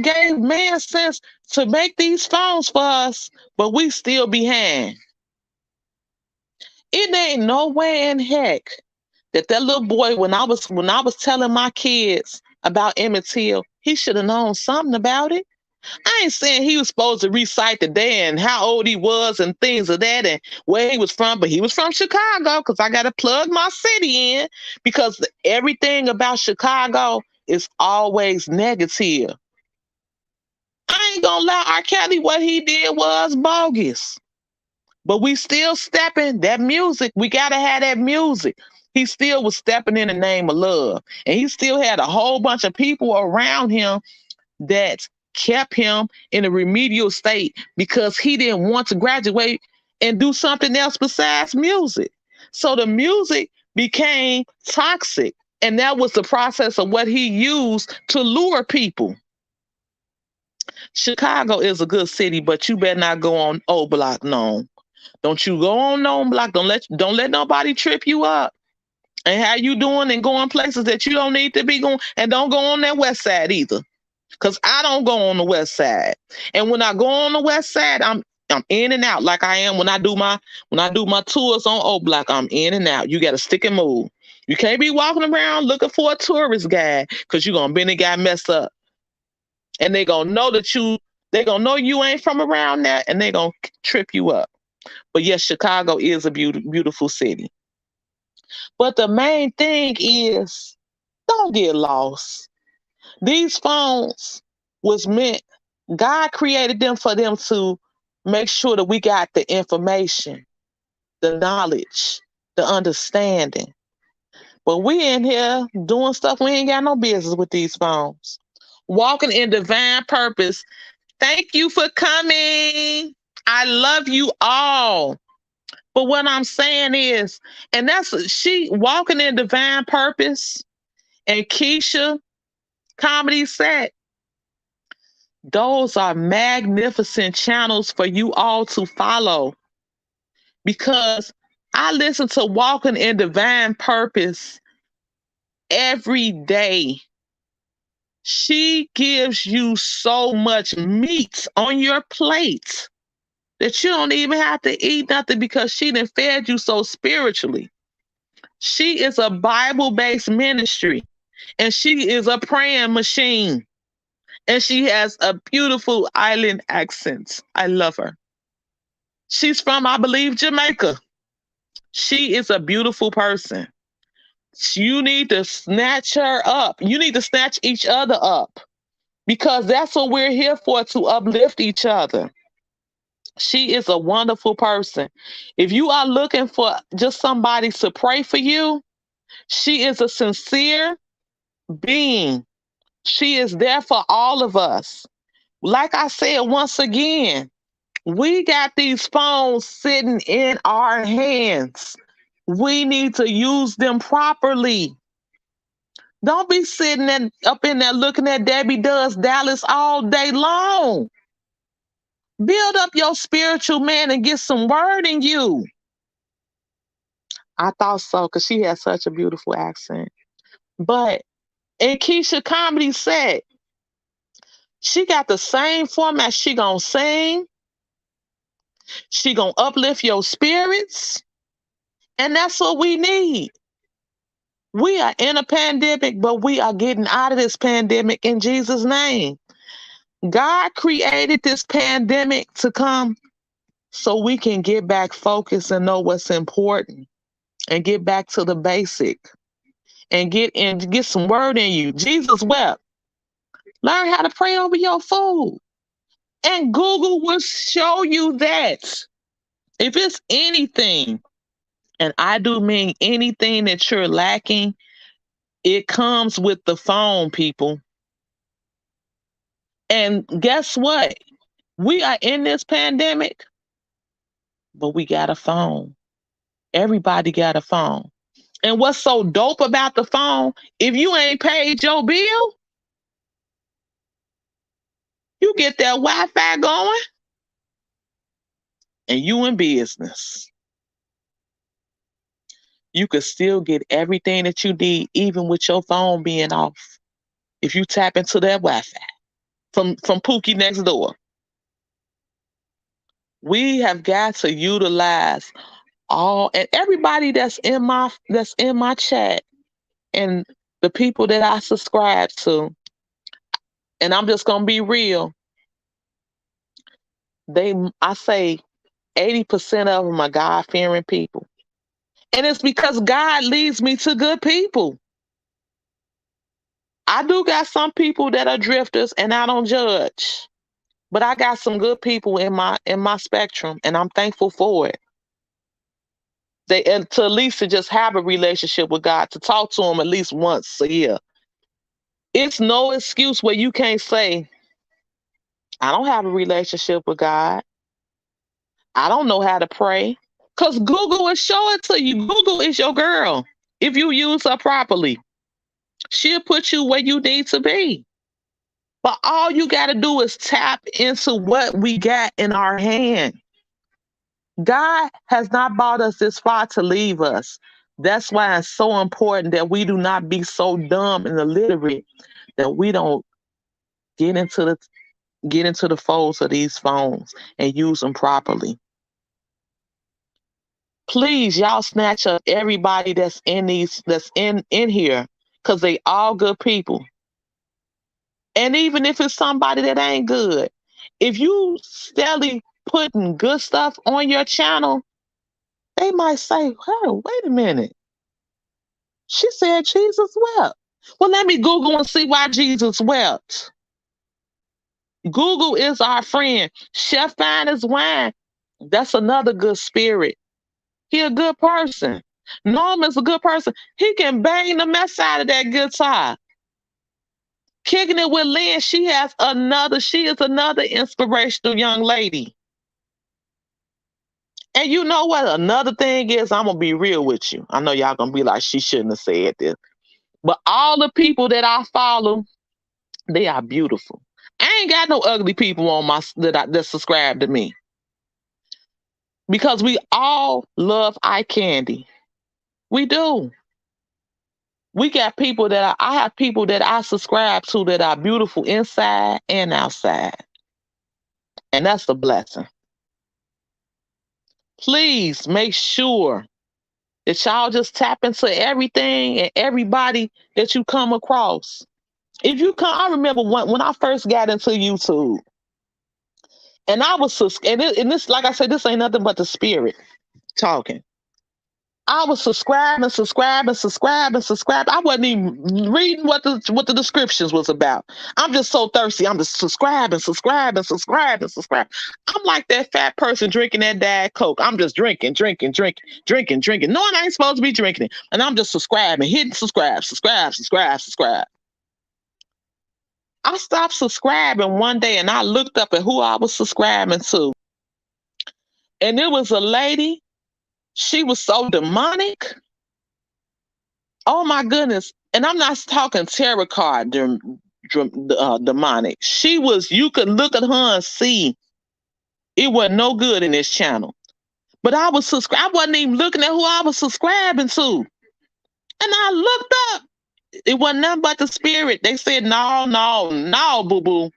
gave man sense to make these phones for us, but we still behind. It ain't no way in heck that little boy, when I was telling my kids about Emmett Till, he should have known something about it. I ain't saying he was supposed to recite the day and how old he was and things of that and where he was from, but he was from Chicago because I got to plug my city in because everything about Chicago is always negative. I ain't gonna lie, R. Kelly, what he did was bogus. But we still stepping that music. We gotta have that music. He still was stepping in the name of love. And he still had a whole bunch of people around him that kept him in a remedial state because he didn't want to graduate and do something else besides music. So the music became toxic. And that was the process of what he used to lure people. Chicago is a good city, but you better not go on O Block, no. Don't you go on no block. Don't let nobody trip you up. And how you doing and going places that you don't need to be going. And don't go on that west side either. Cause I don't go on the west side. And when I go on the west side, I'm in and out like I am when I do my tours on O Block. I'm in and out. You gotta stick and move. You can't be walking around looking for a tourist guide because you're gonna be the guy messed up. And they gonna know you ain't from around there and they gonna trip you up. But yes, Chicago is a beautiful city. But the main thing is don't get lost. These phones was meant, God created them for them to make sure that we got the information, the knowledge, the understanding. But we in here doing stuff we ain't got no business with these phones. Walking in divine purpose. Thank you for coming. I love you all. But what I'm saying is, and that's she walking in divine purpose and Keisha comedy set. Those are magnificent channels for you all to follow because I listen to Walking in Divine Purpose every day. She gives you so much meat on your plate that you don't even have to eat nothing because she done fed you so spiritually. She is a Bible-based ministry and she is a praying machine. And she has a beautiful island accent. I love her. She's from, I believe, Jamaica. She is a beautiful person. You need to snatch her up. You need to snatch each other up because that's what we're here for, to uplift each other. She is a wonderful person. If you are looking for just somebody to pray for you, she is a sincere being. She is there for all of us. Like I said, once again, we got these phones sitting in our hands. We need to use them properly. Don't be sitting up in there looking at Debbie Does Dallas all day long. Build up your spiritual man and get some word in you. I thought so because she has such a beautiful accent. But in Keisha Comedy set, she got the same format. She gonna sing. She gonna uplift your spirits. And that's what we need. We are in a pandemic, but we are getting out of this pandemic in Jesus' name. God created this pandemic to come so we can get back focused and know what's important and get back to the basic and get some word in you. Jesus wept. Learn how to pray over your food. And Google will show you that. If it's anything, and I do mean anything that you're lacking, it comes with the phone, people. And guess what? We are in this pandemic, but we got a phone. Everybody got a phone. And what's so dope about the phone, if you ain't paid your bill, you get that Wi-Fi going and you in business. You could still get everything that you need, even with your phone being off, if you tap into that Wi-Fi from Pookie next door. We have got to utilize all, and everybody that's in my chat and the people that I subscribe to, and I'm just gonna be real, I say 80% of them are God-fearing people. And it's because God leads me to good people. I do got some people that are drifters and I don't judge. But I got some good people in my spectrum and I'm thankful for it. And to at least to just have a relationship with God, to talk to him at least once a year. It's no excuse where you can't say, I don't have a relationship with God. I don't know how to pray. Because Google will show it to you. Google is your girl. If you use her properly, she'll put you where you need to be. But all you got to do is tap into what we got in our hand. God has not brought us this far to leave us. That's why it's so important that we do not be so dumb and illiterate that we don't get into the folds of these phones and use them properly. Please, y'all snatch up everybody that's in here, because they all good people. And even if it's somebody that ain't good, if you steadily putting good stuff on your channel, they might say, oh, wait a minute. She said Jesus wept. Well, let me Google and see why Jesus wept. Google is our friend. Chef Fine as Wine, that's another good spirit. He a good person. Norman's a good person. He can bang the mess out of that guitar. Kicking it with Lynn, she is another inspirational young lady. And you know what? Another thing is, I'm going to be real with you. I know y'all going to be like, she shouldn't have said this. But all the people that I follow, they are beautiful. I ain't got no ugly people on that subscribe to me. Because we all love eye candy. We do. We got people I have people that I subscribe to that are beautiful inside and outside. And that's a blessing. Please make sure that y'all just tap into everything and everybody that you come across. I remember when I first got into YouTube, and I was, and this, like I said, this ain't nothing but the spirit talking. I was subscribing. I wasn't even reading what the descriptions was about. I'm just so thirsty. I'm just subscribing. I'm like that fat person drinking that Diet Coke. I'm just drinking, knowing I ain't supposed to be drinking it. And I'm just subscribing, hitting subscribe. I stopped subscribing one day and I looked up at who I was subscribing to. And it was a lady. She was so demonic. Oh my goodness. And I'm not talking tarot card demonic. She was, you could look at her and see it wasn't no good in this channel. But I was subscribed. I wasn't even looking at who I was subscribing to. And I looked up. It wasn't nothing but the spirit. They said, no, boo boo.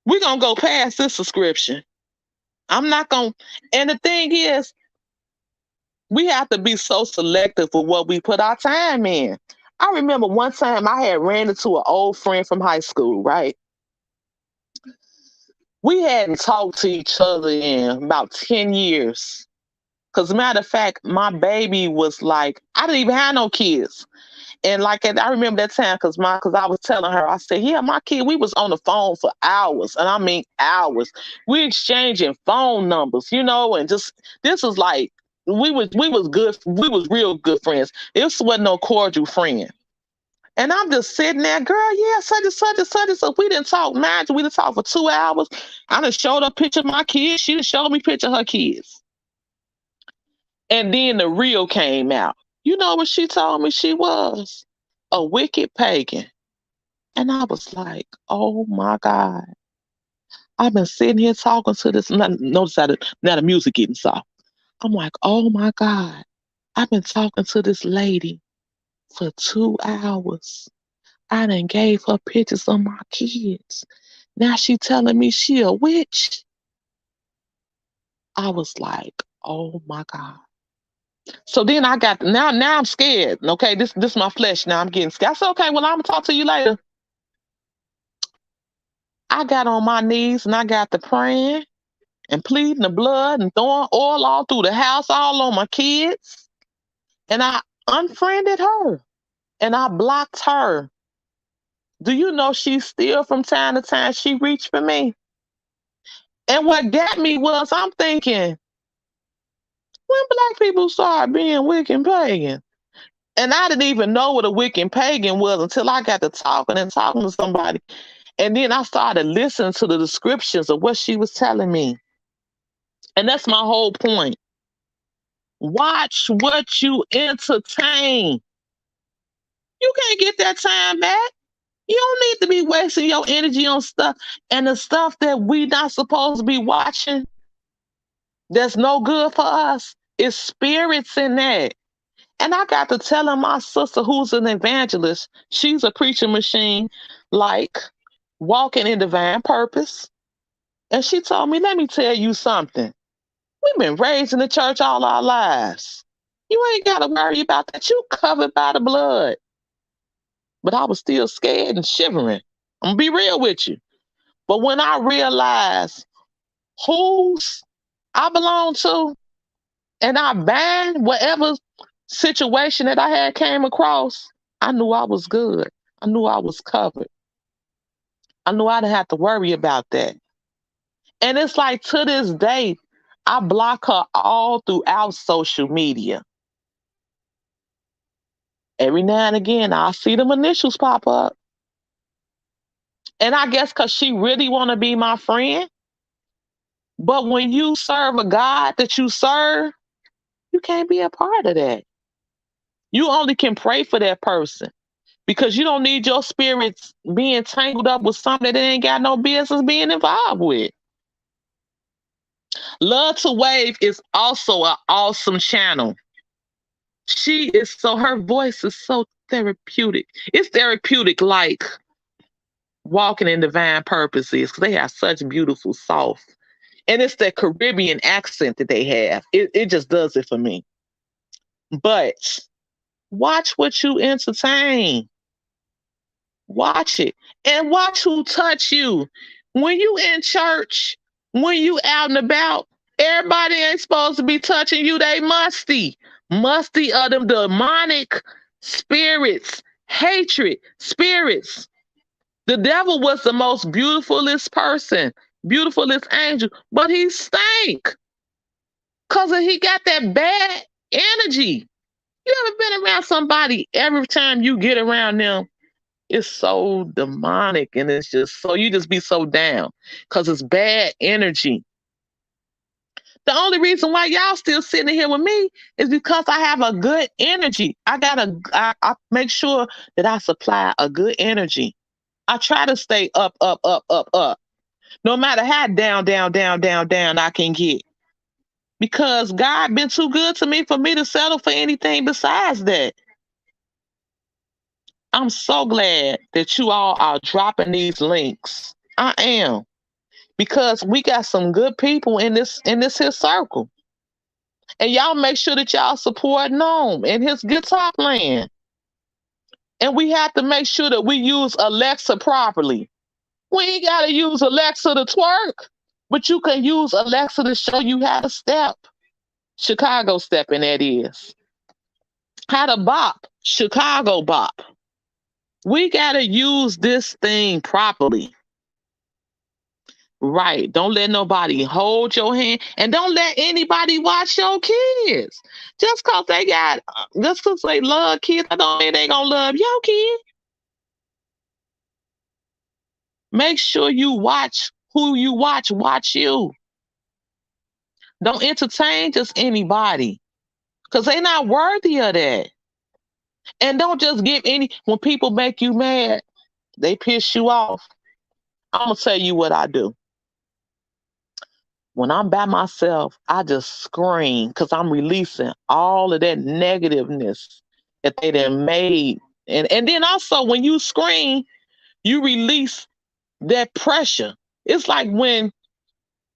We're going to go past this subscription. I'm not going to. And the thing is, we have to be so selective for what we put our time in. I remember one time I had ran into an old friend from high school, right? We hadn't talked to each other in about 10 years. Because, matter of fact, my baby was like, I didn't even have no kids. And like I remember that time because I was telling her, I said, yeah, my kid, we was on the phone for hours. And I mean hours. We exchanging phone numbers, and just this was like we was real good friends. This wasn't no cordial friend. And I'm just sitting there, girl, yeah, such and such. We didn't talk, man. We didn't talk for 2 hours. I done showed her a picture of my kids. She done showed me a picture of her kids. And then the real came out. You know what she told me she was? A wicked pagan. And I was like, oh my God. I've been sitting here talking to this. Notice how now the music getting soft. I'm like, oh my God. I've been talking to this lady for 2 hours. I done gave her pictures of my kids. Now she telling me she a witch. I was like, oh my God. So then I got now I'm scared. Okay, this my flesh. Now I'm getting scared. I said, okay, well, I'm gonna talk to you later. I got on my knees and I got to praying and pleading the blood and throwing oil all through the house, all on my kids. And I unfriended her and I blocked her. Do you know she still from time to time she reached for me? And what got me was I'm thinking, when black people start being wicked and pagan? And I didn't even know what a wicked pagan was until I got to talking to somebody. And then I started listening to the descriptions of what she was telling me. And that's my whole point. Watch what you entertain. You can't get that time back. You don't need to be wasting your energy on stuff. And the stuff that we not supposed to be watching that's no good for us is spirits in that. And I got to telling my sister who's an evangelist, she's a preaching machine, like walking in divine purpose. And she told me, let me tell you something. We've been raised in the church all our lives. You ain't got to worry about that. You covered by the blood. But I was still scared and shivering. I'm going to be real with you. But when I realized whose I belong to, and I banned whatever situation that I had came across, I knew I was good. I knew I was covered. I knew I didn't have to worry about that. And it's like to this day, I block her all throughout social media. Every now and again, I see them initials pop up. And I guess because she really want to be my friend. But when you serve a God that you serve, you can't be a part of that. You only can pray for that person because you don't need your spirits being tangled up with something that they ain't got no business being involved with. Love to Wave is also an awesome channel. Her voice is so therapeutic. It's therapeutic like walking in divine purposes because they have such beautiful soft. And it's that Caribbean accent that they have. It just does it for me. But watch what you entertain. Watch it. And watch who touch you. When you in church, when you out and about, everybody ain't supposed to be touching you. They musty. Musty of them demonic spirits, hatred spirits. The devil was the most beautifulest person, beautifulest angel, but he stank because he got that bad energy. You ever been around somebody, every time you get around them, it's so demonic and it's just so, you just be so down because it's bad energy. The only reason why y'all still sitting here with me is because I have a good energy. I make sure that I supply a good energy. I try to stay up, up, up, up, up. No matter how down, down, down, down, down I can get. Because God been too good to me for me to settle for anything besides that. I'm so glad that you all are dropping these links. I am. Because we got some good people in this here circle. And y'all make sure that y'all support Gnome and his guitar playing. And we have to make sure that we use Alexa properly. We ain't gotta use Alexa to twerk, but you can use Alexa to show you how to step. Chicago stepping, that is. How to bop. Chicago bop. We gotta use this thing properly. Right. Don't let nobody hold your hand and don't let anybody watch your kids. Just cause they love kids, I don't mean they gonna love your kid. Make sure you watch who you watch you. Don't entertain just anybody. Cause they not worthy of that. And don't just give when people make you mad, they piss you off. I'm gonna tell you what I do. When I'm by myself, I just scream because I'm releasing all of that negativeness that they done made. And then also when you scream, you release that pressure. It's like when,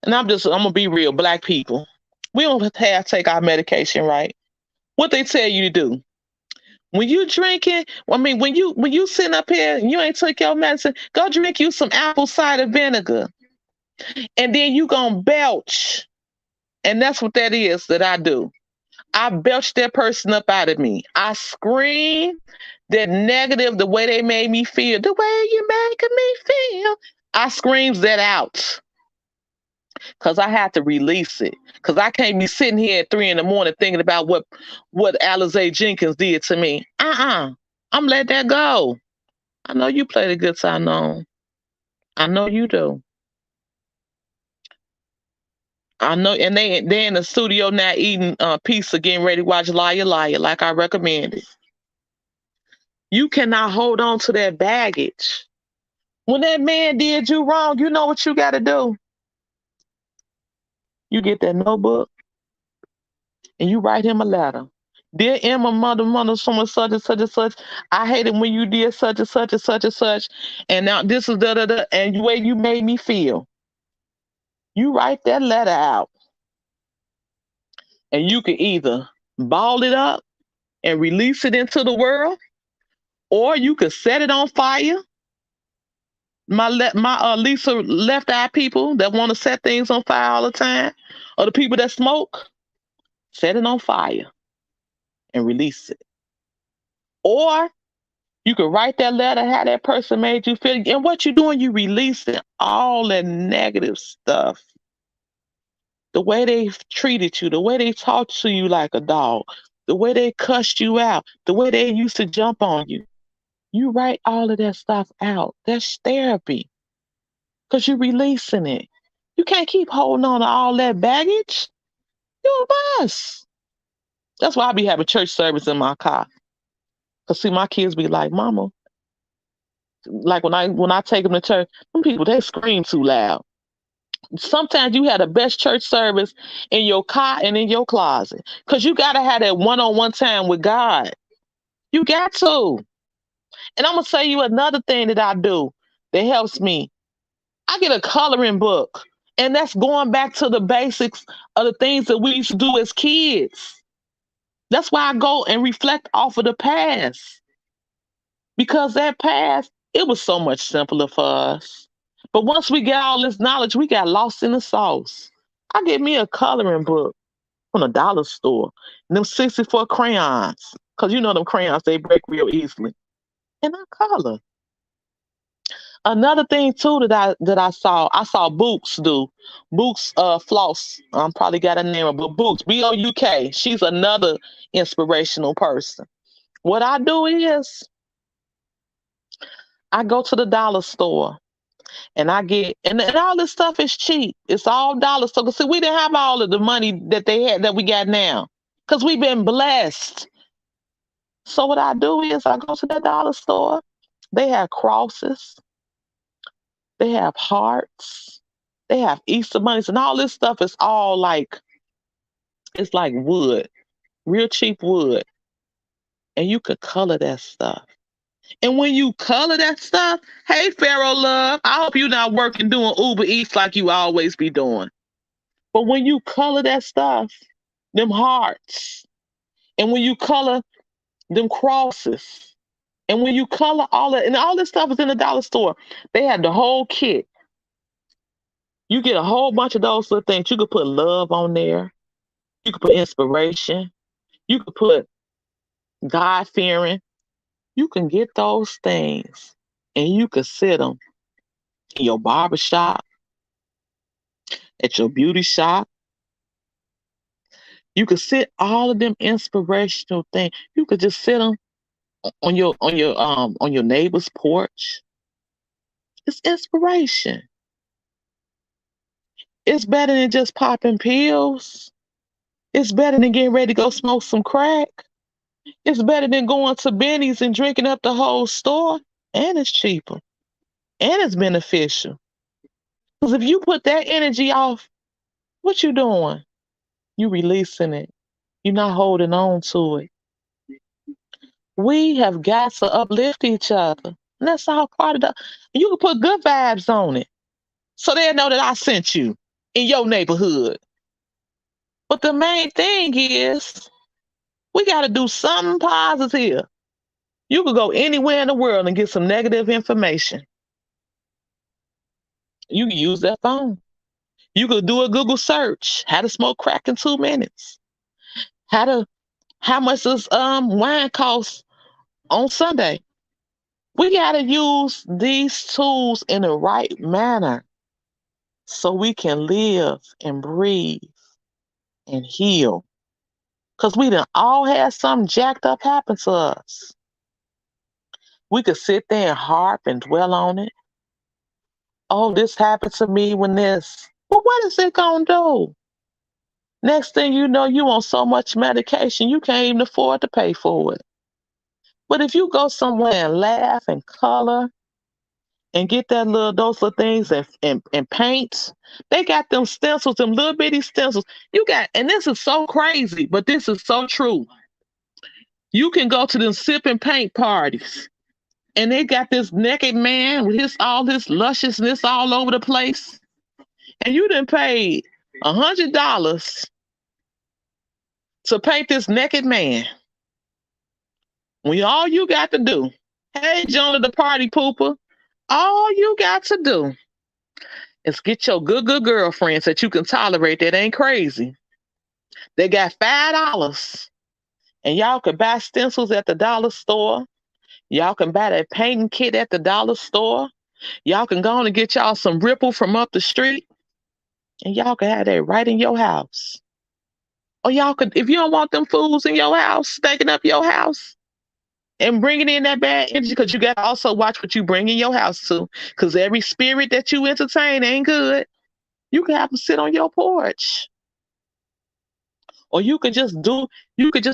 and I'm gonna be real, black people, we don't have to take our medication, right? What they tell you to do. When you drinking, when you sitting up here and you ain't took your medicine, go drink you some apple cider vinegar. And then you gonna belch. And that's what that is that I do. I belch that person up out of me. I scream that negative, the way they made me feel, the way you making me feel. I screams that out because I had to release it. Because I can't be sitting here at 3 a.m. thinking about what Alize Jenkins did to me. I'm letting that go. I know you play the guitar, no. I know you do. I know, and they in the studio now eating pizza, getting ready to watch Liar Liar, like I recommended. You cannot hold on to that baggage. When that man did you wrong, you know what you got to do. You get that notebook and you write him a letter. Dear Emma, mother, someone such and such and such. I hated when you did such and such and such and such. And now this is and the way you made me feel. You write that letter out. And you can either ball it up and release it into the world, or you could set it on fire. My Lisa left eye people that want to set things on fire all the time, or the people that smoke, set it on fire and release it. Or you could write that letter, how that person made you feel, and what you're doing, you releasing all that negative stuff. The way they treated you, the way they talked to you like a dog, the way they cussed you out, the way they used to jump on you. You write all of that stuff out. That's therapy because you're releasing it. You can't keep holding on to all that baggage. You're a bus. That's why I be having church service in my car. Cause see, my kids be like, "Mama," like when I take them to church, some people they scream too loud. Sometimes you have the best church service in your car and in your closet, cause you gotta have that one-on-one time with God. You got to. And I'm gonna tell you another thing that I do that helps me. I get a coloring book. And that's going back to the basics of the things that we used to do as kids. That's why I go and reflect off of the past. Because that past, it was so much simpler for us. But once we get all this knowledge, we got lost in the sauce. I get me a coloring book. from the dollar store. And them 64 crayons. Because you know them crayons, they break real easily. And I color. Another thing too I saw Books do. Books floss. Probably got a name, but Books, Bouk. She's another inspirational person. What I do is I go to the dollar store and I get and all this stuff is cheap. It's all dollar store. 'Cause see, we didn't have all of the money that they had that we got now. Because we've been blessed. So what I do is I go to the dollar store. They have crosses, they have hearts, they have Easter bunnies, and all this stuff is all like it's like wood, real cheap wood. And you could color that stuff. And when you color that stuff, hey Pharaoh Love, I hope you're not working doing Uber Eats like you always be doing. But when you color that stuff, them hearts, and when you color them crosses, and when you color all that, and all this stuff is in the dollar store, they have the whole kit. You get a whole bunch of those little things. You could put love on there. You could put inspiration. You could put God fearing. You can get those things and you could sit them in your barber shop, at your beauty shop. You could sit all of them inspirational things. You could just sit them on your neighbor's porch. It's inspiration. It's better than just popping pills. It's better than getting ready to go smoke some crack. It's better than going to Benny's and drinking up the whole store. And it's cheaper. And it's beneficial. Because if you put that energy off, what you doing? You releasing it. You're not holding on to it. We have got to uplift each other. And that's all part of the. You can put good vibes on it. So they know that I sent you in your neighborhood. But the main thing is we got to do something positive. You could go anywhere in the world and get some negative information. You can use that phone. You could do a Google search. How to smoke crack in 2 minutes. How much does wine cost on Sunday? We gotta use these tools in the right manner so we can live and breathe and heal. Cause we done all had something jacked up happen to us. We could sit there and harp and dwell on it. Oh, this happened to me when this. Well, what is it gonna do? Next thing you know, you on so much medication you can't even afford to pay for it. But if you go somewhere and laugh and color and get that little those little things and paint, they got them stencils, them little bitty stencils. You got, and this is so crazy, but this is so true. You can go to them sip and paint parties, and they got this naked man with his lusciousness all over the place, and you done paid $100 to paint this naked man. When all you got to do, hey Jonah the party pooper, all you got to do is get your good girlfriends that you can tolerate that ain't crazy. They got $5, and y'all can buy stencils at the dollar store. Y'all can buy that painting kit at the dollar store. Y'all can go on and get y'all some Ripple from up the street, and y'all can have that right in your house. Or y'all could, if you don't want them fools in your house, stinking up your house, and bringing in that bad energy, because you got to also watch what you bring in your house too. Because every spirit that you entertain ain't good. You can have them sit on your porch. Or you could just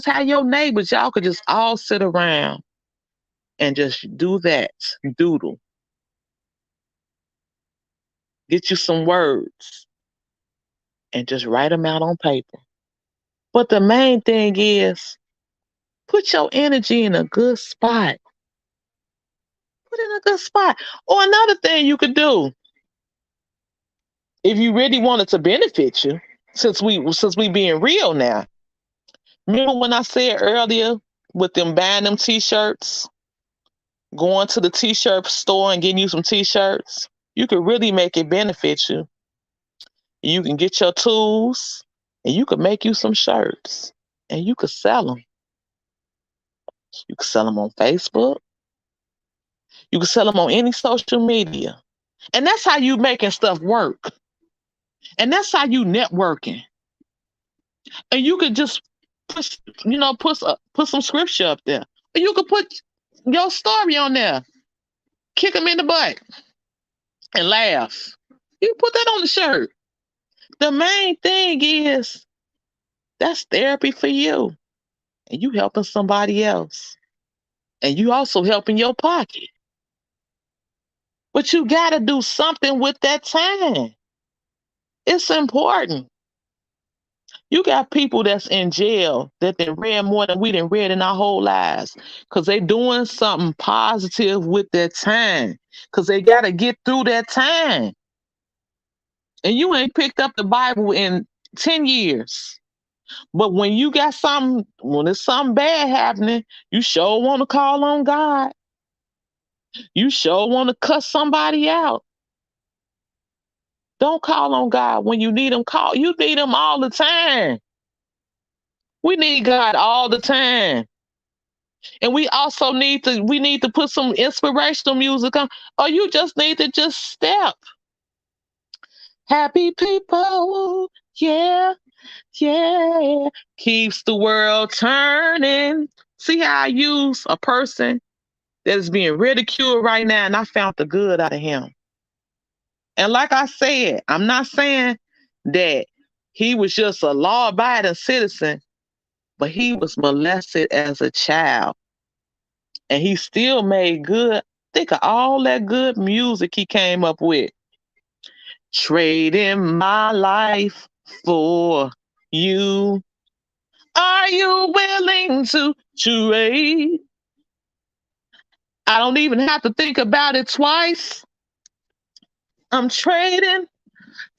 have your neighbors, y'all could just all sit around and just do that, doodle. Get you some words and just write them out on paper. But the main thing is put your energy in a good spot. Put it in a good spot. Or another thing you could do, if you really wanted to benefit you, since we being real now. Remember when I said earlier with them buying them t-shirts, going to the t-shirt store and getting you some t-shirts? You could really make it benefit you. You can get your tools. and you could make you some shirts and you could sell them. You could sell them on Facebook. You could sell them on any social media. And that's how you making stuff work. And that's how you networking. And you could just put, put some scripture up there. And you could put your story on there. Kick them in the butt and laugh. You put that on the shirt. The main thing is that's therapy for you. And you helping somebody else. And you also helping your pocket. But you got to do something with that time. It's important. You got people that's in jail that they read more than we done read in our whole lives because they doing something positive with their time because they got to get through that time. And you ain't picked up the Bible in 10 years. But when you got something, when there's something bad happening, you sure want to call on God. You sure want to cuss somebody out. Don't call on God when you need him. You need him all the time. We need God all the time. And we also need to put some inspirational music on. Or you just need to just step. Happy people, yeah, yeah, keeps the world turning. See how I use a person that is being ridiculed right now, and I found the good out of him. And like I said, I'm not saying that he was just a law-abiding citizen, but he was molested as a child. And he still made good. Think of all that good music he came up with. Trading my life for you. Are you willing to trade? I don't even have to think about it twice. I'm trading.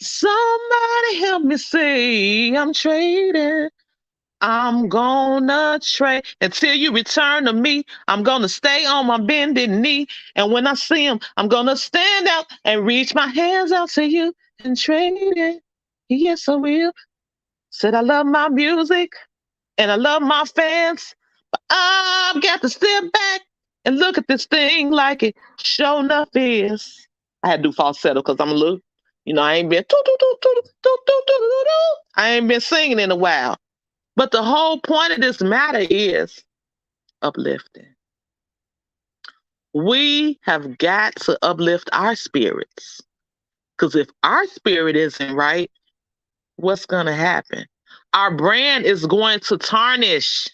Somebody help me say I'm trading. I'm gonna trade until you return to me. I'm gonna stay on my bended knee. And when I see him, I'm gonna stand out and reach my hands out to you and trade it. Yes, I will. Said I love my music and I love my fans. But I've got to step back and look at this thing like it sure enough is. I had to do falsetto because I'm a little, I ain't been I ain't been singing in a while. But the whole point of this matter is uplifting. We have got to uplift our spirits. Because if our spirit isn't right, what's going to happen? Our brand is going to tarnish.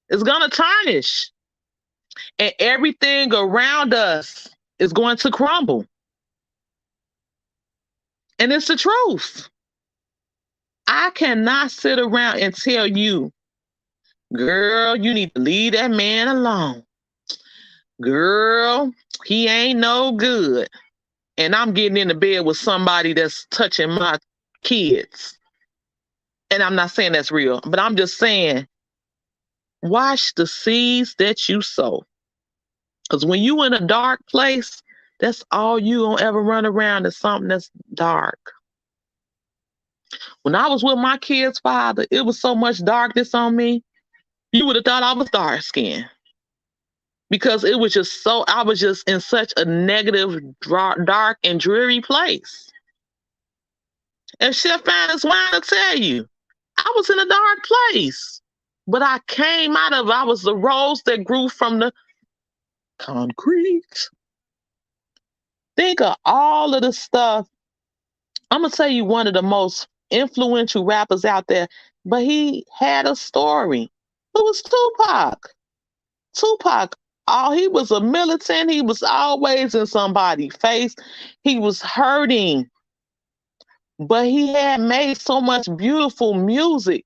It's going to tarnish. And everything around us is going to crumble. And it's the truth. I cannot sit around and tell you, girl, you need to leave that man alone. Girl, he ain't no good. And I'm getting into bed with somebody that's touching my kids. And I'm not saying that's real, but I'm just saying, watch the seeds that you sow. Because when you in a dark place, that's all you gonna ever run around is something that's dark. When I was with my kid's father, it was so much darkness on me. You would have thought I was dark skinned. Because it was just I was just in such a negative, dark, and dreary place. And Chef Finance wine will tell you, I was in a dark place. But I came out of, I was the rose that grew from the concrete. Think of all of the stuff. I'm going to tell you one of the most influential rappers out there, but he had a story. It was Tupac. Tupac, he was a militant. He was always in somebody's face. He was hurting. But he had made so much beautiful music.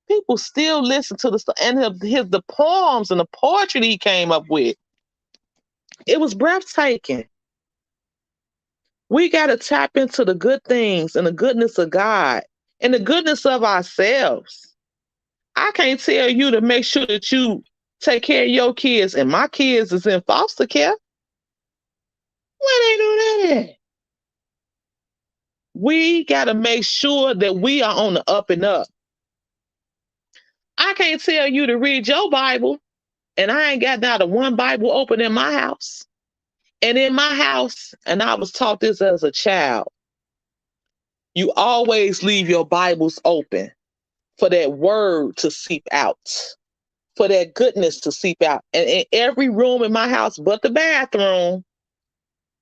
People still listen to the stuff and the poems and the poetry he came up with. It was breathtaking. We got to tap into the good things and the goodness of God and the goodness of ourselves. I can't tell you to make sure that you take care of your kids, and my kids is in foster care. Why they do that? We got to make sure that we are on the up and up. I can't tell you to read your Bible, and I ain't got not a one Bible open in my house. And in my house, and I was taught this as a child, you always leave your Bibles open for that word to seep out, for that goodness to seep out. And in every room in my house, but the bathroom,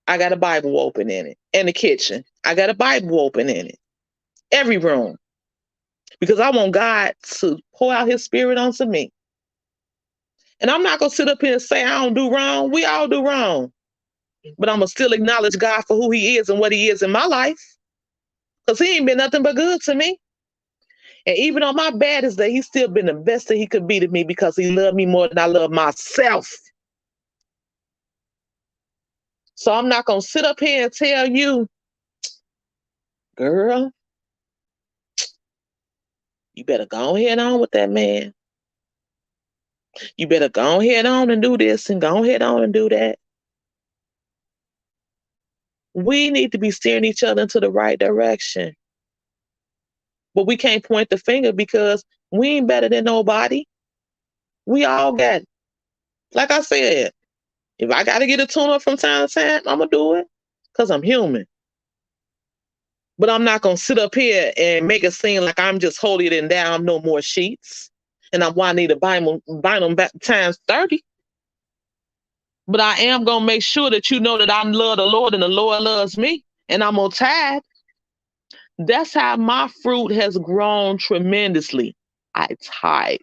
I got a Bible open in it. And the kitchen, I got a Bible open in it. Every room. Because I want God to pour out his spirit onto me. And I'm not going to sit up here and say I don't do wrong. We all do wrong. But I'm going to still acknowledge God for who he is and what he is in my life. Because he ain't been nothing but good to me. And even on my baddest day, he's still been the best that he could be to me because he loved me more than I love myself. So I'm not going to sit up here and tell you, girl, you better go ahead on with that man. You better go ahead on and do this and go ahead on and do that. We need to be steering each other into the right direction. But we can't point the finger because we ain't better than nobody. We all got, like I said, if I got to get a tune up from time to time, I'm going to do it because I'm human. But I'm not going to sit up here and make it seem like I'm just holier than thou. I'm no more sheets. And I'm why I need to buy them back times 30. But I am going to make sure that you know that I love the Lord and the Lord loves me. And I'm on tithe. That's how my fruit has grown tremendously. I tithe.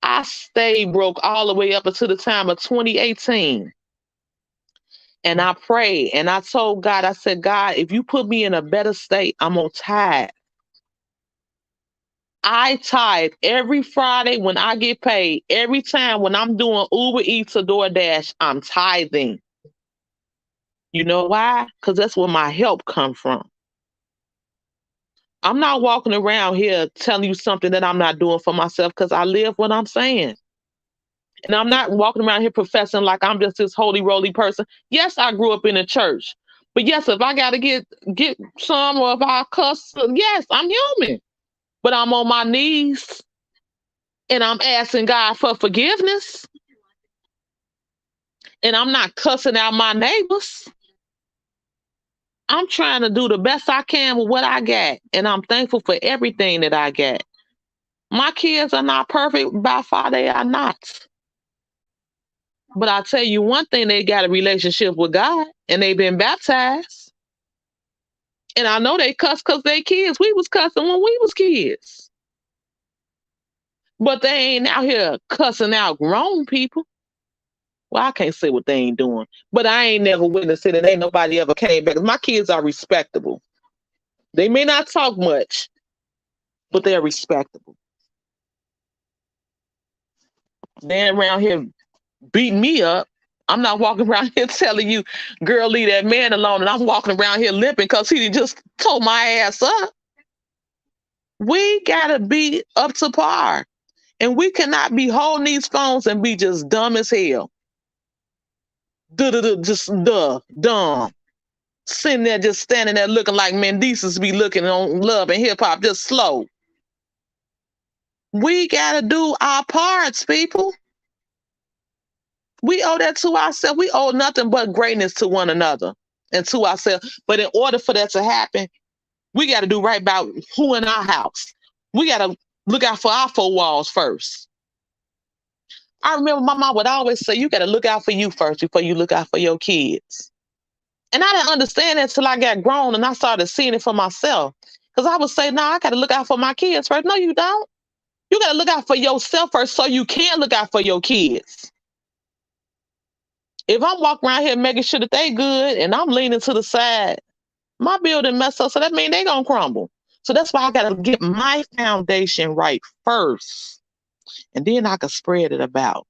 I stayed broke all the way up until the time of 2018. And I prayed and I told God, I said, God, if you put me in a better state, I'm on tithe. I tithe every Friday when I get paid. Every time when I'm doing Uber Eats or DoorDash, I'm tithing. You know why? Because that's where my help comes from. I'm not walking around here telling you something that I'm not doing for myself because I live what I'm saying. And I'm not walking around here professing like I'm just this holy roly person. Yes, I grew up in a church. But yes, if I gotta get some or if I cuss, yes, I'm human. But I'm on my knees and I'm asking God for forgiveness. And I'm not cussing out my neighbors. I'm trying to do the best I can with what I got. And I'm thankful for everything that I got. My kids are not perfect. By far, they are not. But I tell you one thing, they got a relationship with God and they've been baptized. And I know they cuss because they kids. We was cussing when we was kids. But they ain't out here cussing out grown people. Well, I can't say what they ain't doing. But I ain't never witnessed it and ain't nobody ever came back. My kids are respectable. They may not talk much, but they're respectable. They're around here beating me up. I'm not walking around here telling you, girl, leave that man alone. And I'm walking around here limping because he just tore my ass up. We got to be up to par. And we cannot be holding these phones and be just dumb as hell. Just dumb. Sitting there just standing there looking like Mendeces be looking on Love and Hip Hop, just slow. We got to do our parts, people. We owe that to ourselves. We owe nothing but greatness to one another and to ourselves. But in order for that to happen, we got to do right by who in our house. We got to look out for our four walls first. I remember my mom would always say, you got to look out for you first before you look out for your kids. And I didn't understand that until I got grown and I started seeing it for myself. Because I would say, no, I got to look out for my kids first. No, you don't. You got to look out for yourself first so you can look out for your kids. If I'm walking around here making sure that they good and I'm leaning to the side, my building messed up, so that means they gonna crumble. So that's why I gotta get my foundation right first. And then I can spread it about.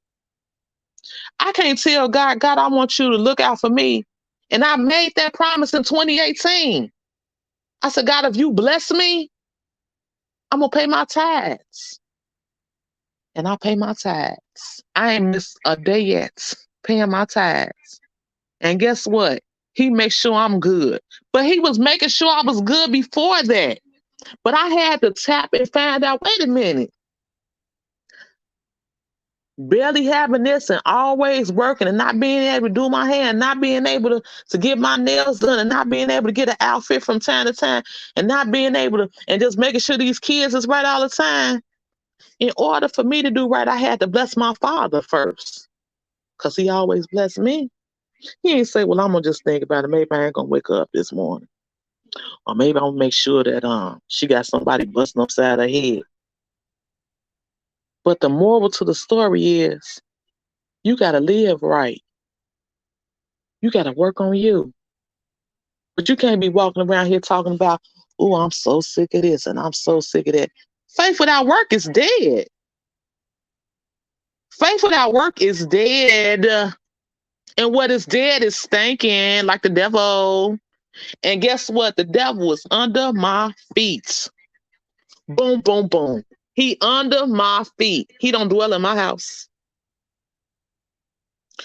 I can't tell God, I want you to look out for me. And I made that promise in 2018. I said, God, if you bless me, I'm gonna pay my tithes. And I pay my tithes. I ain't missed a day yet paying my tithes. And guess what? He makes sure I'm good. But he was making sure I was good before that. But I had to tap and find out, wait a minute. barely having this and always working and not being able to do my hair and not being able to get my nails done and not being able to get an outfit from time to time and not being able to and just making sure these kids is right all the time. In order for me to do right, I had to bless my father first because he always blessed me. He ain't say, well, I'm going to just think about it. Maybe I ain't going to wake up this morning. Or maybe I'm going to make sure that she got somebody busting upside her head. But the moral to the story is you got to live right. You got to work on you. But you can't be walking around here talking about, oh, I'm so sick of this and I'm so sick of that. Faith without work is dead. Faith without work is dead. And what is dead is stinking like the devil. And guess what? The devil is under my feet. Boom, boom, boom. He under my feet. He don't dwell in my house.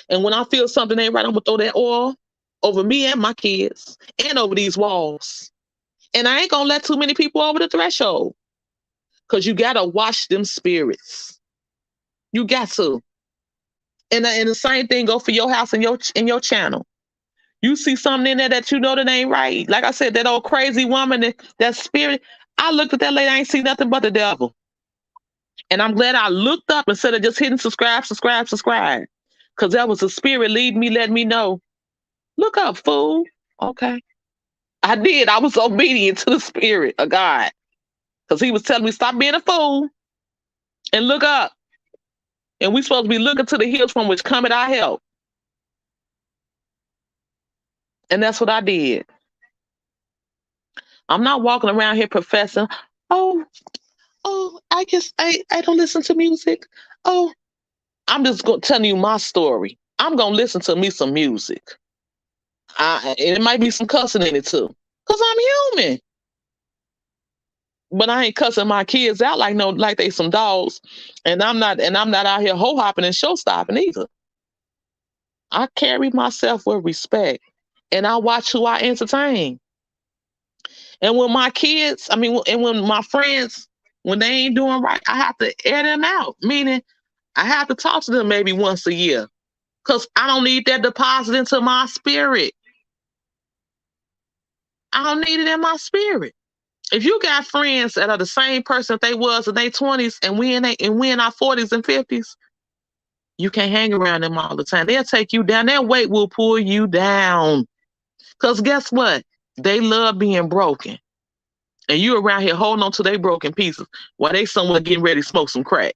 And when I feel something ain't right, I'm going to throw that oil over me and my kids and over these walls. And I ain't going to let too many people over the threshold because you got to watch them spirits. You got to. And the same thing go for your house and your channel. You see something in there that you know that ain't right. Like I said, that old crazy woman, that spirit. I looked at that lady, I ain't see nothing but the devil. And I'm glad I looked up instead of just hitting subscribe. Because that was the spirit leading me, letting me know. Look up, fool. Okay. I did. I was obedient to the spirit of God. Because he was telling me, stop being a fool and look up. And we supposed to be looking to the hills from which cometh our help. And that's what I did. I'm not walking around here professing, oh, I don't listen to music. Oh, I'm just telling you my story. I'm going to listen to me some music. And it might be some cussing in it too. Because I'm human. But I ain't cussing my kids out like they some dogs. And I'm not out here ho-hopping and show-stopping either. I carry myself with respect. And I watch who I entertain. And when my kids, and when my friends, when they ain't doing right, I have to air them out. Meaning, I have to talk to them maybe once a year. Because I don't need that deposit into my spirit. I don't need it in my spirit. If you got friends that are the same person they was in their 20s and we in our 40s and 50s, you can't hang around them all the time. They'll take you down. Their weight will pull you down. Because guess what? They love being broken. And you around here holding on to their broken pieces while they somewhere getting ready to smoke some crack.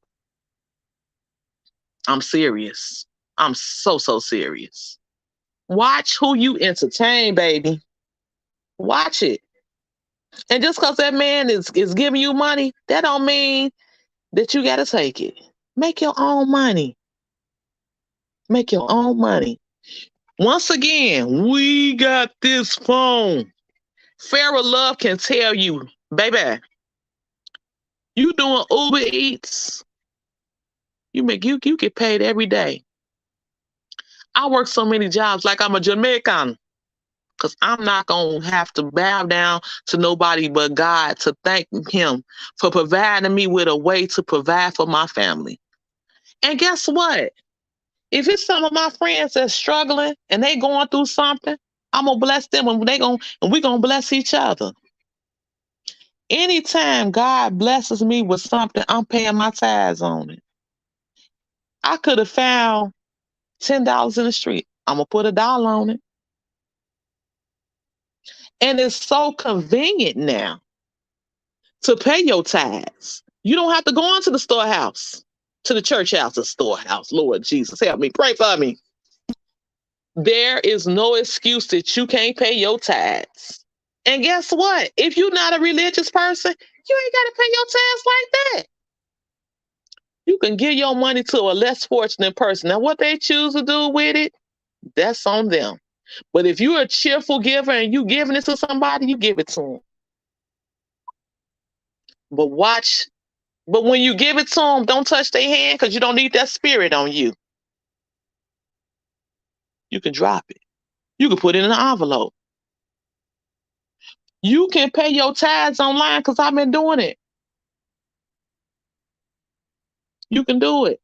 I'm serious. I'm so serious. Watch who you entertain, baby. Watch it. And just because that man is giving you money, that don't mean that you got to take it. Make your own money. Make your own money. Once again, we got this phone. Pharaoh Love can tell you, baby, you doing Uber Eats. You get paid every day. I work so many jobs like I'm a Jamaican. Because I'm not going to have to bow down to nobody but God to thank him for providing me with a way to provide for my family. And guess what? If it's some of my friends that's struggling and they going through something, I'm going to bless them and we're going to bless each other. Anytime God blesses me with something, I'm paying my tithes on it. I could have found $10 in the street. I'm going to put $1 on it. And it's so convenient now to pay your tithes. You don't have to go into the storehouse, to the church house, the storehouse. Lord Jesus, help me. Pray for me. There is no excuse that you can't pay your tithes. And guess what? If you're not a religious person, you ain't got to pay your tithes like that. You can give your money to a less fortunate person. Now, what they choose to do with it, that's on them. But if you're a cheerful giver and you giving it to somebody, you give it to them. But when you give it to them, don't touch their hand because you don't need that spirit on you. You can drop it. You can put it in an envelope. You can pay your tithes online because I've been doing it. You can do it.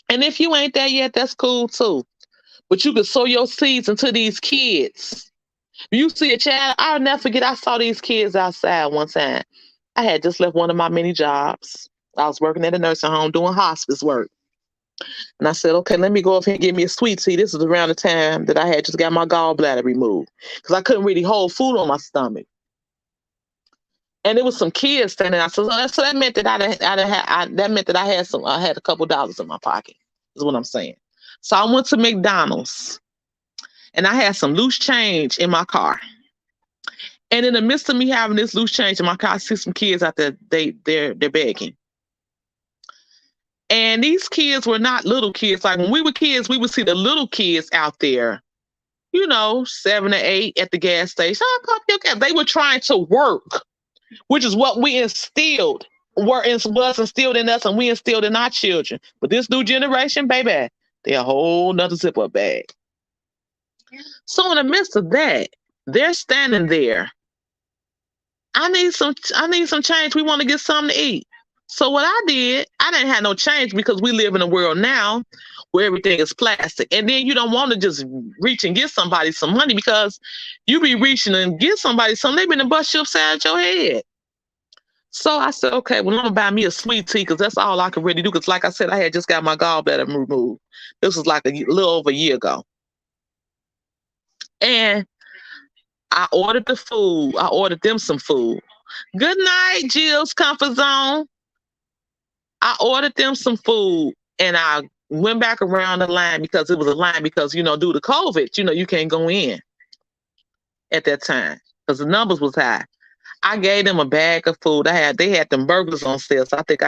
And if you ain't there yet, that's cool too. But you can sow your seeds into these kids. You see a child, I'll never forget, I saw these kids outside one time. I had just left one of my many jobs. I was working at a nursing home doing hospice work. And I said, okay, let me go up here and get me a sweet tea. This is around the time that I had just got my gallbladder removed because I couldn't really hold food on my stomach. And there was some kids standing out. So that meant that that meant that I had a couple dollars in my pocket, is what I'm saying. So I went to McDonald's and I had some loose change in my car. And in the midst of me having this loose change in my car, I see some kids out there, they're begging. And these kids were not little kids. Like when we were kids, we would see the little kids out there, 7 or 8 at the gas station. Oh, pump your gas. They were trying to work, which is what we instilled, was instilled in us and we instilled in our children. But this new generation, baby, they're a whole nother zip-up bag. So in the midst of that, they're standing there. I need some change. We want to get something to eat. So what I did, I didn't have no change because we live in a world now where everything is plastic. And then you don't want to just reach and get somebody some money because you be reaching and get somebody something, they been to bust you upside your head. So I said, okay, well, I'm gonna buy me a sweet tea because that's all I can really do. Because like I said, I had just got my gallbladder removed. This was like a little over a year ago. And I ordered the food. I ordered them some food. Good night, Jill's Comfort Zone. I ordered them some food and I went back around the line because it was a line because, due to COVID, you can't go in at that time because the numbers was high. I gave them a bag of food. They had them burgers on sale. So I think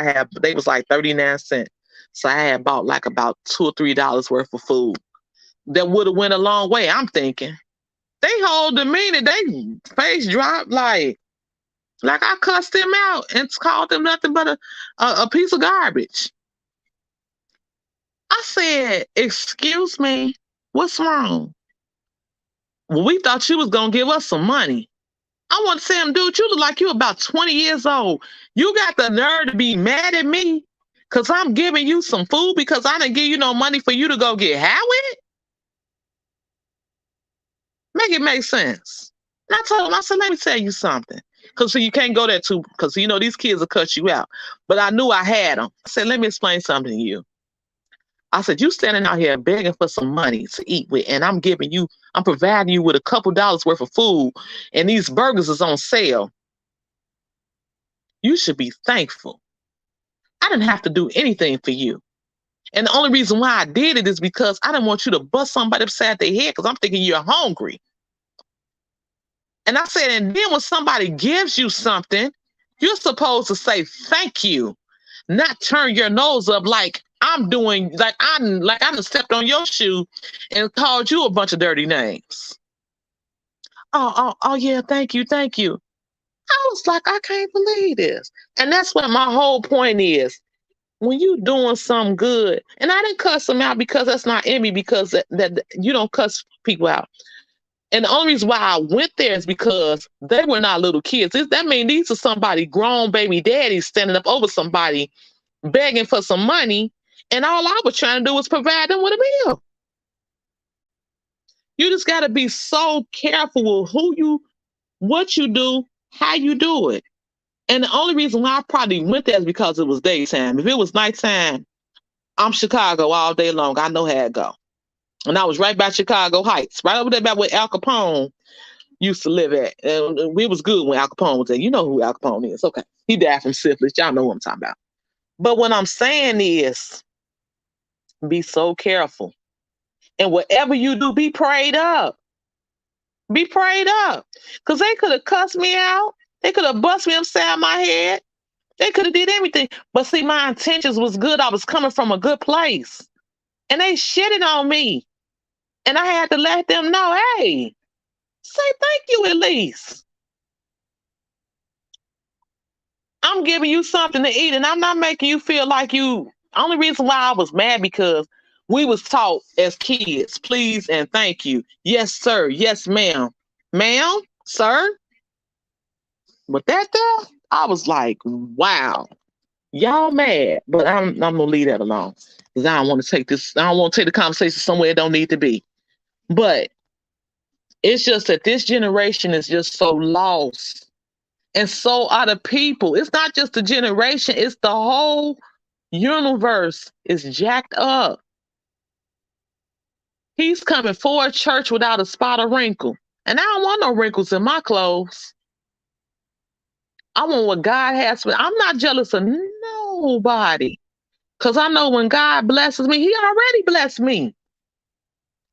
they was like 39 cents. So I had bought like about $2 or $3 worth of food. That would have went a long way, I'm thinking. They hold demeanor, they face dropped like I cussed them out and called them nothing but a piece of garbage. I said, excuse me, what's wrong? Well, we thought you was going to give us some money. I want to say, dude, you look like you about 20 years old. You got the nerve to be mad at me because I'm giving you some food because I didn't give you no money for you to go get high with? Make it make sense. And I told him, I said, let me tell you something. Because you can't go there too, because these kids will cut you out. But I knew I had them. I said, let me explain something to you. I said, you standing out here begging for some money to eat with, and I'm providing you with a couple dollars worth of food, and these burgers is on sale. You should be thankful. I didn't have to do anything for you. And the only reason why I did it is because I didn't want you to bust somebody upside their head because I'm thinking you're hungry. And I said, and then when somebody gives you something, you're supposed to say thank you, not turn your nose up like I'm doing, like I done stepped on your shoe and called you a bunch of dirty names. Oh yeah, thank you. I was like, I can't believe this. And that's what my whole point is. When you doing something good, and I didn't cuss them out because that's not in me, because that you don't cuss people out. And the only reason why I went there is because they were not little kids. That means these are somebody grown baby daddies standing up over somebody begging for some money. And all I was trying to do was provide them with a meal. You just got to be so careful with what you do, how you do it. And the only reason why I probably went there is because it was daytime. If it was nighttime, I'm Chicago all day long. I know how it go. And I was right by Chicago Heights, right over there by where Al Capone used to live at. And we was good when Al Capone was there. You know who Al Capone is. Okay. He died from syphilis. Y'all know what I'm talking about. But what I'm saying is be so careful. And whatever you do, be prayed up. Be prayed up. Because they could have cussed me out. They could have bust me upside my head. They could have did everything. But see, my intentions was good. I was coming from a good place. And they shitted on me. And I had to let them know, hey, say thank you at least. I'm giving you something to eat and I'm not making you feel like you. Only reason why I was mad because we was taught as kids, please and thank you. Yes, sir. Yes, ma'am. Ma'am, sir. But that there, I was like, wow, y'all mad. But I'm gonna leave that alone. Because I don't want to take this, I don't want to take the conversation somewhere it don't need to be. But it's just that this generation is just so lost. And so are the people. It's not just the generation, it's the whole universe is jacked up. He's coming for a church without a spot or wrinkle. And I don't want no wrinkles in my clothes. I want what God has for me. I'm not jealous of nobody. Because I know when God blesses me, He already blessed me.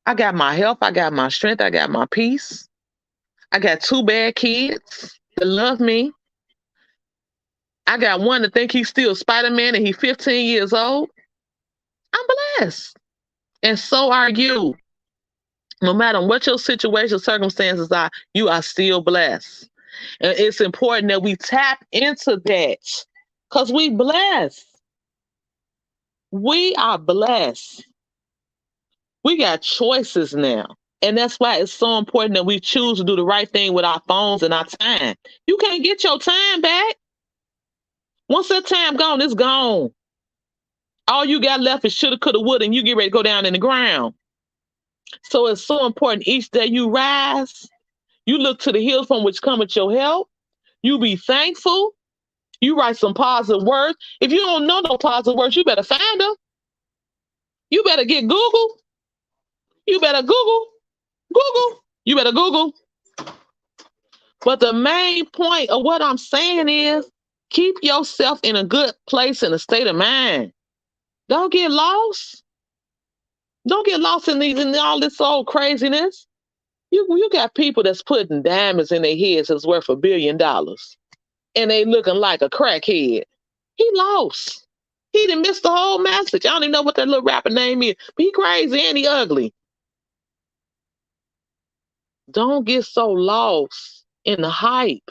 I got my health, I got my strength, I got my peace. I got 2 bad kids that love me. I got one that think he's still Spider-Man and he's 15 years old. I'm blessed. And so are you. No matter what your situation, circumstances are, you are still blessed. And it's important that we tap into that because we blessed. We are blessed. We got choices now. And that's why it's so important that we choose to do the right thing with our phones and our time. You can't get your time back. Once that time gone, it's gone. All you got left is shoulda, coulda, woulda, and you get ready to go down in the ground. So it's so important each day you rise, you look to the hills from which cometh your help. You be thankful. You write some positive words. If you don't know no positive words, you better find them. You better get Google. You better Google. Google. You better Google. But the main point of what I'm saying is keep yourself in a good place and a state of mind. Don't get lost. Don't get lost in all this old craziness. You got people that's putting diamonds in their heads that's worth $1 billion. And they looking like a crackhead. He lost. He done missed the whole message. I don't even know what that little rapper name is, but he crazy and he ugly. Don't get so lost in the hype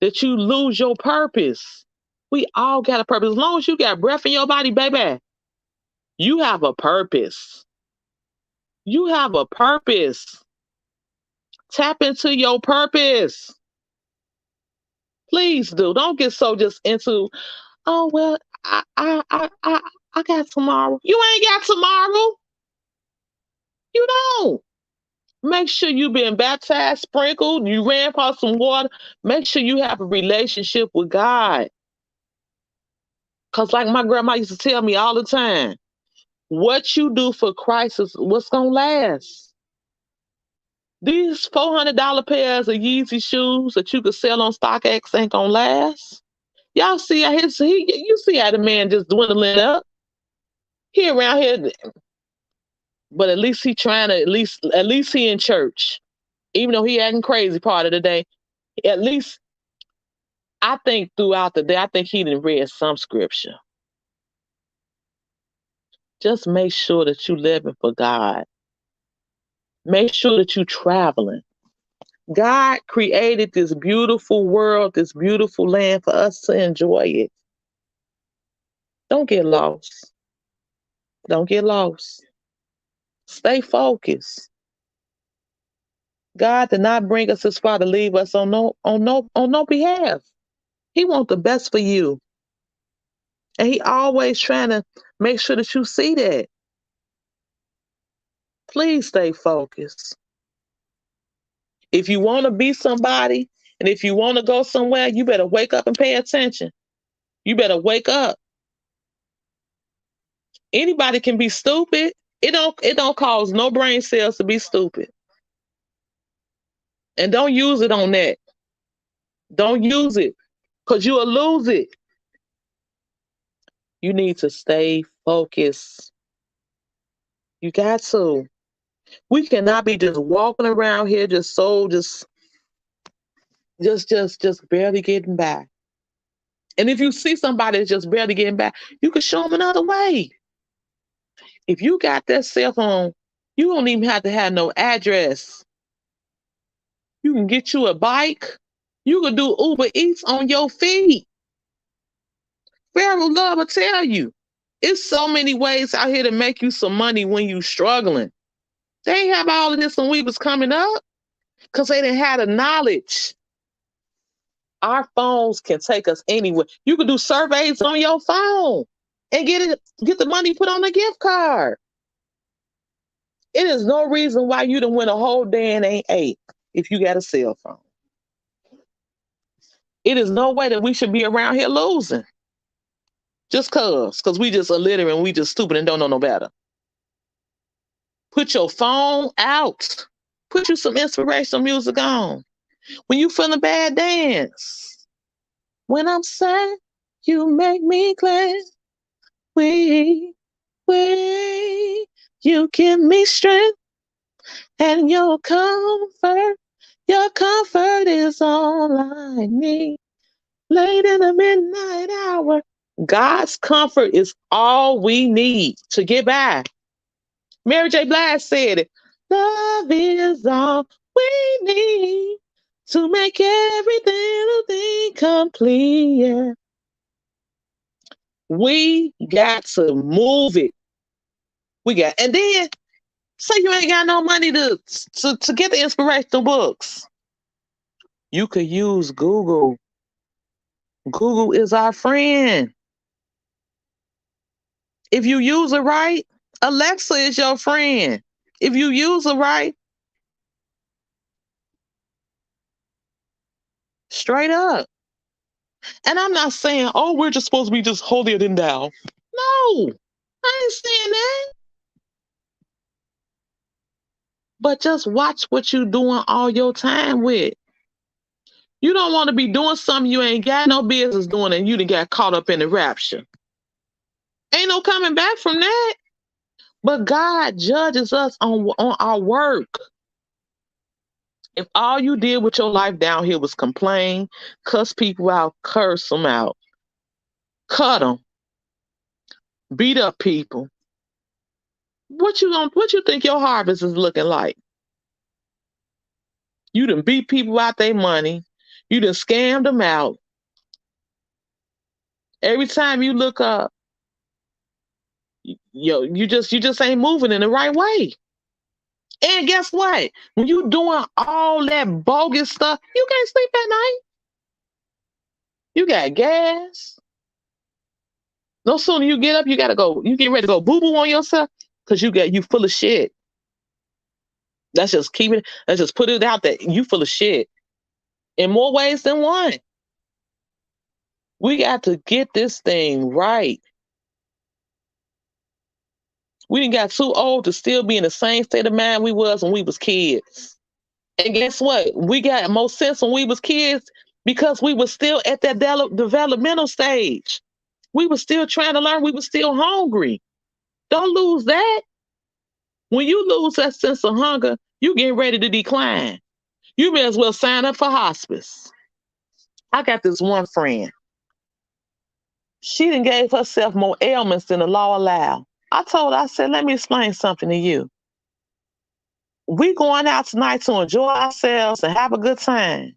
that you lose your purpose. We all got a purpose. As long as you got breath in your body, baby, you have a purpose. You have a purpose. Tap into your purpose. Please do. Don't get so just into, oh well, I got tomorrow. You ain't got tomorrow. You don't. Make sure you been baptized, sprinkled, you ran for some water. Make sure you have a relationship with God. Because like my grandma used to tell me all the time, what you do for Christ is what's going to last. These $400 pairs of Yeezy shoes that you could sell on StockX ain't going to last. Y'all see how you see how the man just dwindling up. He around here, but at least he trying to, at least he in church. Even though he acting crazy part of the day, at least I think throughout the day, I think he done read some scripture. Just make sure that you living for God. Make sure that you traveling. God created this beautiful world, this beautiful land for us to enjoy it. Don't get lost. Don't get lost. Stay focused. God did not bring us this far to leave us on no behalf. He wants the best for you. And he always trying to make sure that you see that. Please stay focused. If you want to be somebody and if you want to go somewhere, you better wake up and pay attention. You better wake up. Anybody can be stupid. It don't cause no brain cells to be stupid. And don't use it on that. Don't use it because you'll lose it. You need to stay focused. You got to. We cannot be just walking around here just barely getting by. And if you see somebody that's just barely getting by, you can show them another way. If you got that cell phone, you don't even have to have no address. You can get you a bike. You can do Uber Eats on your feet. Pharaoh Love will tell you. It's so many ways out here to make you some money when you struggling. They ain't have all of this when we was coming up because they didn't have the knowledge. Our phones can take us anywhere. You can do surveys on your phone. and get the money put on a gift card. It is no reason why you done win a whole day and ain't ate if you got a cell phone. It is no way that we should be around here losing just cause we just illiterate and we just stupid and don't know no better. Put your phone out. Put you some inspirational music on. When you feeling bad, dance. When I'm sad, you make me glad. We, you give me strength and your comfort is all I need. Late in the midnight hour, God's comfort is all we need to get by. Mary J. Blige said it. Love is all we need to make every little thing complete. Yeah. We got to move it. And then say you ain't got no money to get the inspirational books. You could use Google. Google is our friend. If you use it right, Alexa is your friend. If you use it right, straight up. And I'm not saying, oh, we're just supposed to be just holier than thou. No, I ain't saying that. But just watch what you doing all your time with. You don't want to be doing something you ain't got no business doing and you done got caught up in the rapture. Ain't no coming back from that. But God judges us on our work. If all you did with your life down here was complain, cuss people out, curse them out, cut them, beat up people, what you think your harvest is looking like? You done beat people out their money. You done scammed them out. Every time you look up, you just ain't moving in the right way. And guess what? When you doing all that bogus stuff, you can't sleep at night. You got gas. No sooner you get up, you gotta go. You get ready to go boo boo on yourself because you full of shit. Let's just put it out that you full of shit in more ways than one. We got to get this thing right. We done got too old to still be in the same state of mind we was when we was kids. And guess what? We got more sense when we was kids because we was still at that developmental stage. We were still trying to learn. We were still hungry. Don't lose that. When you lose that sense of hunger, you getting ready to decline. You may as well sign up for hospice. I got this one friend. She done gave herself more ailments than the law allowed. I said, let me explain something to you. We going out tonight to enjoy ourselves and have a good time.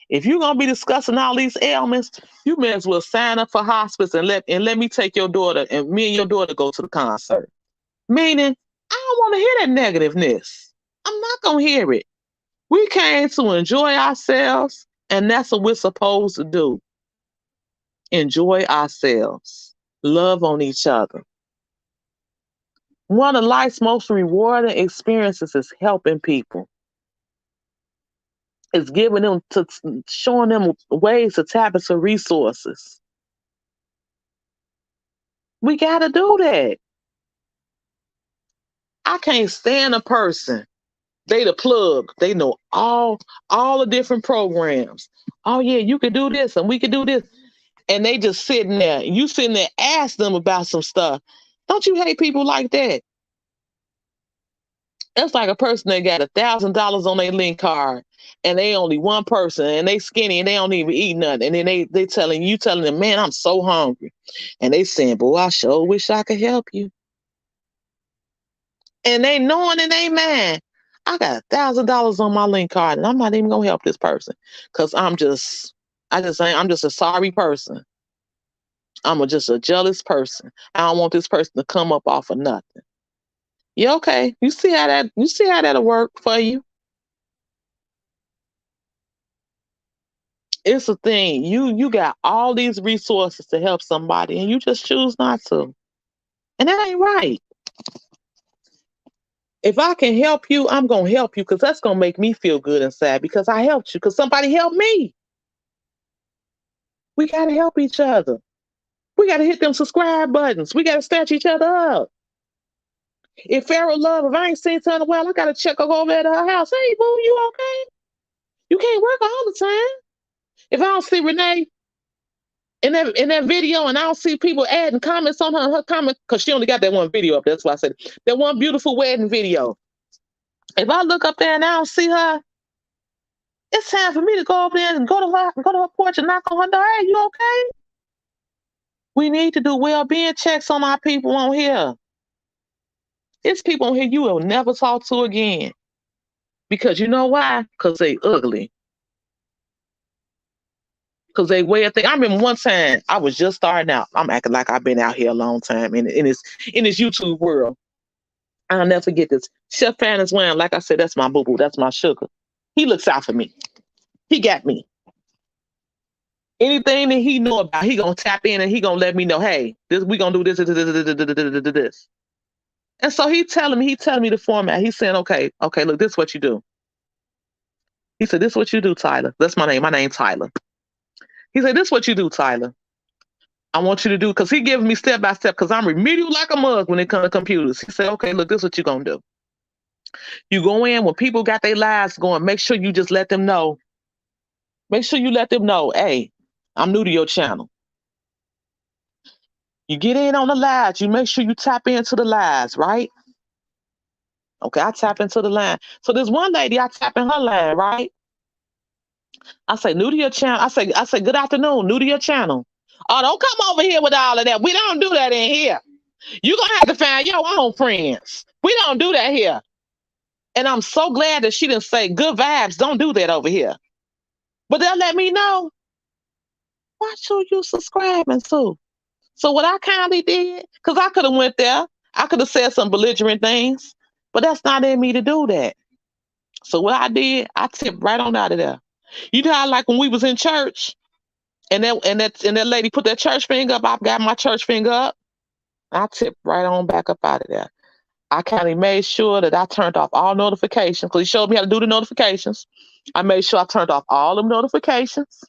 If you're gonna be discussing all these ailments, you may as well sign up for hospice and let me take your daughter and me and your daughter go to the concert. Meaning, I don't want to hear that negativeness. I'm not gonna hear it. We came to enjoy ourselves, and that's what we're supposed to do. Enjoy ourselves. Love on each other. One of life's most rewarding experiences is helping people. It's showing them ways to tap into resources. We gotta do that. I can't stand a person. They the plug. They know all the different programs. Oh yeah, you could do this and we could do this. And they just sitting there. You sitting there, ask them about some stuff. Don't you hate people like that? It's like a person that got $1,000 on their link card and they only one person and they skinny and they don't even eat nothing. And then they telling them, man, I'm so hungry. And they saying, boy, I sure wish I could help you. And they knowing in their mind, I got $1,000 on my link card and I'm not even gonna help this person. Cause I'm just a sorry person. Just a jealous person. I don't want this person to come up off of nothing. You okay? You see how that'll work for you? It's a thing. You got all these resources to help somebody and you just choose not to. And that ain't right. If I can help you, I'm gonna help you because that's gonna make me feel good inside because I helped you, because somebody helped me. We gotta help each other. We gotta hit them subscribe buttons. We gotta snatch each other up. If Pharaoh love, if I ain't seen her in a while, I gotta check her over at her house. Hey, boo, you okay? You can't work all the time. If I don't see Renee in that video and I don't see people adding comments on her comment, because she only got that one video up. That's why I said that one beautiful wedding video. If I look up there and I don't see her, it's time for me to go over there and go to her porch and knock on her door. Hey, you okay? We need to do well-being checks on our people on here. It's people on here you will never talk to again. Because you know why? Because they ugly. Because they way of thing. I remember one time I was just starting out. I'm acting like I've been out here a long time in this YouTube world. I'll never forget this. Chef Fan is wearing, like I said, that's my boo-boo. That's my sugar. He looks out for me. He got me. Anything that he know about, he gonna tap in and he gonna let me know, hey, this we gonna do this. And so he telling me the format. He's saying, okay, look, this is what you do. He said, this is what you do, Tyler. That's my name. My name Tyler. He said, this is what you do, Tyler. I want you to do, because he gives me step by step, because I'm remedial like a mug when it comes to computers. He said, okay, look, this is what you're gonna do. You go in when people got their lives going, make sure you just let them know. Make sure you let them know, hey, I'm new to your channel. You get in on the lives, you make sure you tap into the lives, right? Okay, I tap into the line. So there's one lady, I tap in her line, right? I say, new to your channel. I say, good afternoon, new to your channel. Oh, don't come over here with all of that. We don't do that in here. You're gonna have to find your own friends. We don't do that here. And I'm so glad that she didn't say good vibes. Don't do that over here. But they'll let me know what show you subscribing to. So what I kindly did, because I could have went there, I could have said some belligerent things, but that's not in me to do that. So what I did, I tipped right on out of there. You know how like when we was in church and that lady put that church finger up, I got my church finger up. I tipped right on back up out of there. I kind of made sure that I turned off all notifications because he showed me how to do the notifications. I made sure I turned off all them notifications.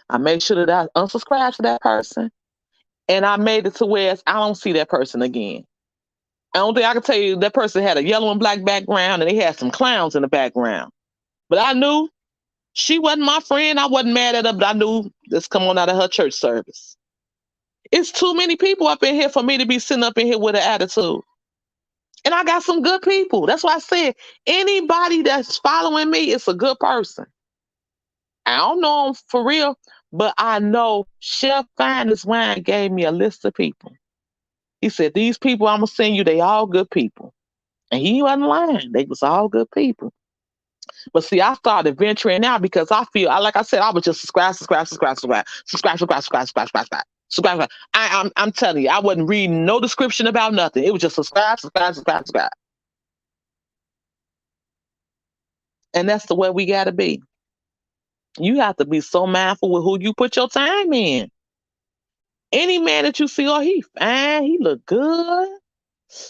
I made sure that I unsubscribed to that person. And I made it to where I don't see that person again. I don't think I can tell you that person had a yellow and black background and they had some clowns in the background. But I knew she wasn't my friend. I wasn't mad at her, but I knew this come on out of her church service. It's too many people up in here for me to be sitting up in here with an attitude. And I got some good people. That's why I said anybody that's following me is a good person. I don't know them for real, but I know Chef Finest Wine gave me a list of people. He said, these people I'm going to send you, they all good people. And he wasn't lying. They was all good people. But see, I started venturing out because I feel, like I said, I was just subscribe. I'm telling you, I wasn't reading no description about nothing. It was just subscribe. And that's the way we got to be. You have to be so mindful with who you put your time in. Any man that you see, oh, he fine, he look good,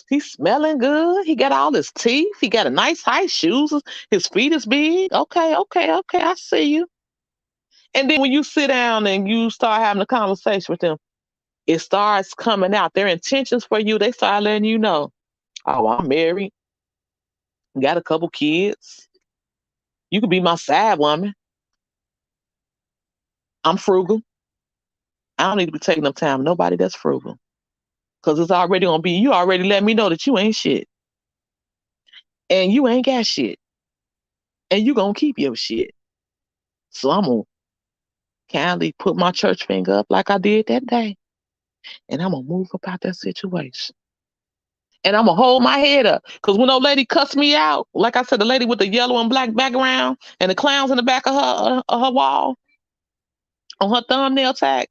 he's smelling good, he got all his teeth, he got a nice height, shoes, his feet is big. Okay, I see you. And then when you sit down and you start having a conversation with them, it starts coming out. Their intentions for you, they start letting you know, oh, I'm married, got a couple kids. You could be my side woman. I'm frugal. I don't need to be taking up time with nobody that's frugal. Because it's already going to be, you already let me know that you ain't shit. And you ain't got shit. And you going to keep your shit. So I'm going to kindly put my church finger up like I did that day. And I'm going to move about that situation. And I'm going to hold my head up. Because when old lady cussed me out, like I said, the lady with the yellow and black background and the clowns in the back of her wall, on her thumbnail tag,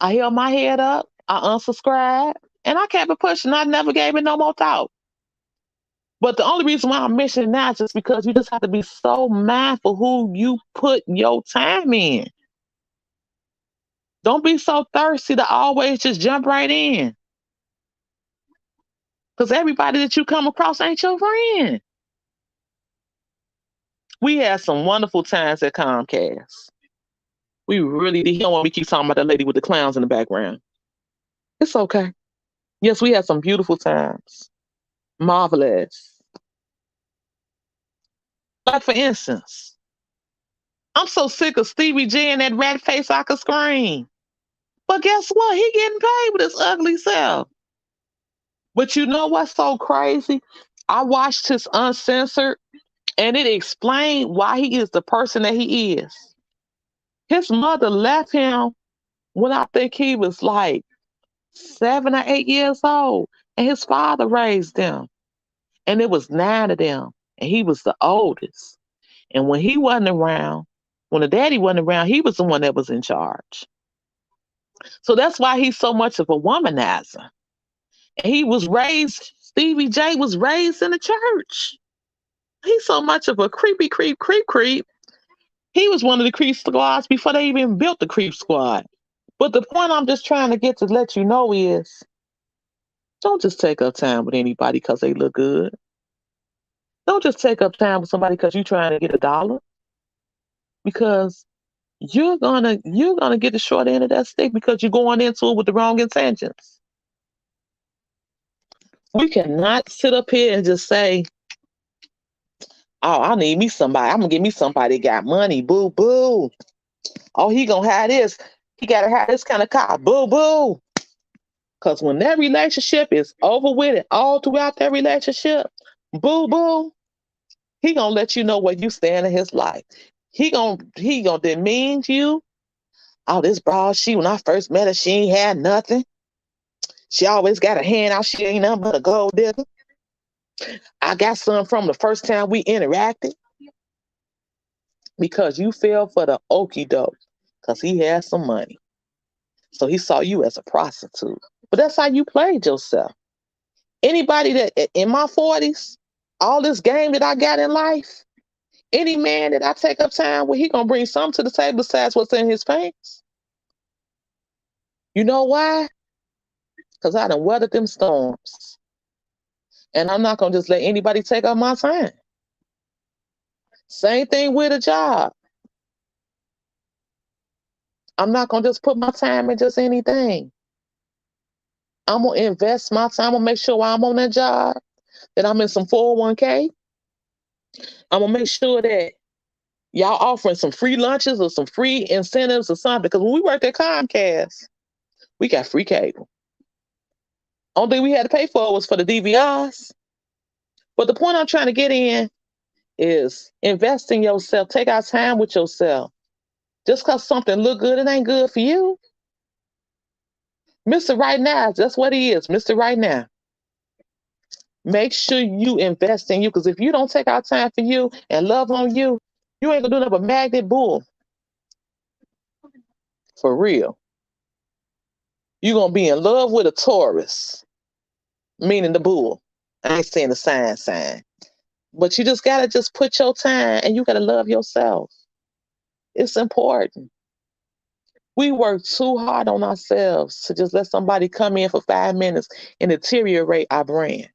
I held my head up, I unsubscribed, and I kept it pushing. I never gave it no more thought. But the only reason why I'm mentioning that is just because you just have to be so mindful who you put your time in. Don't be so thirsty to always just jump right in. Because everybody that you come across ain't your friend. We had some wonderful times at Comcast. We really did. He don't want me to keep talking about that lady with the clowns in the background. It's okay. Yes, we had some beautiful times. Marvelous. Like, for instance, I'm so sick of Stevie J and that rat face I could scream. But guess what? He getting paid with his ugly self. But you know what's so crazy? I watched his uncensored and it explained why he is the person that he is. His mother left him when I think he was like 7 or 8 years old, and his father raised them. And it was 9 of them, and he was the oldest. And when he wasn't around, when the daddy wasn't around, he was the one that was in charge. So that's why he's so much of a womanizer. And he was raised, Stevie J was raised in the church. He's so much of a creepy, creep. He was one of the creep squads before they even built the creep squad. But the point I'm just trying to get to let you know is don't just take up time with anybody because they look good. Don't just take up time with somebody because you're trying to get $1. Because you're gonna get the short end of that stick because you're going into it with the wrong intentions. We cannot sit up here and just say, "Oh, I need me somebody. I'm gonna get me somebody that got money." Boo boo. Oh, he gonna have this. He gotta have this kind of car. Boo boo. Because when that relationship is over with and all throughout that relationship, boo boo, he gonna let you know where you stand in his life. He gonna demean you. Oh, this broad, she when I first met her, she ain't had nothing. She always got a hand out. She ain't nothing but a gold digger. I got some from the first time we interacted because you fell for the okie doke because he had some money. So he saw you as a prostitute. But that's how you played yourself. Anybody that in my 40s, all this game that I got in life, any man that I take up time with, he gonna bring something to the table besides what's in his face. You know why? Because I done weathered them storms. And I'm not gonna just let anybody take up my time. Same thing with a job. I'm not gonna just put my time in just anything. I'm gonna invest my time. I'm gonna make sure while I'm on that job that I'm in some 401k. I'm gonna make sure that y'all offering some free lunches or some free incentives or something. Because when we worked at Comcast, we got free cable. Only thing we had to pay for was for the DVRs. But the point I'm trying to get in is invest in yourself. Take out time with yourself. Just because something look good, it ain't good for you. Mr. Right Now, that's what he is, Mr. Right Now. Make sure you invest in you because if you don't take out time for you and love on you, you ain't gonna do nothing but magnet bull. For real. You're gonna be in love with a Taurus, meaning the bull. I ain't saying the sign. But you just gotta just put your time and you gotta love yourself. It's important. We work too hard on ourselves to just let somebody come in for 5 minutes and deteriorate our brand.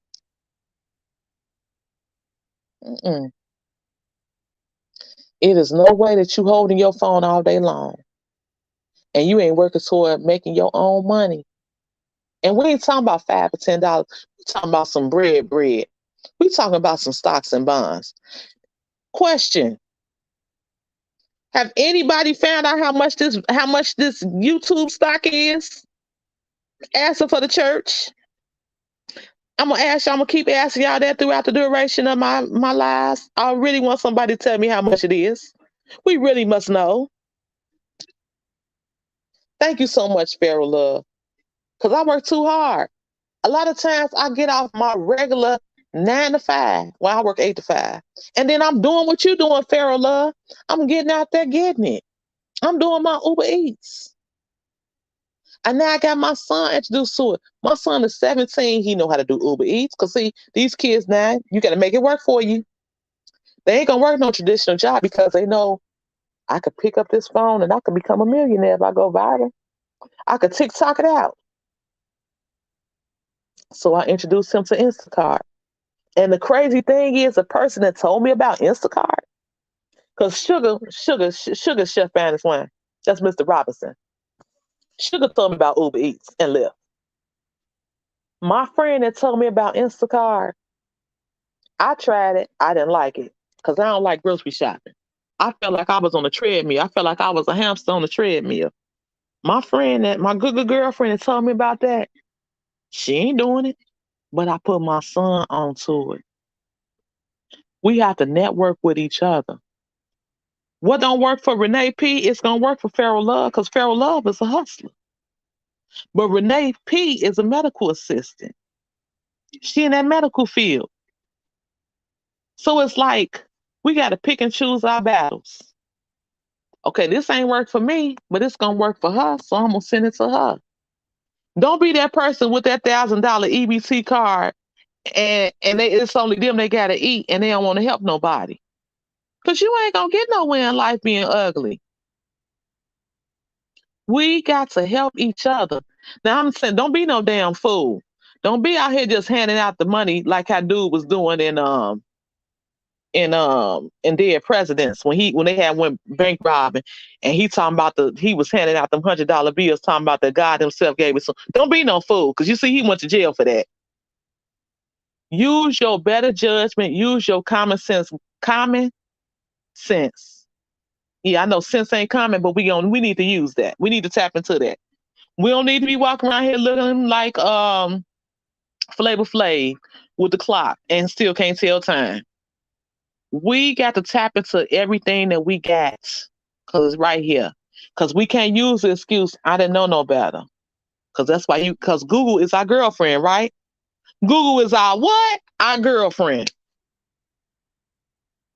Mm-mm. It is no way that you holding your phone all day long and you ain't working toward making your own money. And we ain't talking about $5 or $10. We talking about some bread. We talking about some stocks and bonds. Question: have anybody found out how much this YouTube stock is? Asking for the church. I'm gonna ask y'all. I'm gonna keep asking y'all that throughout the duration of my lives. I really want somebody to tell me how much it is. We really must know. Thank you so much, Pharaoh Love, because I work too hard. A lot of times I get off my regular 9 to 5. Well, I work 8 to 5, and then I'm doing what you doing, Pharaoh Love. I'm getting out there getting it. I'm doing my Uber Eats. And now I got my son introduced to it. My son is 17. He know how to do Uber Eats. Cause see, these kids now, you gotta make it work for you. They ain't gonna work no traditional job because they know I could pick up this phone and I could become a millionaire if I go viral. I could TikTok it out. So I introduced him to Instacart. And the crazy thing is, the person that told me about Instacart, because Sugar Chef Bannis one. That's Mr. Robinson. Sugar told me about Uber Eats and Lyft. My friend that told me about Instacart, I tried it. I didn't like it because I don't like grocery shopping. I felt like I was on a treadmill. I felt like I was a hamster on a treadmill. My good girlfriend that told me about that, she ain't doing it. But I put my son onto it. We have to network with each other. What don't work for Renee P, it's gonna work for Farrell Love because Farrell Love is a hustler. But Renee P is a medical assistant. She in that medical field. So it's like we gotta pick and choose our battles. Okay, this ain't work for me, but it's gonna work for her, so I'm gonna send it to her. Don't be that person with that $1,000 EBT card it's only them they gotta eat and they don't want to help nobody. Cause you ain't gonna get nowhere in life being ugly. We got to help each other. Now I'm saying don't be no damn fool. Don't be out here just handing out the money like how dude was doing in Dead Presidents when they had went bank robbing and he was handing out them $100 bills talking about the God himself gave it. So don't be no fool because you see he went to jail for that. Use your better judgment. Use your common sense. Common sense. Yeah, I know sense ain't common, but we need to use that. We need to tap into that. We don't need to be walking around here looking like Flavor Flav with the clock and still can't tell time. We got to tap into everything that we got because it's right here. Because we can't use the excuse, I didn't know no better. Because Google is our girlfriend, right? Google is our what? Our girlfriend.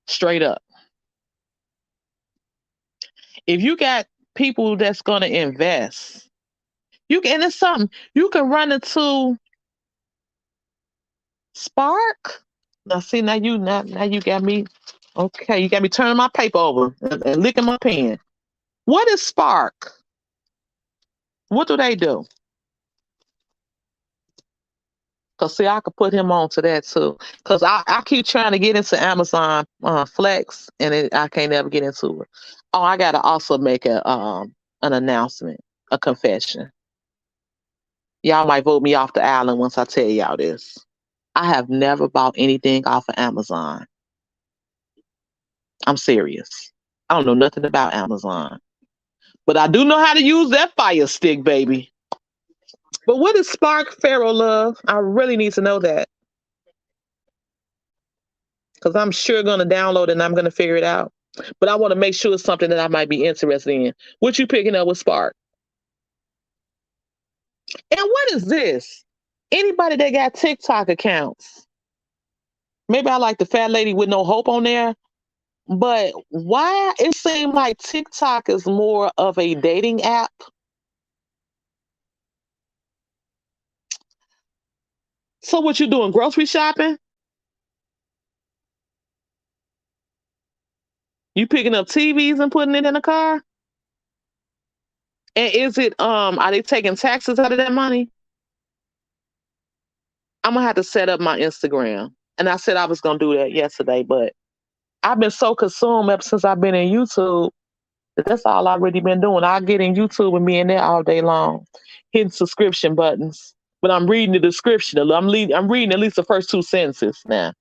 Straight up. If you got people that's going to invest, and it's something, you can run into Spark. Now see, now you got me. Okay, you got me turning my paper over and licking my pen. What is Spark? What do they do? Cause see, I could put him on to that too. Cause I keep trying to get into Amazon Flex, and I can't ever get into it. Oh, I gotta also make an announcement, a confession. Y'all might vote me off the island once I tell y'all this. I have never bought anything off of Amazon. I'm serious. I don't know nothing about Amazon. But I do know how to use that Fire Stick, baby. But what is Spark Pharaoh Love? I really need to know that. Because I'm sure going to download it and I'm going to figure it out. But I want to make sure it's something that I might be interested in. What you picking up with Spark? And what is this? Anybody that got TikTok accounts? Maybe I like the fat lady with no hope on there. But why it seemed like TikTok is more of a dating app? So what you doing? Grocery shopping? You picking up TVs and putting it in a car? And is it are they taking taxes out of that money? I'm gonna have to set up my Instagram. And I said I was gonna do that yesterday, but I've been so consumed ever since I've been in YouTube that that's all I've really been doing. I get in YouTube and be in there all day long, hitting subscription buttons. But I'm reading the description. I'm reading at least the first two sentences now.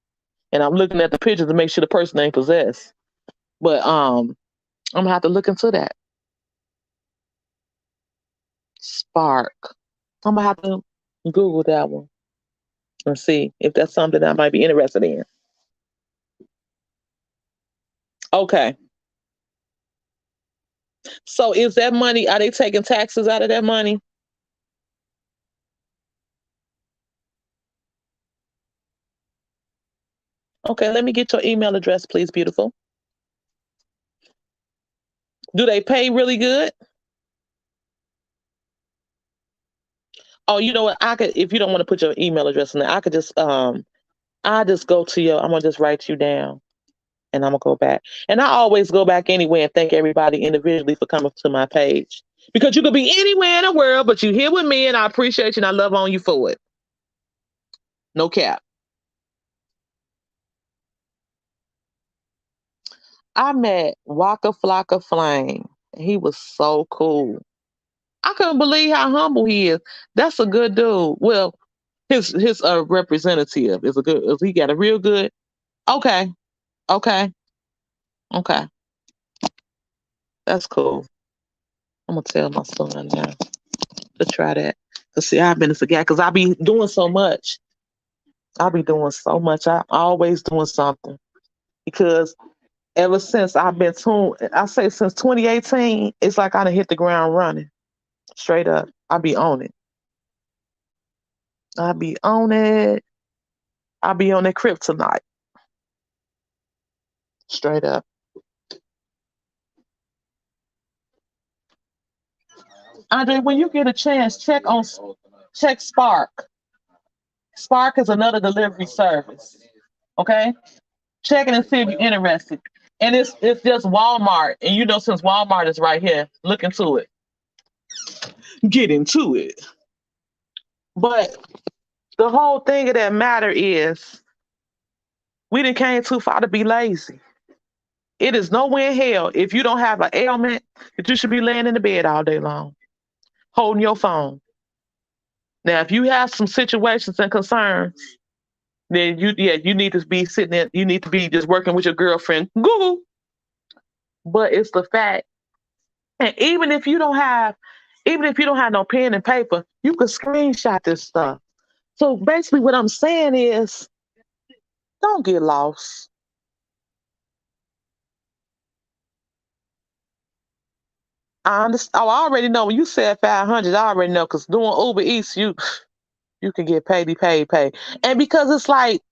And I'm looking at the pictures to make sure the person ain't possessed. But I'm gonna have to look into that. Spark. I'm gonna have to Google that one and see if that's something I might be interested in. Okay. So is that money, are they taking taxes out of that money? Okay, let me get your email address, please, beautiful. Do they pay really good? Oh, you know what? I could, if you don't want to put your email address in there, I could just I just go to your. I'm gonna just write you down, and I'm gonna go back. And I always go back anyway and thank everybody individually for coming to my page because you could be anywhere in the world, but you here with me, and I appreciate you and I love on you for it. No cap. I met Waka Flocka Flame. He was so cool. I couldn't believe how humble he is. That's a good dude. Well, his representative is a good. He got a real good. Okay, okay, okay. That's cool. I'm gonna tell my son now to try that. Cause see, I've been a guy because I be doing so much. I be doing so much. I always doing something because ever since I've been tuned, I say since 2018, it's like I done hit the ground running. Straight up, I be on it. I be on it. I be on that kryptonite. Straight up. Andre, when you get a chance, check Spark. Spark is another delivery service. Okay, check it and see if you're interested. And it's just Walmart, and you know since Walmart is right here, look into it. Get into it. But the whole thing of that matter is we didn't came too far to be lazy. It is nowhere in hell if you don't have an ailment that you should be laying in the bed all day long, holding your phone. Now, if you have some situations and concerns, then you need to be sitting there, you need to be just working with your girlfriend. Google. But it's the fact. And even if you don't have no pen and paper, you can screenshot this stuff. So basically what I'm saying is don't get lost. I understand. Oh, I already know when you said 500. I already know because doing Uber Eats, you can get paid. And because it's like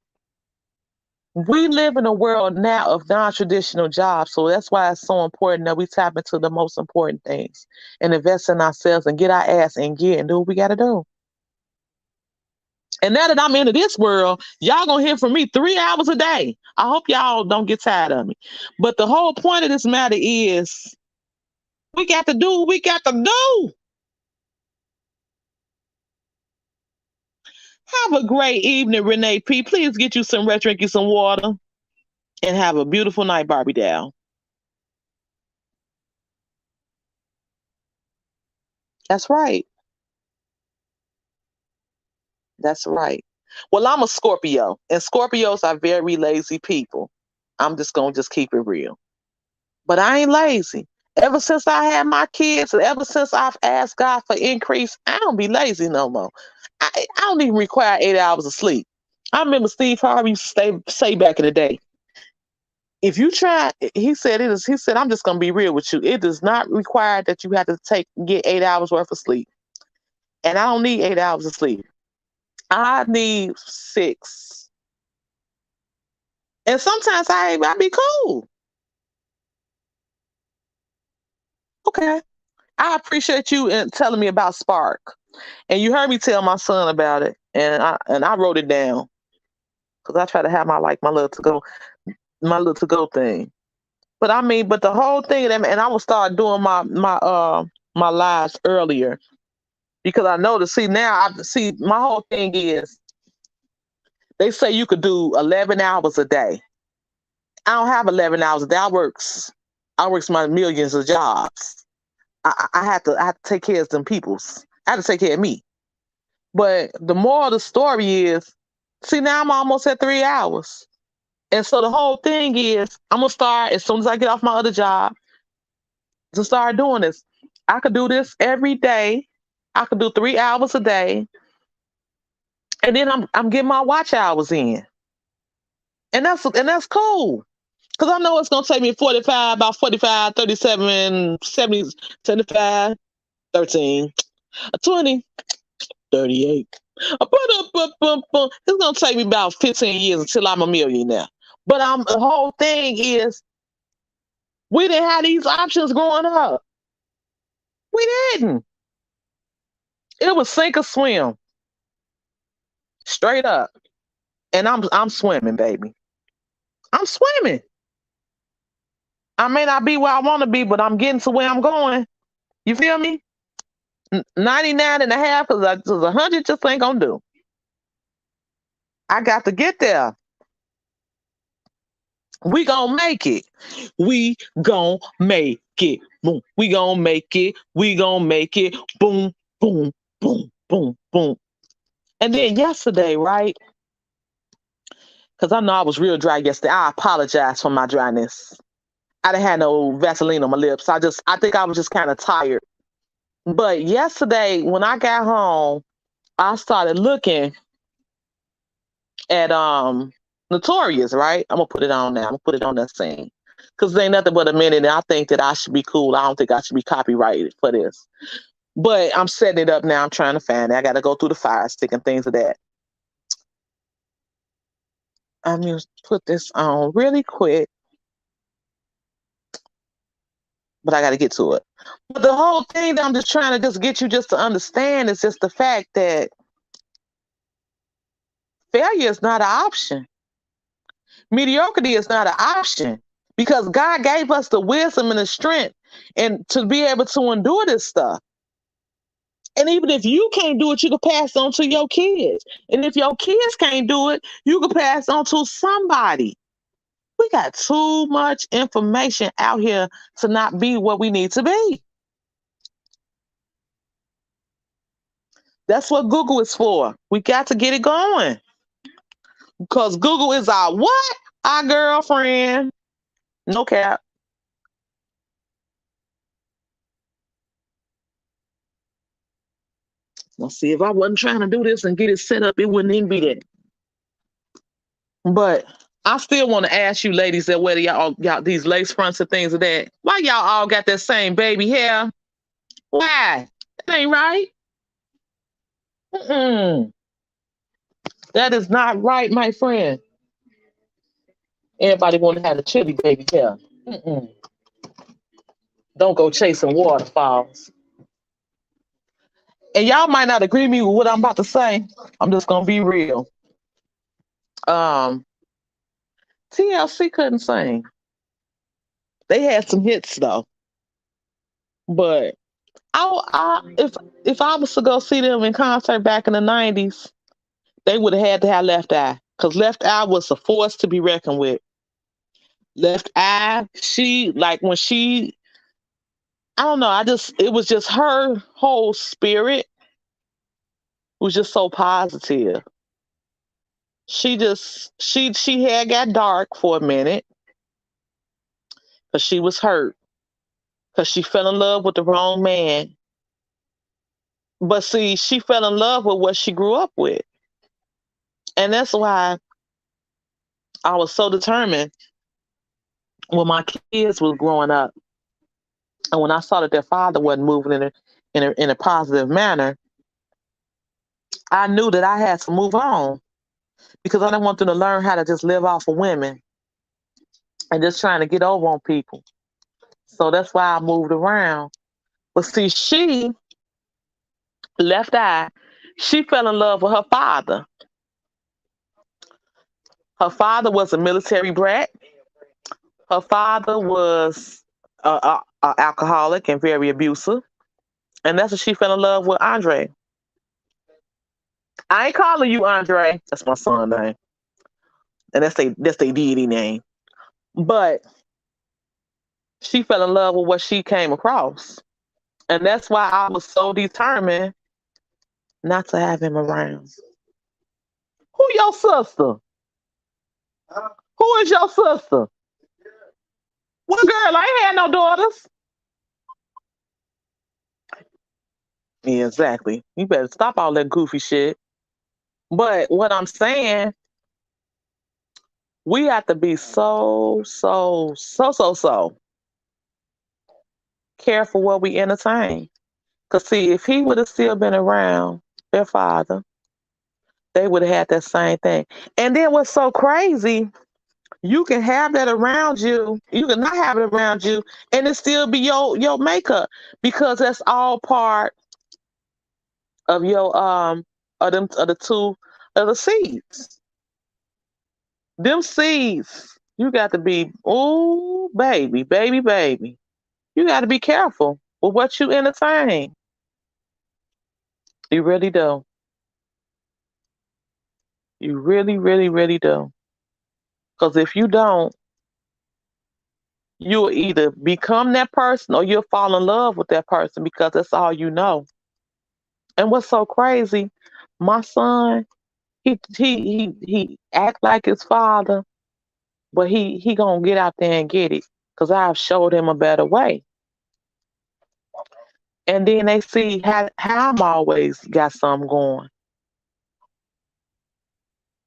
we live in a world now of non-traditional jobs, so that's why it's so important that we tap into the most important things and invest in ourselves and get our ass in gear and do what we got to do. And now that I'm into this world, y'all gonna hear from me 3 hours a day. I hope y'all don't get tired of me. But the whole point of this matter is we got to do what we got to do. Have a great evening, Renee P. Please get you some rest, drink you some water, and have a beautiful night, Barbie Dow. That's right. That's right. Well, I'm a Scorpio, and Scorpios are very lazy people. I'm just gonna just keep it real. But I ain't lazy. Ever since I had my kids, and ever since I've asked God for increase, I don't be lazy no more. I don't even require 8 hours of sleep. I remember Steve Harvey used to say back in the day, if you try, he said it is. He said, I'm just gonna be real with you. It does not require that you have to get 8 hours worth of sleep, and I don't need 8 hours of sleep. I need 6, and sometimes I be cool. Okay, I appreciate you telling me about Spark, and you heard me tell my son about it, and I wrote it down because I try to have my little to go thing. But I mean, but the whole thing of them, and I will start doing my lives earlier because I noticed. See now, I see my whole thing is they say you could do 11 hours a day. I don't have 11 hours a day. I works my millions of jobs. I have to take care of them peoples. I have to take care of me. But the moral of the story is, see now I'm almost at 3 hours. And so the whole thing is I'm gonna start as soon as I get off my other job to start doing this. I could do this every day. I could do 3 hours a day. And then I'm getting my watch hours in. And that's cool. Because I know it's going to take me 45, about 45, 37, 70, 75, 13, 20, 38. It's going to take me about 15 years until I'm a millionaire. But the whole thing is, we didn't have these options growing up. We didn't. It was sink or swim, straight up. And I'm swimming, baby. I'm swimming. I may not be where I want to be, but I'm getting to where I'm going. You feel me? 99 and a half is 100 just ain't gonna do. I got to get there. We gonna make it. We gonna make it. Boom. We gonna make it. We gonna make it. Boom, boom, boom, boom, boom. And then yesterday, right? Because I know I was real dry yesterday. I apologize for my dryness. I didn't have no Vaseline on my lips. I think I was just kind of tired. But yesterday, when I got home, I started looking at Notorious, right? I'm gonna put it on now. I'm gonna put it on that scene. Cause it ain't nothing but a minute and I think that I should be cool. I don't think I should be copyrighted for this. But I'm setting it up now. I'm trying to find it. I gotta go through the fire stick and things of that. I'm gonna put this on really quick. But I gotta get to it. But the whole thing that I'm just trying to just get you just to understand is just the fact that failure is not an option. Mediocrity is not an option because God gave us the wisdom and the strength and to be able to endure this stuff. And even if you can't do it, you can pass on to your kids. And if your kids can't do it, you can pass on to somebody. We got too much information out here to not be what we need to be. That's what Google is for. We got to get it going. Because Google is our what? Our girlfriend. No cap. Let's see, if I wasn't trying to do this and get it set up, it wouldn't even be that. But I still want to ask you ladies that whether y'all these lace fronts and things of that, why y'all all got that same baby hair? Why? That ain't right. Mm-mm. That is not right, my friend. Everybody want to have a chili baby hair. Mm-mm. Don't go chasing waterfalls. And y'all might not agree with me with what I'm about to say. I'm just gonna be real. Um, TLC couldn't sing. They had some hits though, but if I was to go see them in concert back in the '90s, they would have had to have Left Eye because Left Eye was a force to be reckoned with. Left Eye, she like when she, I don't know, it was just her whole spirit was just so positive. She had got dark for a minute because she was hurt because she fell in love with the wrong man. But see, she fell in love with what she grew up with. And that's why I was so determined when my kids was growing up and when I saw that their father wasn't moving in a positive manner, I knew that I had to move on because I didn't want them to learn how to just live off of women and just trying to get over on people. So that's why I moved around. But see, she Left Eye, she fell in love with her father. Her father was a military brat. Her father was a alcoholic and very abusive. And that's when she fell in love with Andre. I ain't calling you Andre. That's my son name. And that's their deity name. But she fell in love with what she came across. And that's why I was so determined not to have him around. Who your sister? Who is your sister? What girl? I ain't had no daughters. Yeah, exactly. You better stop all that goofy shit. But what I'm saying, we have to be so careful what we entertain. Because, see, if he would have still been around their father, they would have had that same thing. And then what's so crazy, you can have that around you, you can not have it around you, and it still be your makeup because that's all part of your of the two of the seeds. Them seeds, you got to be, oh baby, baby, baby. You got to be careful with what you entertain. You really do. You really, really, really do. Because if you don't, you'll either become that person or you'll fall in love with that person because that's all you know. And what's so crazy, my son, he act like his father, but he gonna get out there and get it because I've showed him a better way. And then they see how I'm always got something going.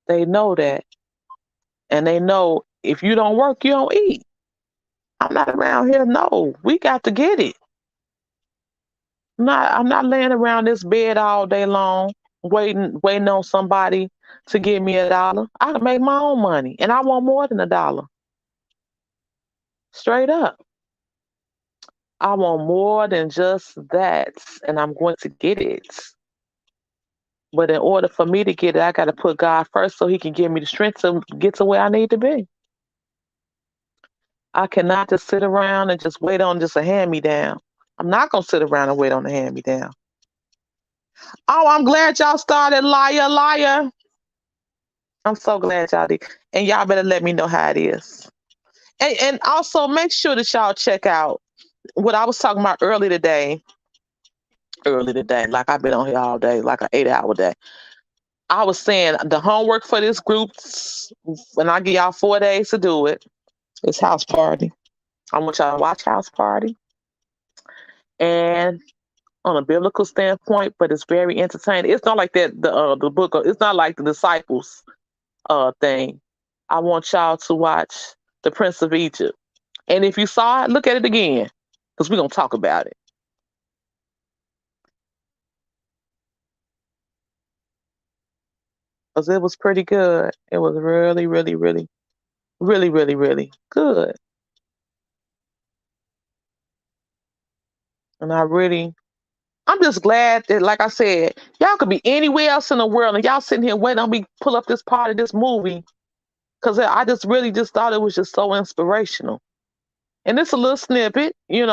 They know that, and they know if you don't work, you don't eat. I'm not around here. No, we got to get it. I'm not laying around this bed all day long waiting on somebody to give me $1. I can make my own money, and I want more than $1. Straight up. I want more than just that, and I'm going to get it. But in order for me to get it, I got to put God first so He can give me the strength to get to where I need to be. I cannot just sit around and just wait on just a hand me down. I'm not going to sit around and wait on a hand me down. Oh, I'm glad y'all started Liar, Liar. I'm so glad y'all did. And y'all better let me know how it is. And also make sure that y'all check out what I was talking about early today. Early today, like I've been on here all day, like an 8-hour day. I was saying the homework for this group, when I give y'all 4 days to do it, it's House Party. I want y'all to watch House Party. And on a biblical standpoint, but it's very entertaining. It's not like that the book. It's not like the disciples thing. I want y'all to watch The Prince of Egypt. And if you saw it, look at it again, because we're gonna talk about it. Because it was pretty good. It was really, really, really, really, really, really good. And I'm just glad that, like I said, y'all could be anywhere else in the world, and y'all sitting here waiting on me pull up this part of this movie, because I just really just thought it was just so inspirational. And it's a little snippet, it's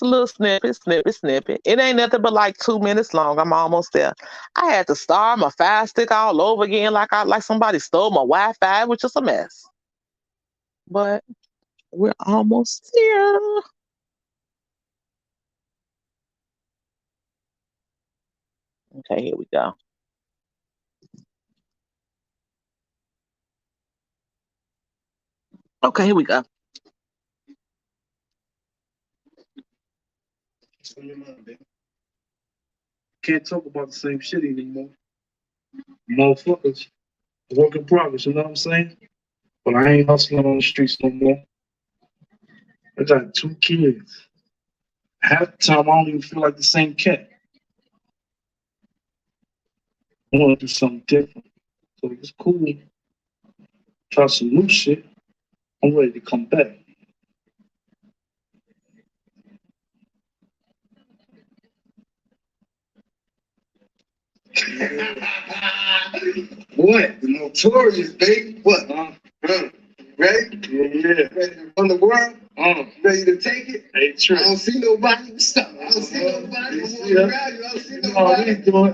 a little snippet. It ain't nothing but like 2 minutes long. I'm almost there. I had to start my Fire Stick all over again, like somebody stole my Wi-Fi, which is a mess. But we're almost here. Okay, here we go. Okay, here we go. Can't talk about the same shit anymore. Motherfuckers, work in progress, you know what I'm saying? But I ain't hustling on the streets no more. I got 2 kids. Half the time, I don't even feel like the same cat. I want to do something different. So it's cool. Try some new shit. I'm ready to come back. What? The notorious, baby. What? Ready? Yeah. Ready to run the world? Ready to take it? Hey, true. I don't see nobody. Stop. I don't see nobody. I don't see nobody. Doing.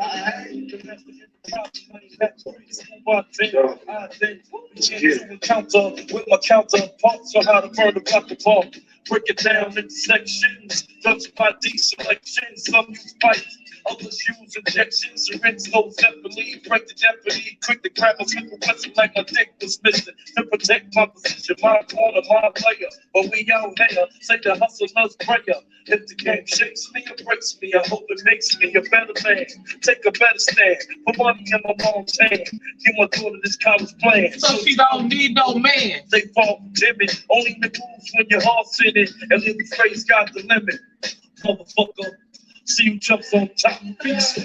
Counter with my counterparts on how to burn the block apart. Break it down into sections. Judge by deselections. Some use pipes, others use injections. Syringe low zeppelin. Break the jeopardy. Quick to grab a simple weapon like my dick was missing. To protect my position, my corner, my player. But we out here, say the hustler's prayer. If the game shakes me or breaks me, I hope it makes me a better man. Take a better stand. Put money in my mom's hand. Give my daughter this college plan. So she don't need no man. They fall timid. Only the moves when your heart's in it. And little face got the limit. Motherfucker. See you jumps on top. Peace.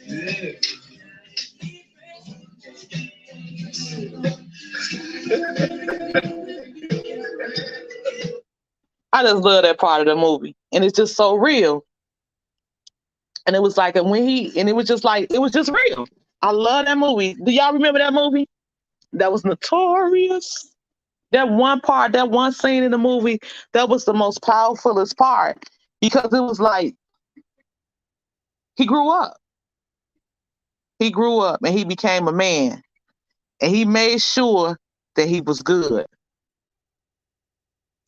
Yeah. I just love that part of the movie, and it's just so real. And it was like, and when he, and it was just like, it was just real. I love that movie. Do y'all remember that movie? That was notorious. That one part, that one scene in the movie, that was the most powerfulest part because it was like he grew up. He grew up and he became a man, and he made sure that he was good.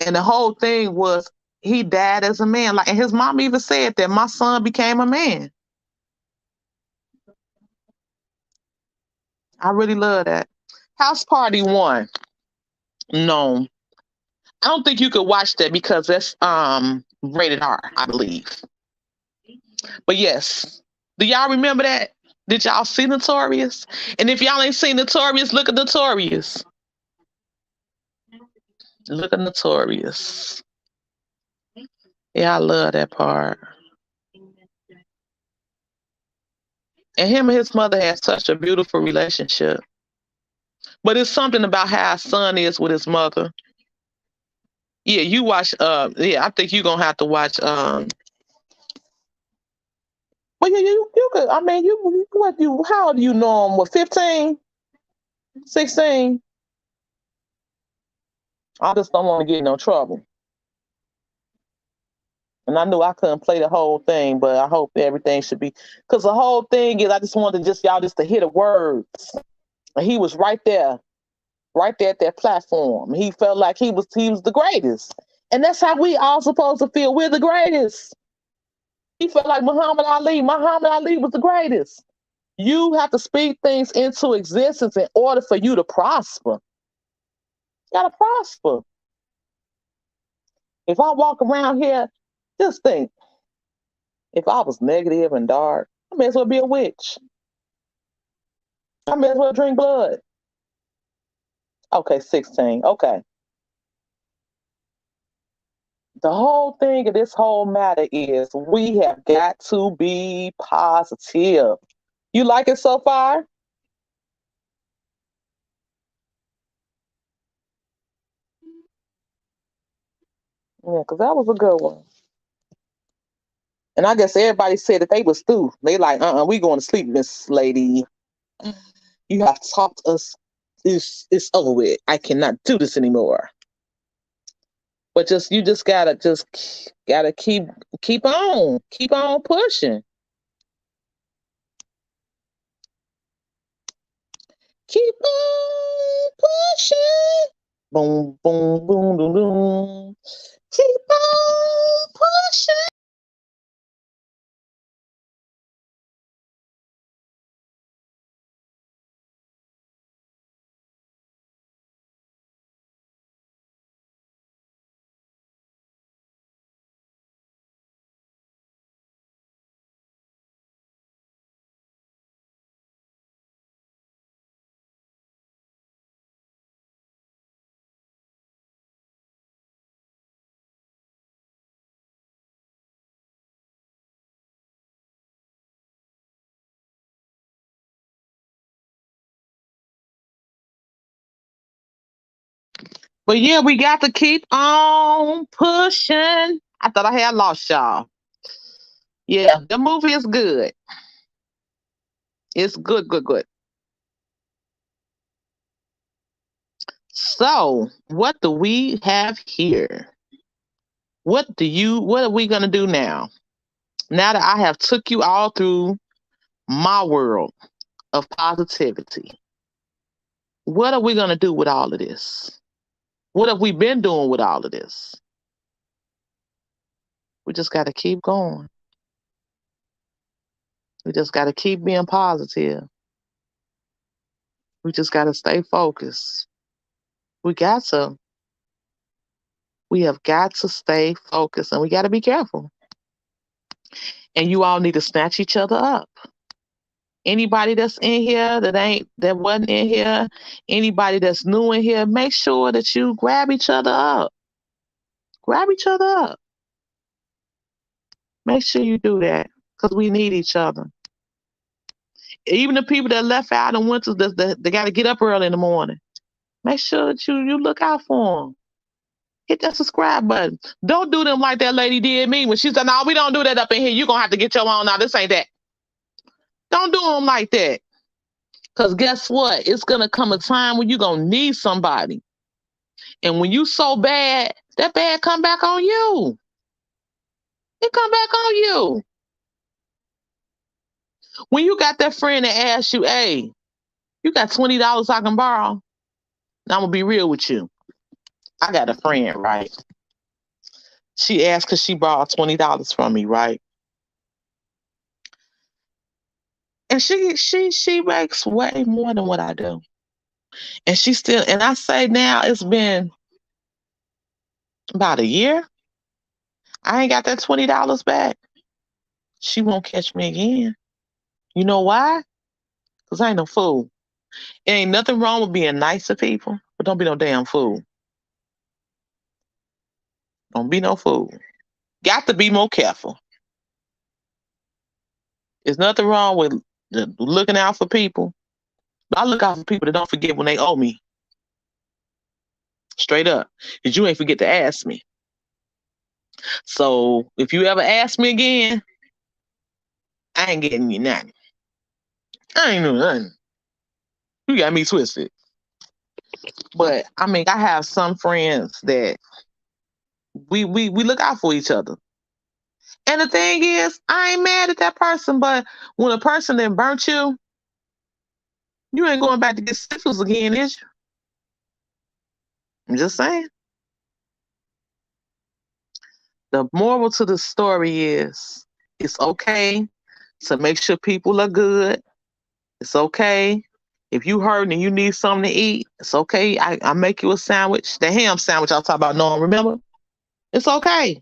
And the whole thing was he died as a man. Like, and his mom even said that my son became a man. I really love that. House Party One. No, I don't think you could watch that because that's rated R, I believe. But yes, do y'all remember that? Did y'all see Notorious? And if y'all ain't seen Notorious, look at Notorious. Look at Notorious. Yeah, I love that part. And him and his mother had such a beautiful relationship. But it's something about how his son is with his mother. Yeah, you watch I think you're gonna have to watch well you could I mean you how old do you know him? What, 15, 16? I just don't want to get in no trouble. And I knew I couldn't play the whole thing, but I hope everything should be because the whole thing is I just wanted just y'all just to hear the words. And he was right there at that platform. He felt like he was the greatest. And that's how we all supposed to feel. We're the greatest. He felt like Muhammad Ali. Muhammad Ali was the greatest. You have to speak things into existence in order for you to prosper. You gotta prosper. If I walk around here, just think, if I was negative and dark, I may as well be a witch. I may as well drink blood. Okay, 16. Okay. The whole thing of this whole matter is we have got to be positive. You like it so far? Yeah, because that was a good one. And I guess everybody said that they was through. They like, we going to sleep, Miss Lady. You have talked us. It's over with. I cannot do this anymore. But just you just gotta keep on pushing, keep on pushing. Boom, boom, boom, boom, boom. Keep on pushing. But yeah, we got to keep on pushing. I thought I had lost y'all. Yeah, the movie is good. It's good, good, good. So, what do we have here? What are we gonna do now? Now that I have took you all through my world of positivity, what are we gonna do with all of this? What have we been doing with all of this? We just gotta keep going. We just gotta keep being positive. We just gotta stay focused. We got to. We have got to stay focused and we gotta be careful. And you all need to snatch each other up. Anybody that's in here that wasn't in here, anybody that's new in here, make sure that you grab each other up. Grab each other up. Make sure you do that because we need each other. Even the people that left out and went to they got to get up early in the morning. Make sure that you look out for them. Hit that subscribe button. Don't do them like that lady did me when she said, "No, we don't do that up in here. You're going to have to get your own. Now, this ain't that." Don't do them like that. Because guess what? It's going to come a time when you're going to need somebody. And when you so bad, that bad come back on you. It come back on you. When you got that friend that asks you, "Hey, you got $20 I can borrow?" Now, I'm going to be real with you. I got a friend, right? She asked because she borrowed $20 from me, right? And she makes way more than what I do. And she still, and I say now it's been about a year. I ain't got that $20 back. She won't catch me again. You know why? Because I ain't no fool. It ain't nothing wrong with being nice to people, but don't be no damn fool. Don't be no fool. Got to be more careful. There's nothing wrong with looking out for people. But I look out for people that don't forget when they owe me. Straight up. Because you ain't forget to ask me. So if you ever ask me again, I ain't getting you nothing. I ain't doing nothing. You got me twisted. But I mean, I have some friends that we look out for each other. And the thing is, I ain't mad at that person, but when a person then burnt you, you ain't going back to get syphilis again, is you? I'm just saying. The moral to the story is it's okay to make sure people are good. It's okay. If you hurting and you need something to eat, it's okay. I make you a sandwich. The ham sandwich I was talking about, no, remember? It's okay.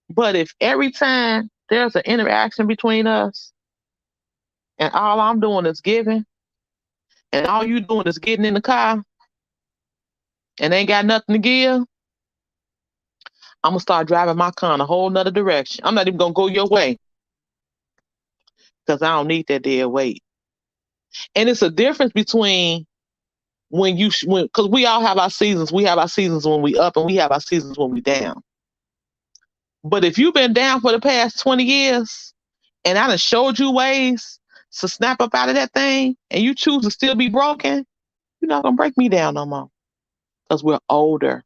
But if every time there's an interaction between us and all I'm doing is giving and all you doing is getting in the car and ain't got nothing to give, I'm going to start driving my car in a whole nother direction. I'm not even going to go your way because I don't need that dead weight. And it's a difference between because we all have our seasons. We have our seasons when we up and we have our seasons when we down. But if you've been down for the past 20 years and I done showed you ways to snap up out of that thing and you choose to still be broken, you're not going to break me down no more because we're older.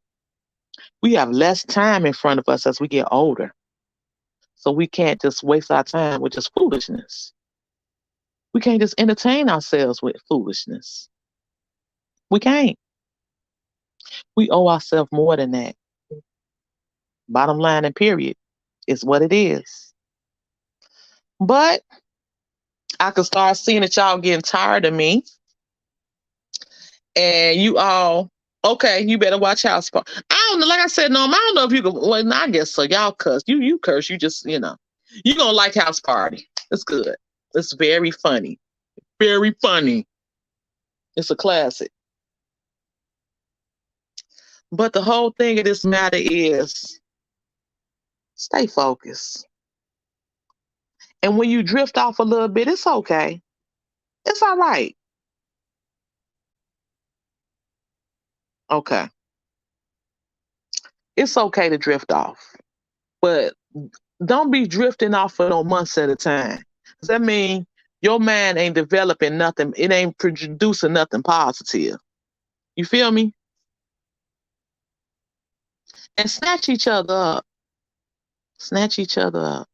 We have less time in front of us as we get older. So we can't just waste our time with just foolishness. We can't just entertain ourselves with foolishness. We can't. We owe ourselves more than that. Bottom line and period is what it is. But I can start seeing that y'all getting tired of me. And you all, okay, you better watch House Party. I don't know, like I said, no, I don't know if you can, well, I guess so. Y'all cuss. You curse, you just, you gonna like House Party. It's good. It's very funny. Very funny. It's a classic. But the whole thing of this matter is stay focused. And when you drift off a little bit, it's okay. It's all right. Okay. It's okay to drift off. But don't be drifting off for no months at a time. Does that mean your mind ain't developing nothing? It ain't producing nothing positive. You feel me? And snatch each other up. Snatch each other up.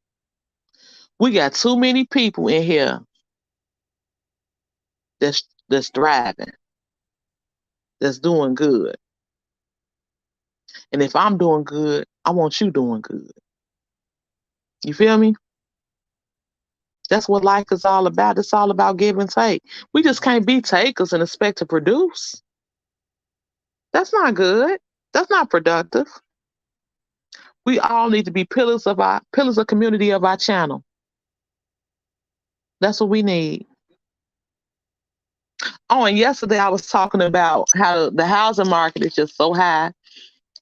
We got too many people in here that's thriving, that's doing good. And if I'm doing good, I want you doing good. You feel me? That's what life is all about. It's all about give and take. We just can't be takers and expect to produce. That's not good. That's not productive. We all need to be pillars of community of our channel. That's what we need. Oh, and yesterday I was talking about how the housing market is just so high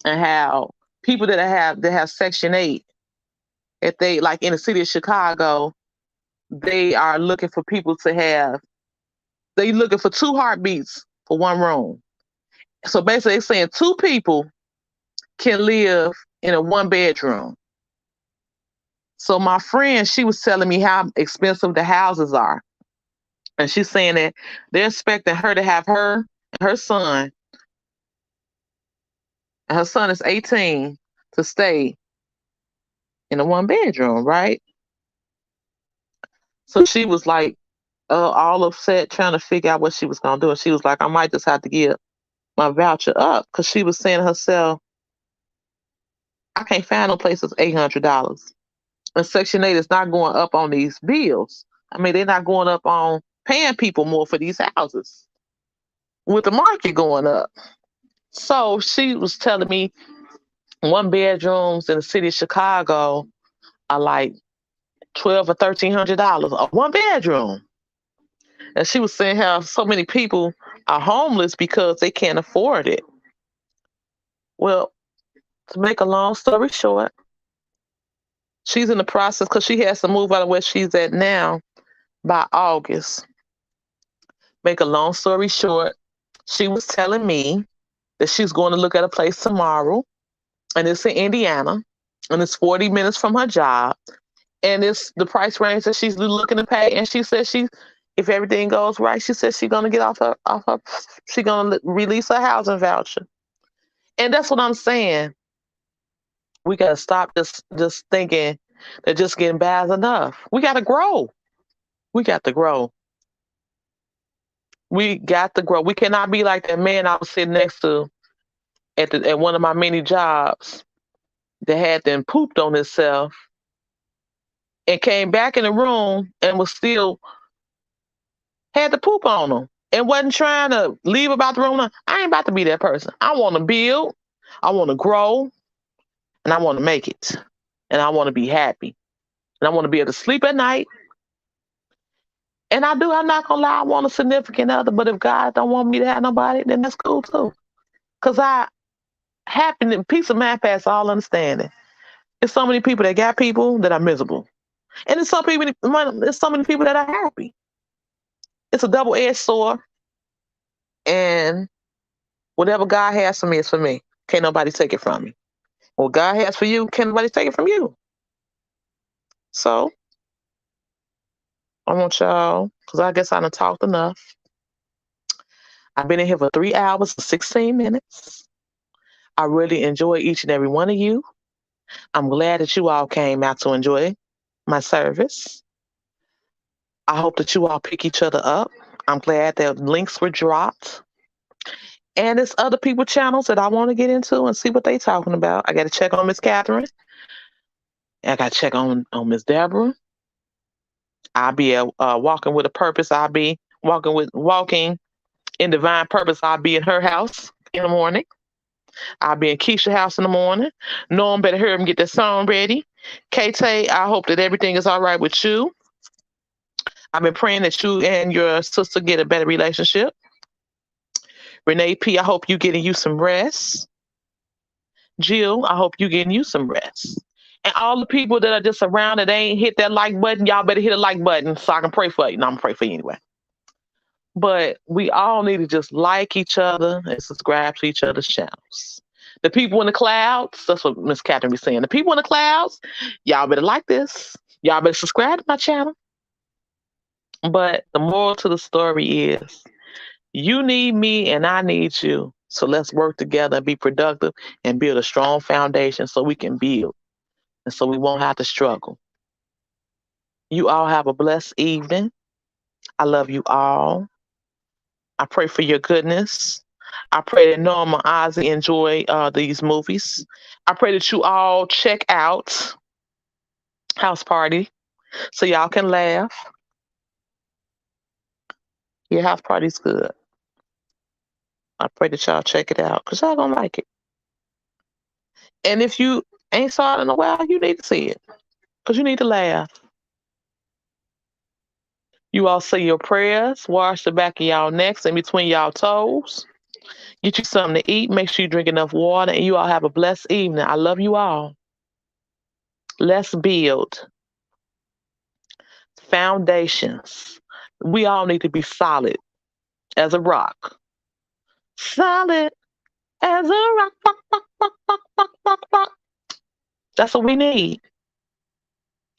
and how people that have Section 8, if they like in the city of Chicago, they are looking for people to have. They looking for two heartbeats for one room. So basically, they're saying two people can live in a one bedroom. So my friend, she was telling me how expensive the houses are, and she's saying that they're expecting her to have her and her son. And her son is 18 to stay in a one bedroom, right? So she was like all upset, trying to figure out what she was gonna do. And she was like, I might just have to give my voucher up because she was saying to herself, I can't find no place that's $800. And Section 8 is not going up on these bills. I mean, they're not going up on paying people more for these houses with the market going up. So she was telling me one bedrooms in the city of Chicago are like 12 or $1,300 a one bedroom. And she was saying how so many people are homeless because they can't afford it. Well, to make a long story short, she's in the process because she has to move out of where she's at now by August. Make a long story short, she was telling me that she's going to look at a place tomorrow, and it's in Indiana, and it's 40 minutes from her job, and it's the price range that she's looking to pay. And she said if everything goes right, she said she's gonna get she's gonna release her housing voucher. And that's what I'm saying. We gotta stop just thinking that just getting by is enough. We gotta grow. We got to grow. We got to grow. We cannot be like that man I was sitting next to at one of my many jobs that had then pooped on himself and came back in the room and was still had the poop on him and wasn't trying to leave about the room. I ain't about to be that person. I want to build, I want to grow, and I want to make it. And I want to be happy. And I want to be able to sleep at night. And I'm not gonna lie, I want a significant other, but if God don't want me to have nobody, then that's cool too. Cause peace of mind past all understanding. There's so many people that got people that are miserable. And there's so many people that are happy. It's a double-edged sword. And whatever God has for me is for me. Can't nobody take it from me. What God has for you, can't nobody take it from you. So I want y'all, because I guess I done talked enough. I've been in here for 3 hours and 16 minutes. I really enjoy each and every one of you. I'm glad that you all came out to enjoy my service. I hope that you all pick each other up. I'm glad that links were dropped. And there's other people channels that I want to get into and see what they talking about. I got to check on Miss Catherine. I got to check on Miss Deborah. I'll be walking with a purpose. I'll be walking in divine purpose. I'll be in her house in the morning. I'll be in Keisha's house in the morning. Norm better hear him get that song ready. K-Tay, I hope that everything is all right with you. I've been praying that you and your sister get a better relationship. Renee P, I hope you getting you some rest. Jill, I hope you getting you some rest. And all the people that are just around that ain't hit that like button, y'all better hit a like button so I can pray for you. No, I'm gonna pray for you anyway. But we all need to just like each other and subscribe to each other's channels. The people in the clouds, that's what Miss Catherine be saying. The people in the clouds, y'all better like this. Y'all better subscribe to my channel. But the moral to the story is you need me and I need you. So let's work together and be productive and build a strong foundation so we can build and so we won't have to struggle. You all have a blessed evening. I love you all. I pray for your goodness. I pray that Norma and Ozzy enjoy these movies. I pray that you all check out House Party so y'all can laugh. Yeah, House Party's good. I pray that y'all check it out because y'all gonna like it. And if you ain't saw it in a while, you need to see it because you need to laugh. You all say your prayers, wash the back of y'all necks in between y'all toes. Get you something to eat. Make sure you drink enough water. And you all have a blessed evening. I love you all. Let's build. Foundations. We all need to be solid as a rock. Solid as a rock, rock, rock, rock, rock, rock, rock, rock. That's what we need.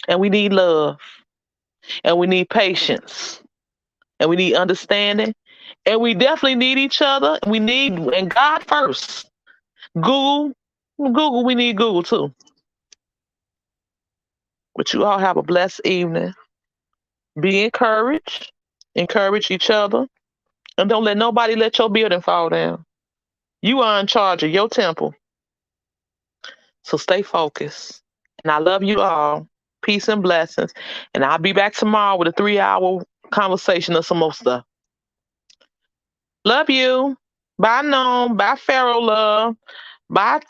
And we need love. And we need patience. And we need understanding. And we definitely need each other. We need and God first. Google. Google, we need Google too. But you all have a blessed evening. Be encouraged. Encourage each other. And don't let nobody let your building fall down. You are in charge of your temple. So stay focused. And I love you all. Peace and blessings. And I'll be back tomorrow with a 3-hour conversation of some more stuff. Love you. Bye, Noam. Bye, Pharaoh Love. Bye,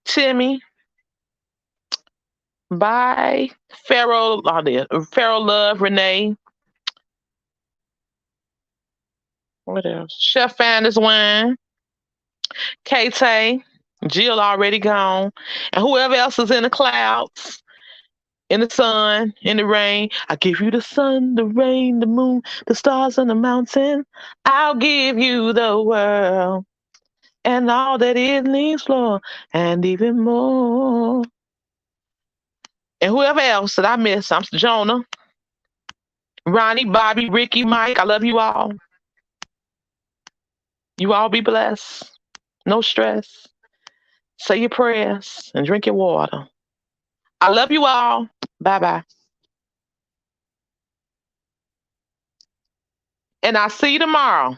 Timmy. Bye, Pharaoh. Oh, there. Pharaoh Love, Renee. What else? Chef Fanders Wine. K-Tay. Jill already gone. And whoever else is in the clouds. In the sun, in the rain. I give you the sun, the rain, the moon, the stars on the mountain. I'll give you the world and all that it needs for, and even more. And whoever else that I miss, I'm Jonah, Ronnie, Bobby, Ricky, Mike. I love you all. You all be blessed. No stress. Say your prayers and drink your water. I love you all. Bye bye. And I'll see you tomorrow.